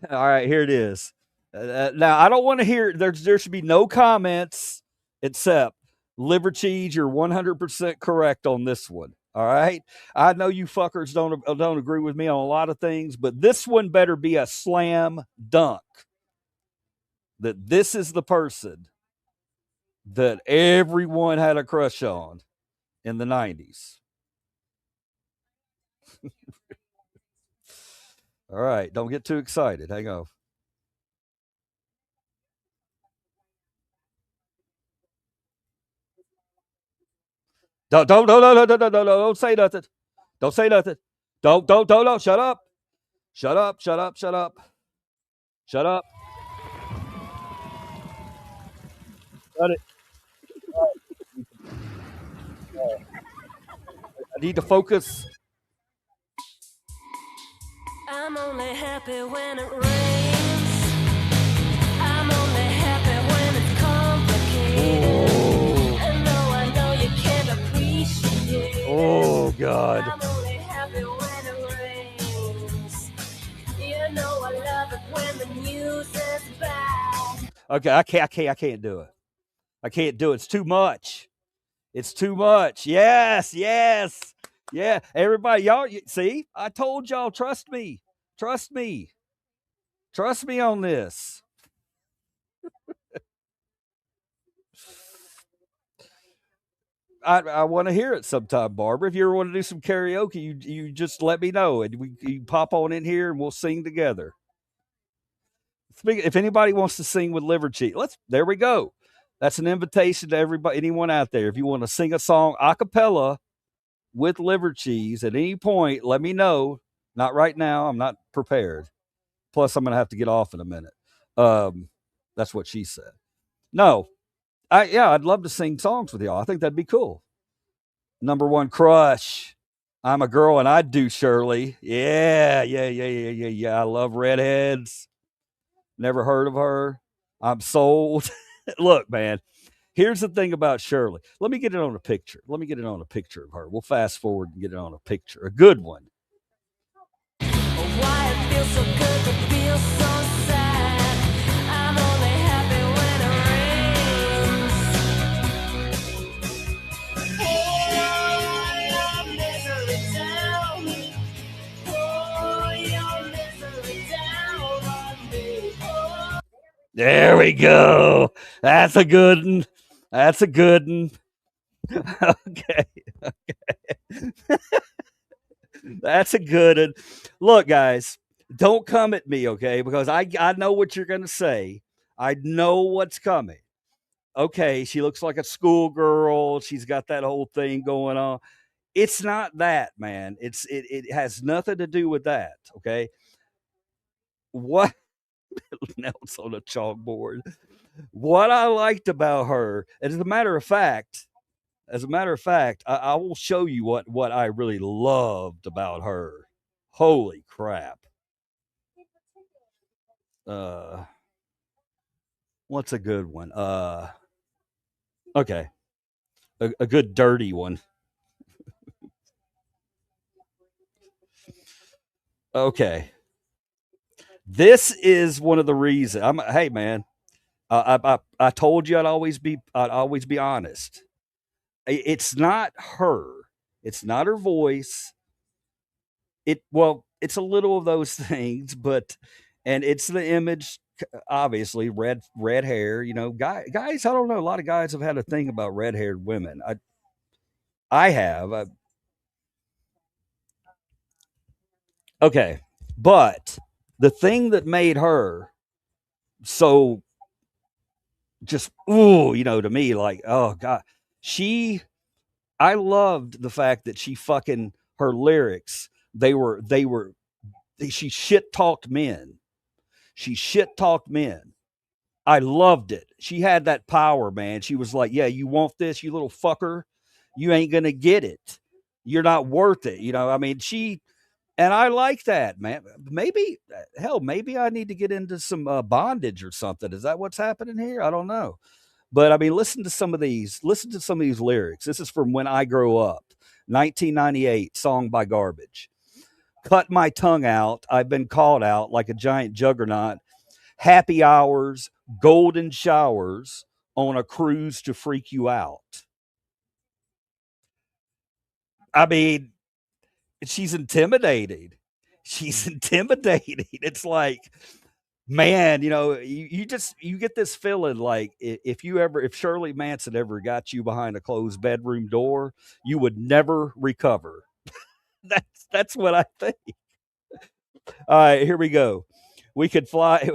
All right, here it is. Now I don't want to hear. There should be no comments except liver cheese. You're 100% correct on this one. All right. I know you fuckers don't agree with me on a lot of things, but this one better be a slam dunk. That this is the person that everyone had a crush on in the 90s. All right, don't get too excited. Hang on. Don't say nothing. Don't say nothing. Don't. Shut up. Shut up. Shut up. Shut up. Shut up. Shut it. I need to focus. I'm only happy when it rains. I'm only happy when it's complicated. Oh, And though I know you can't appreciate it, oh God. I'm only happy when it rains. You know I love it when the news is bad. Okay, I can't do it. I can't do it. It's too much. It's too much. Yes, yes. Yeah, everybody, y'all see? I told y'all, trust me. Trust me. Trust me on this. I want to hear it sometime, Barbara. If you ever want to do some karaoke, you just let me know, and you pop on in here and we'll sing together. If anybody wants to sing with Liver Cheat, there we go. That's an invitation to everybody, anyone out there. If you want to sing a song a cappella with liver cheese at any point, let me know. Not right now. I'm not prepared. Plus, I'm going to have to get off in a minute. That's what she said. No, I'd love to sing songs with y'all. I think that'd be cool. Number one crush. I'm a girl and I do Shirley. Yeah. I love redheads. Never heard of her. I'm sold. Look, man, here's the thing about Shirley. Let me get it on a picture. Let me get it on a picture of her. We'll fast forward and get it on a picture. A good one. Why it feels so good to feel so sad. I'm only happy when it rains. Pour your misery down. Pour your misery down on me. There we go. That's a good one. That's a good one. Okay. That's a good one. Look, guys, don't come at me, okay? Because I know what you're going to say. I know what's coming. Okay, she looks like a schoolgirl. She's got that whole thing going on. It's not that, man. It has nothing to do with that, okay? What else on a chalkboard? What I liked about her, as a matter of fact, I will show you what I really loved about her. Holy crap! Uh, what's a good one? Okay, a good dirty one. Okay, this is one of the reasons. Hey, man, I told you I'd always be honest. It's not her. It's not her voice. It's a little of those things, but and it's the image. Obviously, red hair. Guys. I don't know. A lot of guys have had a thing about red haired women. I have. Okay, but the thing that made her so just to me, like, oh god, she I loved the fact that she fucking her lyrics. They were she shit talked men. She shit talked men. I loved it. She had that power, man. She was like, "Yeah, you want this, you little fucker? You ain't gonna get it. You're not worth it." I mean, she and I like that, man. Maybe, hell, maybe I need to get into some bondage or something. Is that what's happening here? I don't know. But I mean, listen to some of these. Listen to some of these lyrics. This is from When I Grow Up, 1998, song by Garbage. Cut my tongue out. I've been called out like a giant juggernaut. Happy hours, golden showers on a cruise to freak you out. I mean, she's intimidating. She's intimidating. It's like, man, you get this feeling like if Shirley Manson ever got you behind a closed bedroom door, you would never recover. That's what I think. All right, here we go. We could fly.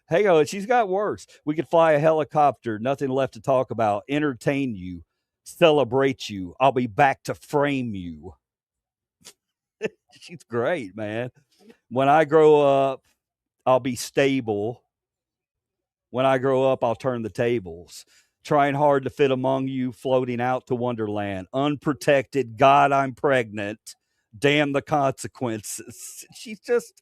Hang on, she's got worse. We could fly a helicopter. Nothing left to talk about. Entertain you, celebrate you. I'll be back to frame you. She's great, man. When I grow up, I'll be stable. When I grow up, I'll turn the tables. Trying hard to fit among you, floating out to Wonderland. Unprotected, God, I'm pregnant. Damn the consequences. She's just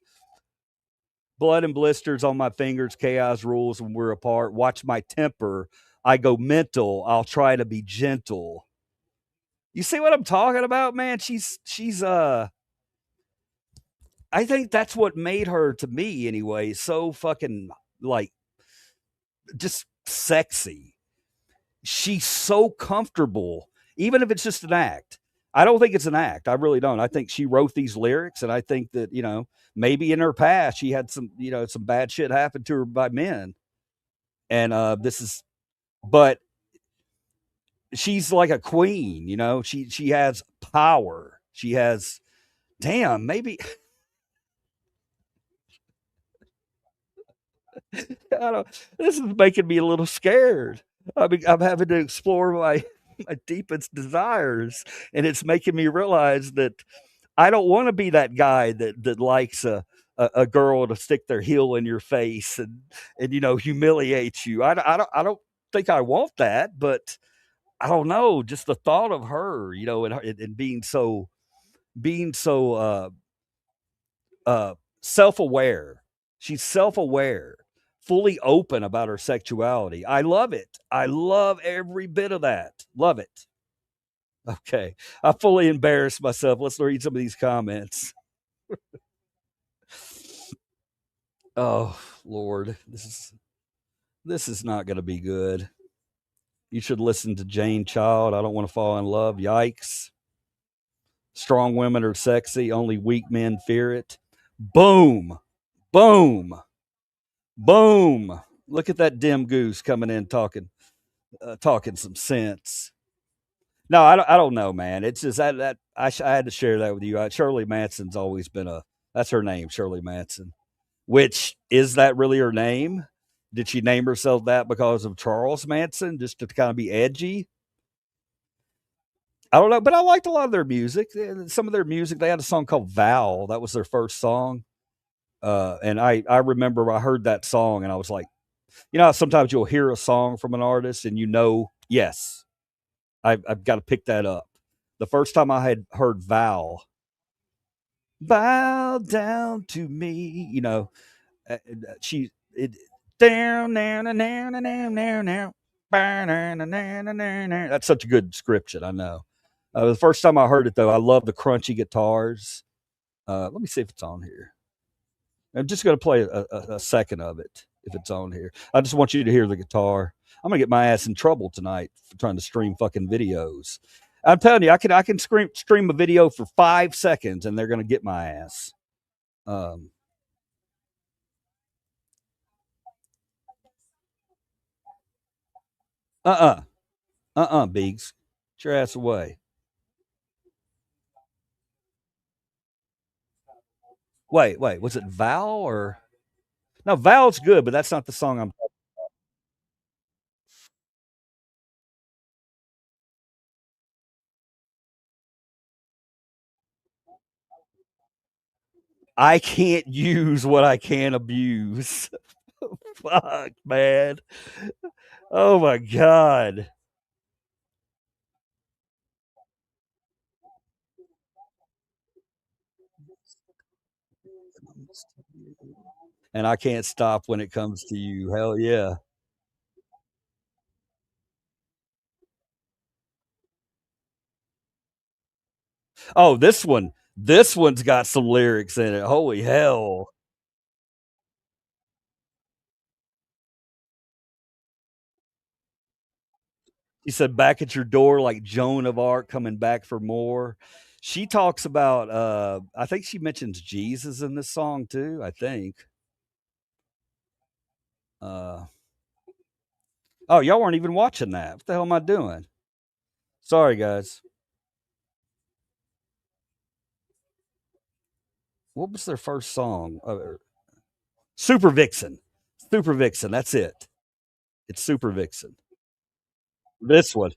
blood and blisters on my fingers. Chaos rules when we're apart. Watch my temper. I go mental. I'll try to be gentle. You see what I'm talking about, man? She's I think that's what made her to me anyway so fucking like just sexy. She's so comfortable, even if it's just an act. I don't think it's an act. I really don't. I think she wrote these lyrics, and I think that maybe in her past she had some bad shit happen to her by men, and this is, but she's like a queen. She has power. She has, damn, maybe I don't. This is making me a little scared. I mean, I'm having to explore my deepest desires, and it's making me realize that I don't want to be that guy that likes a girl to stick their heel in your face and humiliate you. I don't think I want that, but I don't know. Just the thought of her, and being so self aware. She's self aware, fully open about her sexuality. I love it. I love every bit of that. Love it. Okay. I fully embarrassed myself. Let's read some of these comments. Oh, Lord. This is not going to be good. You should listen to Jane Child. I don't want to fall in love. Yikes. Strong women are sexy. Only weak men fear it. Boom. Boom. Boom. Look at that dim goose coming in talking some sense. No, I don't know, man. It's just that I had to share that with you. Shirley Manson's always been a that's her name, Shirley Manson. Which is that really her name? Did she name herself that because of Charles Manson, just to kind of be edgy? I don't know, but I liked a lot of their music. Some of their music, they had a song called "Val." That was their first song, and I remember I heard that song and I was like, sometimes you'll hear a song from an artist and yes, I've got to pick that up. The first time I had heard "Val," bow down to me, she it down now now now now now now. That's such a good description. I know. The first time I heard it, though, I love the crunchy guitars. Let me see if it's on here. I'm just going to play a second of it if it's on here. I just want you to hear the guitar. I'm going to get my ass in trouble tonight for trying to stream fucking videos. I'm telling you, I can stream a video for 5 seconds and they're going to get my ass. Um, uh Biggs, get your ass away. Wait, was it Val or no? Val's good, but that's not the song I'm. I can't use what I can't abuse. Fuck, man. Oh my god. And I can't stop when it comes to you. Hell yeah. Oh, this one. This one's got some lyrics in it. Holy hell. He said, "Back at your door like Joan of Arc coming back for more." She talks about I think she mentions Jesus in this song too, I think. Uh Oh, y'all weren't even watching that. What the hell am I doing? Sorry, guys. What was their first song? Super Vixen. Super Vixen. That's it. It's Super Vixen. This one.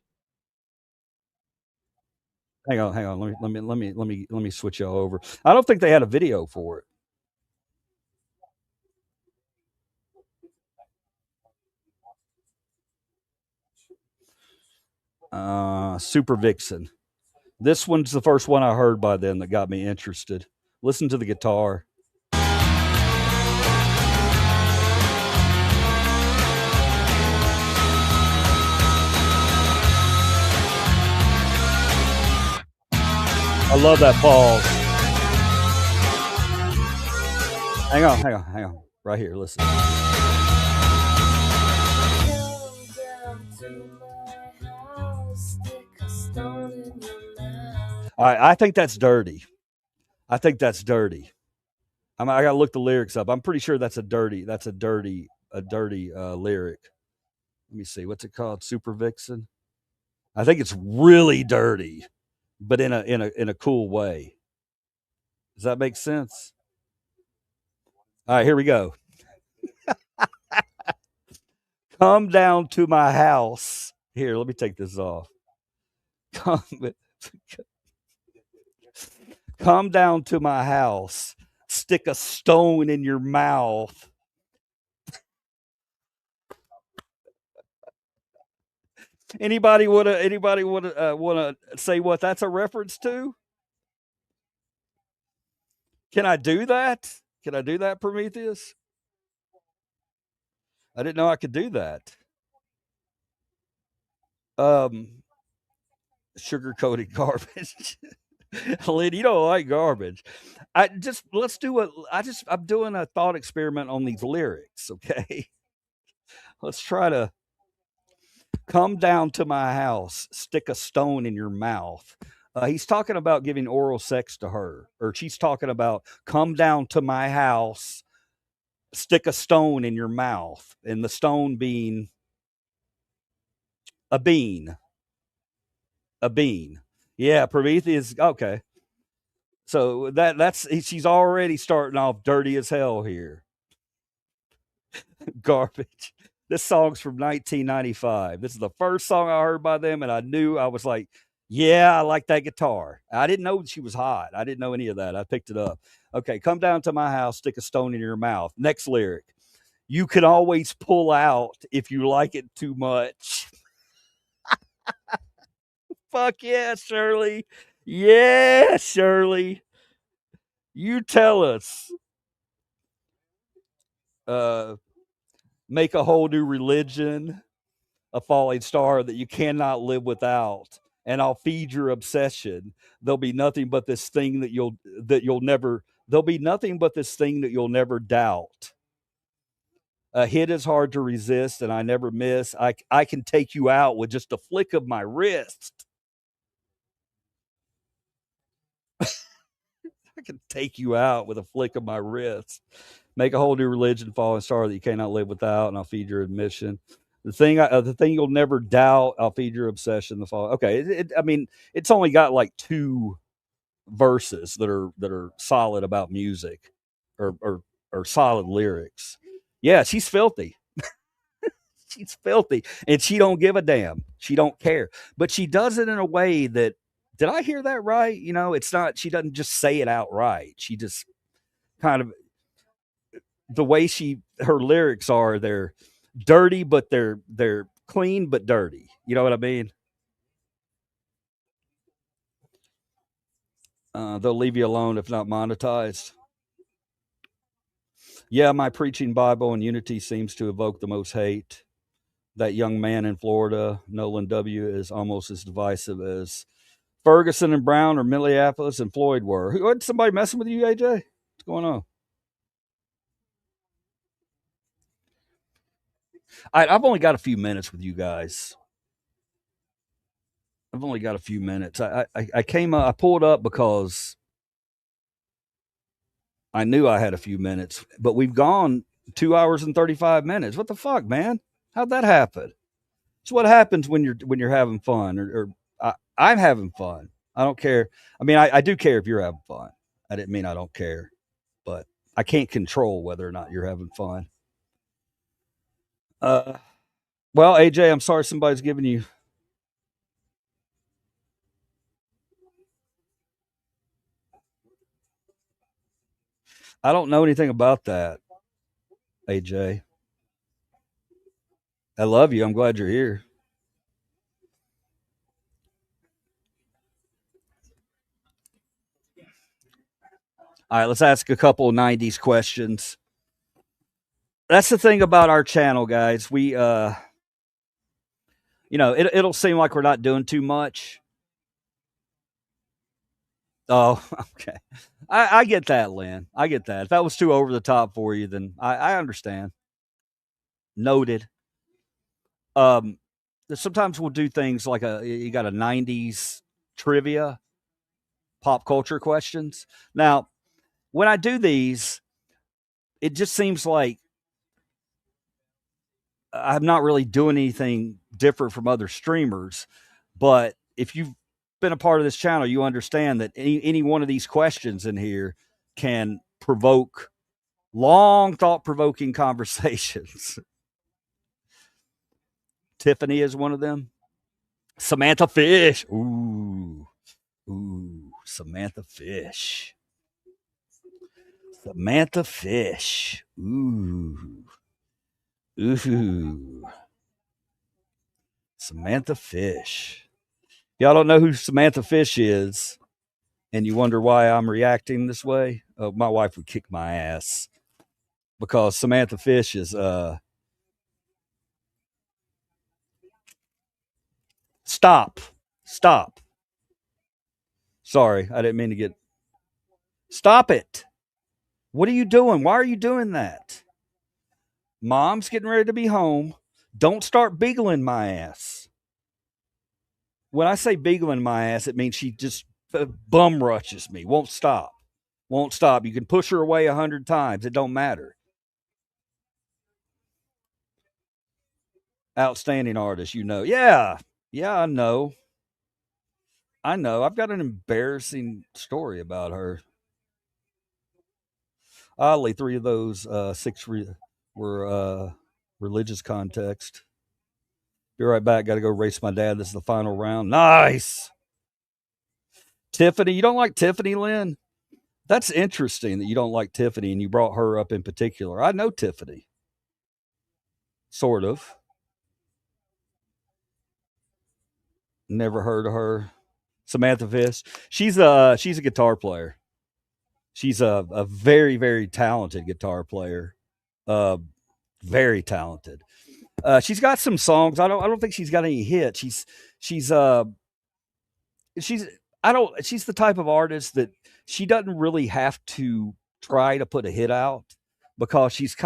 Hang on, hang on. Let me switch y'all over. I don't think they had a video for it. Super Vixen. This one's the first one I heard by them that got me interested. Listen to the guitar. I love that pause. Hang on, hang on, hang on. Right here, listen. All right, I think that's dirty. I think that's dirty. I gotta look the lyrics up. I'm pretty sure that's a dirty. That's a dirty lyric. Let me see. What's it called? Super Vixen. I think it's really dirty, but in a cool way. Does that make sense? All right, here we go. Come down to my house. Here, let me take this off. Come, come down to my house. Stick a stone in your mouth. Anybody wanna say what that's a reference to? Can I do that? Can I do that, Prometheus? I didn't know I could do that. Um, sugar coated garbage. Lynn, you don't like garbage. I just let's do a. I'm doing a thought experiment on these lyrics. Okay, let's try to come down to my house, stick a stone in your mouth. He's talking about giving oral sex to her, or she's talking about come down to my house, stick a stone in your mouth, and the stone being a bean, a bean. Yeah, Prometheus. Okay, so that's she's already starting off dirty as hell here. Garbage. This song's from 1995. This is the first song I heard by them, and I knew I was like, yeah, I like that guitar. I didn't know she was hot. I didn't know any of that. I picked it up. Okay, come down to my house, stick a stone in your mouth. Next lyric. You can always pull out if you like it too much. Fuck yeah, Shirley. Yeah, Shirley. You tell us. Uh, make a whole new religion, a falling star that you cannot live without, and I'll feed your obsession. There'll be nothing but this thing that you'll never. There'll be nothing but this thing that you'll never doubt. A hit is hard to resist, and I never miss. I can take you out with just a flick of my wrist. I can take you out with a flick of my wrist. Make a whole new religion, falling star that you cannot live without, and I'll feed your admission. The thing you'll never doubt, I'll feed your obsession. The fall. Okay, I mean, it's only got like two verses that are solid about music, or solid lyrics. Yeah, she's filthy. She's filthy, and she don't give a damn. She don't care, but she does it in a way that. Did I hear that right? You know, it's not. She doesn't just say it outright. She just kind of the way her lyrics are. They're dirty, but they're clean but dirty. You know what I mean? They'll leave you alone if not monetized. Yeah, my preaching Bible and unity seems to evoke the most hate. That young man in Florida, Nolan W., is almost as divisive as Ferguson and Brown or Minneapolis and Floyd were. What, somebody messing with you, AJ? What's going on? I've only got a few minutes with you guys. I've only got a few minutes. I came up, I pulled up because I knew I had a few minutes, but we've gone 2 hours and 35 minutes. What the fuck, man? How'd that happen? It's what happens when you're having fun, or I'm having fun. I don't care. I mean, I do care if you're having fun. I didn't mean I don't care, but I can't control whether or not you're having fun. Uh, well, AJ, I'm sorry somebody's giving you. I don't know anything about that, AJ. I love you. I'm glad you're here. All right, let's ask a couple of 90s questions. That's the thing about our channel, guys. It'll seem like we're not doing too much. Oh, okay. I get that, Lynn. I get that. If that was too over the top for you, then I understand. Noted. Um, Sometimes we'll do things like you got a 90s trivia, pop culture questions. Now, when I do these, it just seems like I'm not really doing anything different from other streamers. But if you've been a part of this channel, you understand that any one of these questions in here can provoke long, thought provoking conversations. Tiffany is one of them. Samantha Fish. Ooh. Samantha Fish. Samantha Fish. Ooh. Samantha Fish. Y'all don't know who Samantha Fish is, and you wonder why I'm reacting this way. Oh, my wife would kick my ass because Samantha Fish is Stop. Sorry, I didn't mean to get. Stop it. What are you doing? Why are you doing that? Mom's getting ready to be home. Don't start beagling my ass. When I say beagling my ass, it means she just bum rushes me. Won't stop. You can push her away 100 times. It don't matter. Outstanding artist, you know. Yeah, I know. I've got an embarrassing story about her. Oddly, three of those six were religious context. Be right back. Got to go race my dad. This is the final round. Nice. Tiffany, you don't like Tiffany, Lynn? That's interesting that you don't like Tiffany and you brought her up in particular. I know Tiffany. Sort of. Never heard of her. Samantha Fish. She's a guitar player. She's a very, very talented guitar player. Uh, very talented. She's got some songs. I don't think she's got any hits. She's she's she's the type of artist that she doesn't really have to try to put a hit out because she's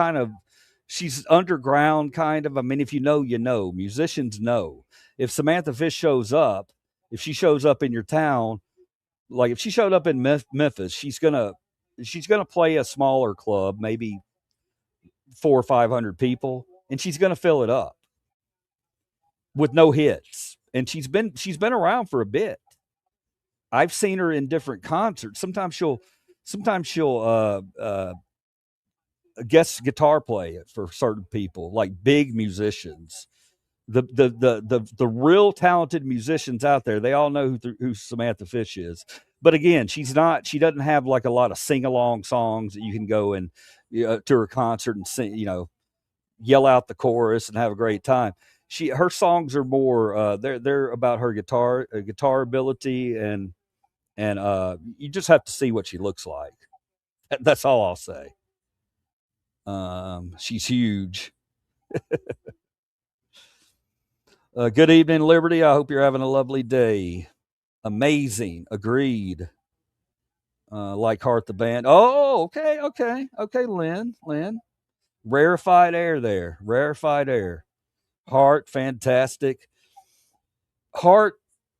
underground kind of. I mean, if you know, you know. Musicians know. If Samantha Fish shows up, if she shows up in your town, like if she showed up in Memphis, she's gonna play a smaller club, maybe 400 or 500 people, and she's gonna fill it up with no hits. And she's been around for a bit. I've seen her in different concerts. Sometimes she'll guest guitar play for certain people, like big musicians. The real talented musicians out there, they all know who Samantha Fish is. But again, she's not. She doesn't have like a lot of sing along songs that you can go and to her concert and sing. Yell out the chorus and have a great time. Her songs are more. They're about her guitar ability, and you just have to see what she looks like. That's all I'll say. She's huge. Good evening, Liberty. I hope you're having a lovely day. Amazing. Agreed. Like Heart the band. Oh, okay, Lynn. Rarefied air there. Rarefied air. Heart, fantastic. Heart,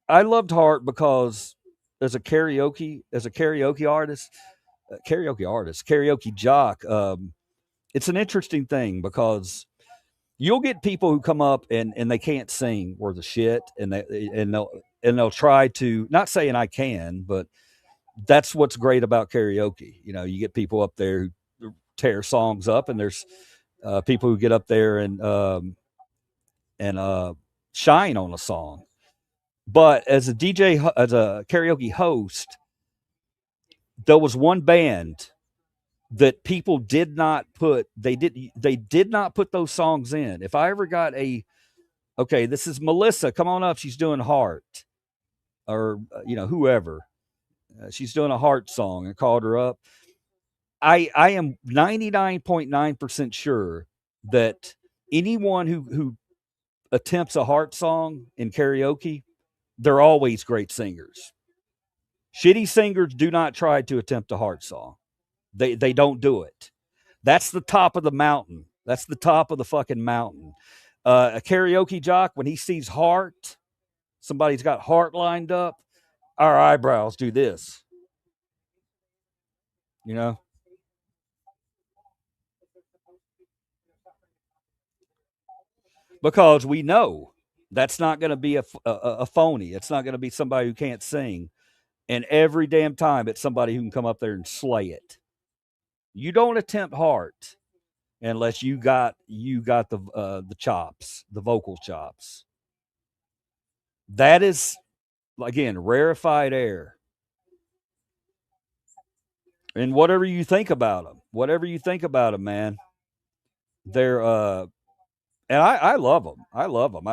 I loved Heart because as a karaoke karaoke jock, it's an interesting thing because you'll get people who come up and they can't sing worth a shit, and they'll try to, not saying I can, but that's what's great about karaoke. You get people up there who tear songs up, and there's people who get up there and shine on a song. But as a DJ, as a karaoke host, there was one band that people did not put. They did not put those songs in. If I ever got okay, this is Melissa, come on up. She's doing Heart, or whoever. She's doing a Heart song, and called her up. I am 99.9% sure that anyone who attempts a Heart song in karaoke, they're always great singers. Shitty singers do not try to attempt a Heart song. They don't do it. That's the top of the mountain. That's the top of the fucking mountain. A karaoke jock, when he sees Heart, somebody's got Heart lined up, our eyebrows do this. You know? Because we know that's not going to be a phony. It's not going to be somebody who can't sing. And every damn time it's somebody who can come up there and slay it. You don't attempt Heart unless you got the chops, the vocal chops. That is, again, rarefied air. And whatever you think about them, man, they're and I love them. I love them.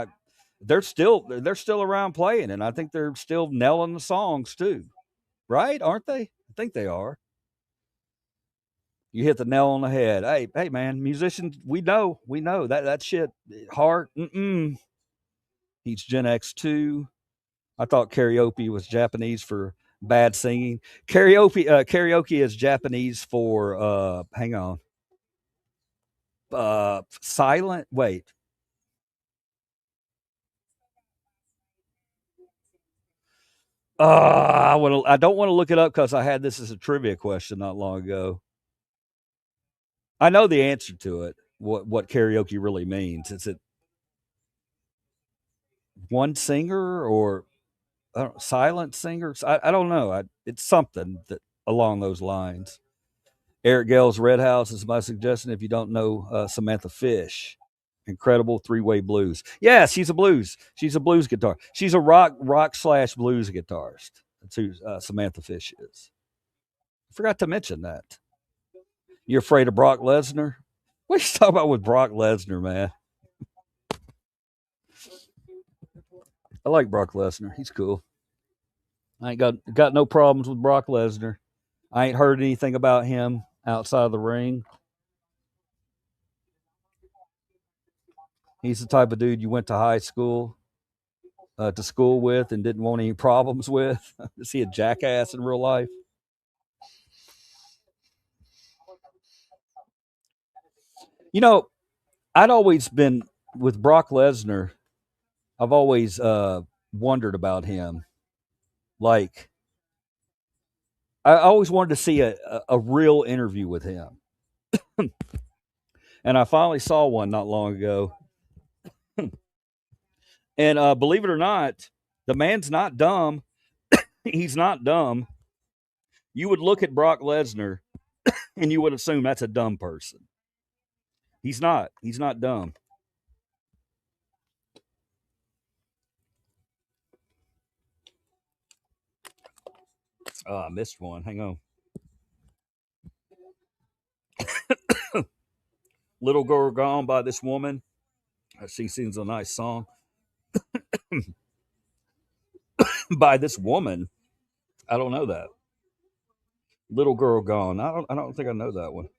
They're still around playing, and I think they're still nailing the songs too. Right? Aren't they? I think they are. You hit the nail on the head. Hey, man, musicians, we know that shit. Heart, he's Gen X too. I thought karaoke was Japanese for bad singing. Karaoke is Japanese for hang on, silent. Wait, I don't want to look it up because I had this as a trivia question not long ago. I know the answer to it. What karaoke really means? Is it one singer or silent singers? I don't know. It's something that along those lines. Eric Gale's Red House is my suggestion. If you don't know Samantha Fish, incredible three-way blues. Yeah, she's a blues. She's a blues guitar. She's a rock slash blues guitarist. That's who Samantha Fish is. I forgot to mention that. You afraid of Brock Lesnar? What are you talking about with Brock Lesnar, man? I like Brock Lesnar. He's cool. I ain't got no problems with Brock Lesnar. I ain't heard anything about him outside of the ring. He's the type of dude you went to high school to school with and didn't want any problems with. Is he a jackass in real life? You know, I'd always been with Brock Lesnar. I've always wondered about him. Like, I always wanted to see a real interview with him. And I finally saw one not long ago. And believe it or not, the man's not dumb. He's not dumb. You would look at Brock Lesnar and you would assume that's a dumb person. He's not. He's not dumb. Oh, I missed one. Hang on. Little Girl Gone by this woman. She sings a nice song by this woman. I don't know that. Little Girl Gone. I don't think I know that one.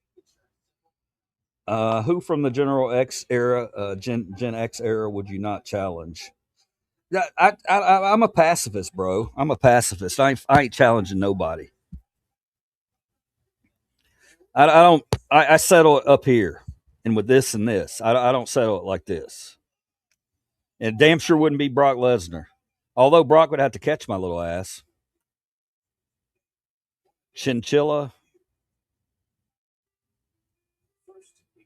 Who from the Gen X era would you not challenge? Yeah, I'm a pacifist, bro. I'm a pacifist. I ain't challenging nobody. I don't. I settle it up here, and with this and this. I don't settle it like this. And damn sure wouldn't be Brock Lesnar. Although Brock would have to catch my little ass. Chinchilla.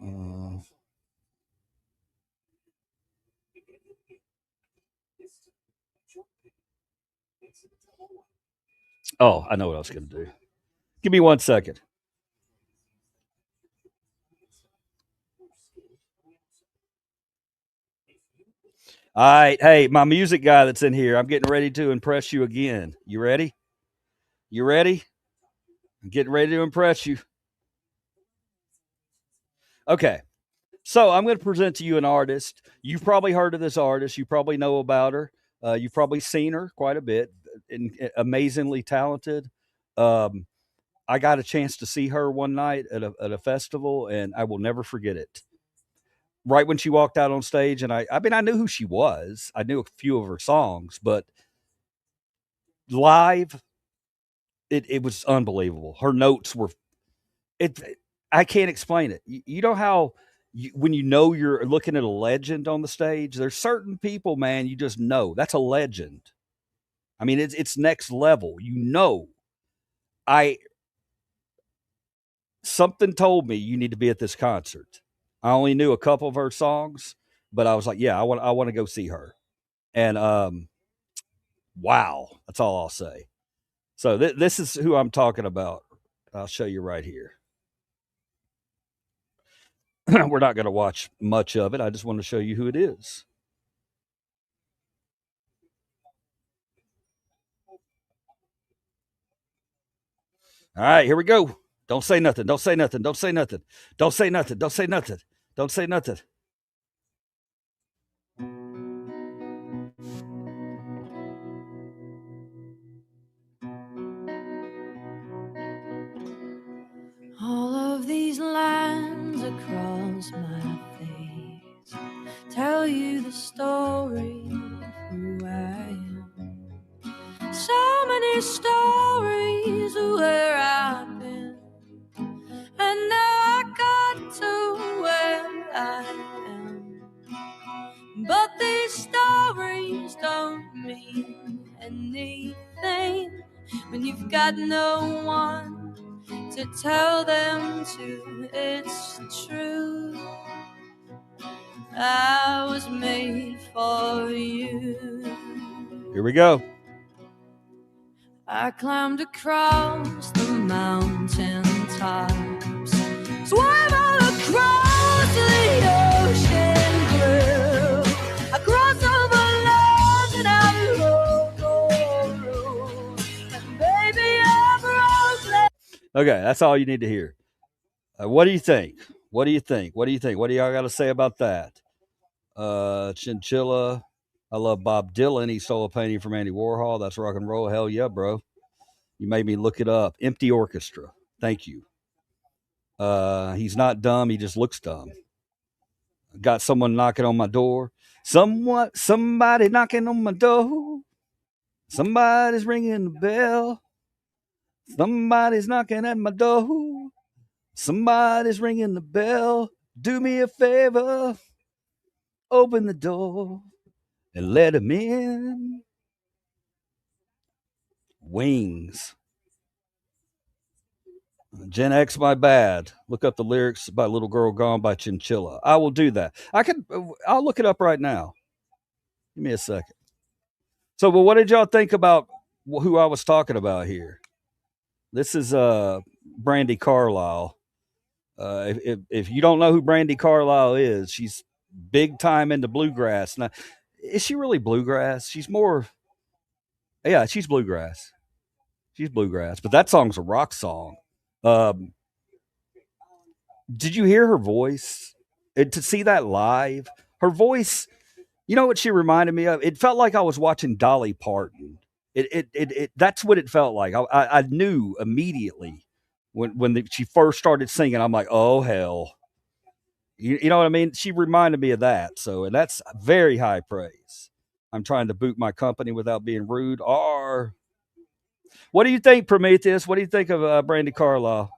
Uh, oh, I know what I was going to do. Give me 1 second. All right. Hey, my music guy that's in here, I'm getting ready to impress you again. You ready? You ready? I'm getting ready to impress you. Okay. So I'm going to present to you an artist. You've probably heard of this artist. You probably know about her. You've probably seen her quite a bit. Amazingly talented. Um, I got a chance to see her one night at a festival, and I will never forget it. Right when she walked out on stage, and I mean, I knew who she was. I knew a few of her songs, but live, it was unbelievable. Her notes were it. I can't explain it. You know how when you know you're looking at a legend on the stage, there's certain people, man, you just know that's a legend. I mean, it's next level. You know, I something told me you need to be at this concert. I only knew a couple of her songs, but I was like, yeah, I want to go see her. And wow, that's all I'll say. So this is who I'm talking about. I'll show you right here. We're not going to watch much of it. I just want to show you who it is. All right, here we go. Don't say nothing. Don't say nothing. Don't say nothing. Don't say nothing. Don't say nothing. Don't say nothing. All of these lines across my face tell you the story of who I am. So many stories of where I've been, and now I got to where I am. But these stories don't mean anything when you've got no one to tell them to. It's true, I was made for you. Here we go. I climbed across the mountain tops, swam all across the ocean blue. I crossed over lands and I rode, and baby, I broke. Okay, that's all you need to hear. What do you think? What do you think? What do you think? What do y'all got to say about that? Chinchilla. I love Bob Dylan. He stole a painting from Andy Warhol. That's rock and roll. Hell yeah, bro. You made me look it up. Empty Orchestra. Thank you. He's not dumb. He just looks dumb. Got someone knocking on my door. Somebody knocking on my door. Somebody's ringing the bell. Somebody's knocking at my door. Somebody's ringing the bell. Do me a favor. Open the door and let him in. Wings. Gen X, my bad. Look up the lyrics by Little Girl Gone by Chinchilla. I will do that. I'll look it up right now. Give me a second. So, but what did y'all think about who I was talking about here? This is Brandy Carlisle. If you don't know who Brandy Carlisle is, she's big time into bluegrass. Now, is she really bluegrass? She's more, yeah, she's bluegrass. She's bluegrass, but that song's a rock song. Um, did you hear her voice? To see that live, her voice. You know what she reminded me of? It felt like I was watching Dolly Parton. That's what it felt like. I knew immediately when she first started singing. I'm like, oh hell, you know what I mean? She reminded me of that. So, and that's very high praise. I'm trying to boot my company without being rude. Or what do you think, Prometheus? What do you think of Brandy Carlisle?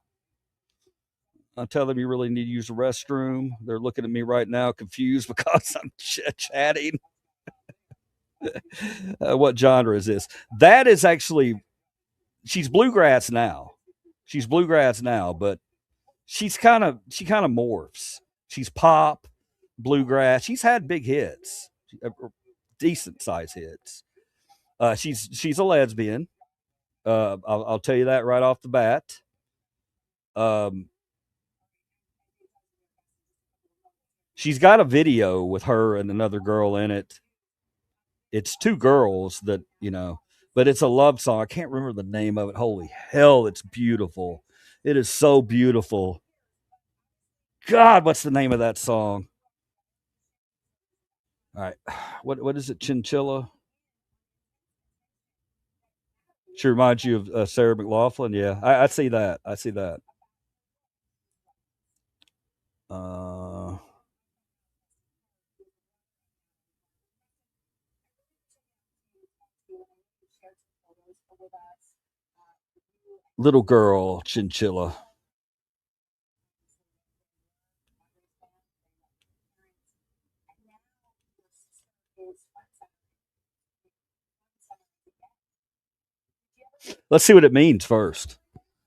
I tell them you really need to use the restroom. They're looking at me right now, confused because I'm chatting. What genre is this? That is actually, she's bluegrass now. She's bluegrass now, but she kind of morphs. She's pop, bluegrass. She's had big hits, decent size hits. She's a lesbian. I'll tell you that right off the bat. Um, she's got a video with her and another girl in it. It's two girls that but it's a love song. I can't remember the name of it. Holy hell, it's beautiful. It is so beautiful. God, what's the name of that song? All right, what is it? Chinchilla. She reminds you of Sarah McLaughlin. Yeah, I see that. I see that. Uh, Little girl, Chinchilla. Let's see what it means first.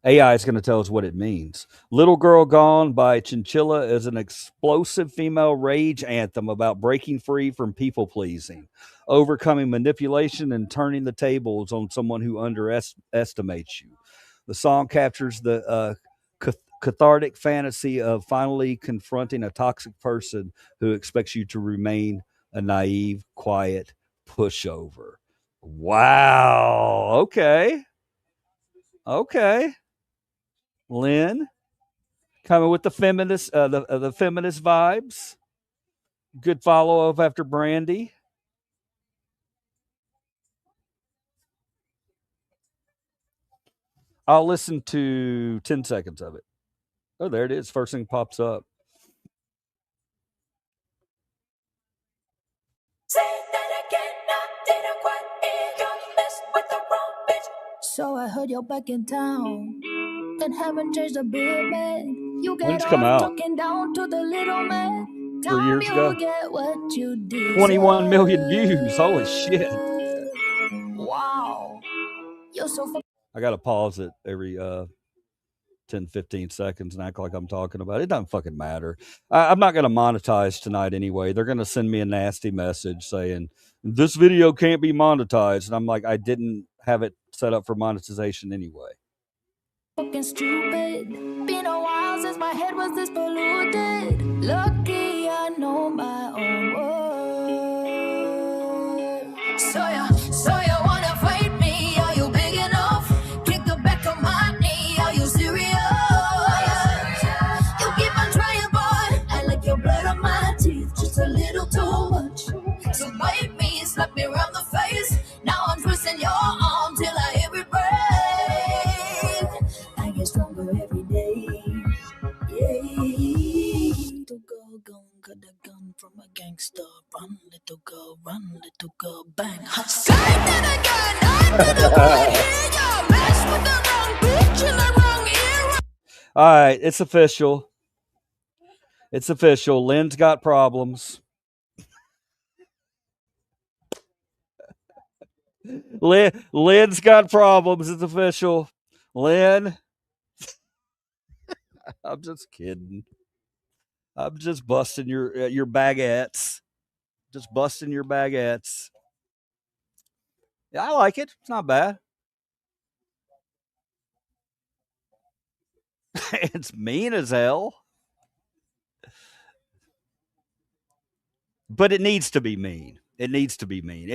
AI is going to tell us what it means. Little Girl Gone by Chinchilla is an explosive female rage anthem about breaking free from people pleasing, overcoming manipulation, and turning the tables on someone who underestimates you. The song captures the cathartic fantasy of finally confronting a toxic person who expects you to remain a naive, quiet pushover. Wow. Okay. Okay. Lynn, coming with the feminist, the feminist vibes. Good follow up after Brandy. I'll listen to 10 seconds of it. Oh, there it is. First thing pops up. Say that again, I didn't quite hear you mess with the wrong bitch. So I heard you're back in town. Then haven't changed a bit, man. You When did get it come off out? talking down to the little man. 3 years ago. Get what you did. 21 million views. Holy shit. Wow. You're so I got to pause it every 10, 15 seconds and act like I'm talking about it. It doesn't fucking matter. I'm not going to monetize tonight anyway. They're going to send me a nasty message saying, this video can't be monetized. And I'm like, I didn't have it set up for monetization anyway. fucking stupid. Been a while since my head was this polluted. Lucky I know my own word. So you wanna fight me? Are you big enough? Kick the back of my knee. Are you serious? You keep on trying, boy. I like your blood on my teeth, just a little too much. So bite me, slap me around the face. Now I'm twisting your arm till I hear it break. I get stronger every day. Yeah. Little girl gone, got a gun from a gangster. Run, little girl, bang. Say that again, I didn't quite hear ya. Mess with the wrong bitch in the wrong era. All right, it's official. It's official. Lynn's got problems. Lynn's got problems. It's official. Lynn, I'm just kidding. I'm just busting your baguettes. Just busting your baguettes. Yeah, I like it. It's not bad. It's mean as hell. But it needs to be mean. It needs to be mean.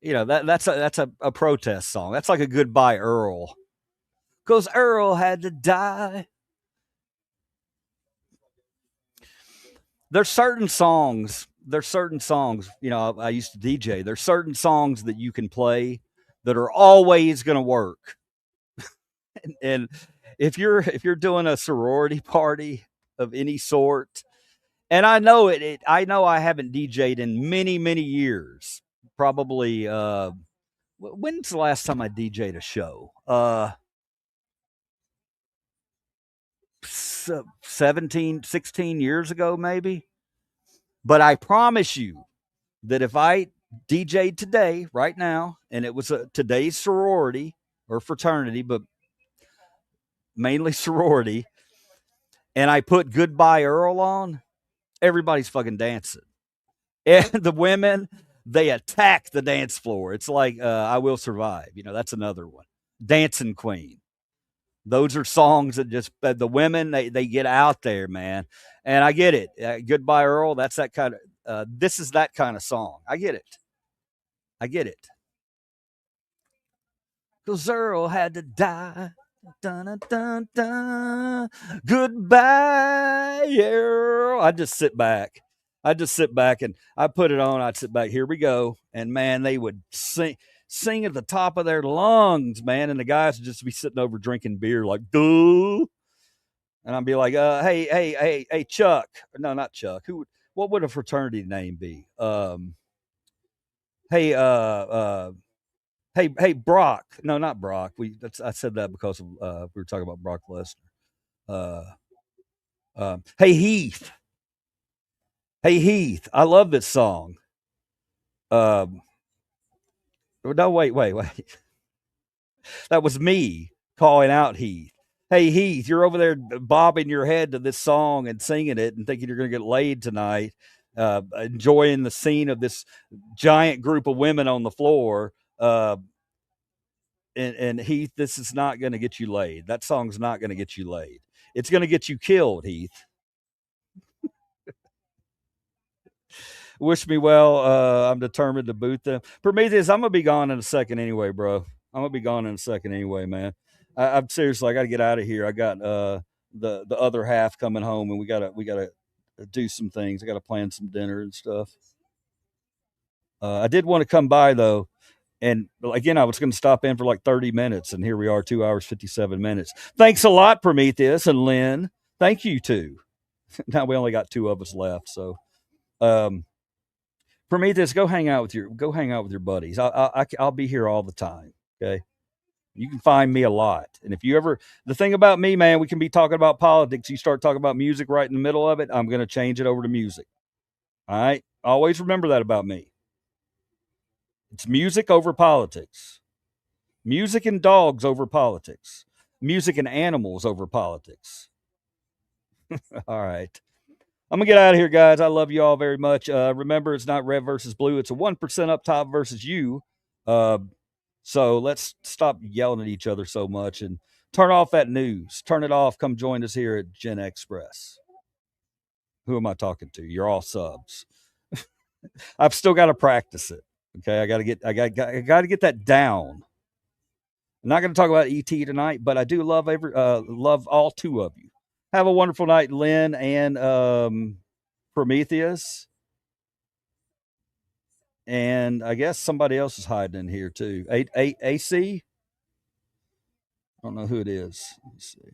You know, that's a protest song. That's like a Goodbye Earl. Cause Earl had to die. There's certain songs. There's certain songs. You know, I used to DJ. There's certain songs that you can play that are always going to work. And if you're doing a sorority party of any sort, and I know I know I haven't DJ'd in many years. Probably. When's the last time I DJ'd a show? 17, 16 years ago, maybe. But I promise you that if I DJ'd today, right now, and it was today's sorority or fraternity, but mainly sorority, and I put Goodbye Earl on, everybody's fucking dancing. And the women, they attack the dance floor. It's like I Will Survive. You know, that's another one. Dancing Queen. Those are songs that just the women they get out there, man. And I get it. Goodbye Earl. That's that kind of. This is that kind of song. I get it. I get it. Cause Earl had to die. Dun, dun, dun, dun. Goodbye, Earl. I just sit back. I just sit back and I put it on. I'd sit back. Here we go. And man, they would sing at the top of their lungs, man. And the guys would just be sitting over drinking beer, like, duh. And I'd be like, hey, Chuck. No, not Chuck. What would a fraternity name be? Hey, hey, Brock. No, not Brock. I said that because of we were talking about Brock Lesnar. Hey, Heath. Hey, Heath. I love this song. No, wait. That was me calling out Heath. Hey, Heath, you're over there bobbing your head to this song and singing it and thinking you're going to get laid tonight, enjoying the scene of this giant group of women on the floor. And Heath, this is not going to get you laid. That song's not going to get you laid. It's going to get you killed, Heath. Wish me well. I'm determined to boot them. Prometheus, I'm gonna be gone in a second anyway, bro. I'm gonna be gone in a second anyway, man. I'm seriously. I got to get out of here. I got the other half coming home, and we gotta do some things. I got to plan some dinner and stuff. I did want to come by though, and again, I was going to stop in for like 30 minutes, and here we are, 2 hours 57 minutes. Thanks a lot, Prometheus and Lynn. Thank you too. Now we only got two of us left, so. Prometheus, go hang out with your buddies. I'll be here all the time. Okay, you can find me a lot. And if you ever, the thing about me, man, we can be talking about politics. You start talking about music right in the middle of it, I'm going to change it over to music. All right, always remember that about me. It's music over politics. Music and dogs over politics. Music and animals over politics. All right. I'm gonna get out of here, guys. I love you all very much. Remember, it's not red versus blue; it's a 1% up top versus you. Uh, so let's stop yelling at each other so much and turn off that news. Turn it off. Come join us here at Gen Express. Who am I talking to? You're all subs. I've still got to practice it. Okay, I got to get that down. I'm not going to talk about ET tonight, but I do love all two of you. Have a wonderful night, Lynn and Prometheus. And I guess somebody else is hiding in here too. AC? I don't know who it is. Let's see.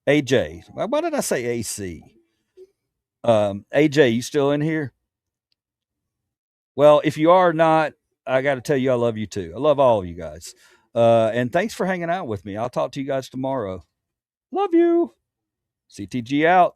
AJ. Why did I say AC? AJ, you still in here? Well, if you are not, I got to tell you, I love you too. I love all of you guys. And thanks for hanging out with me. I'll talk to you guys tomorrow. Love you. CTG out.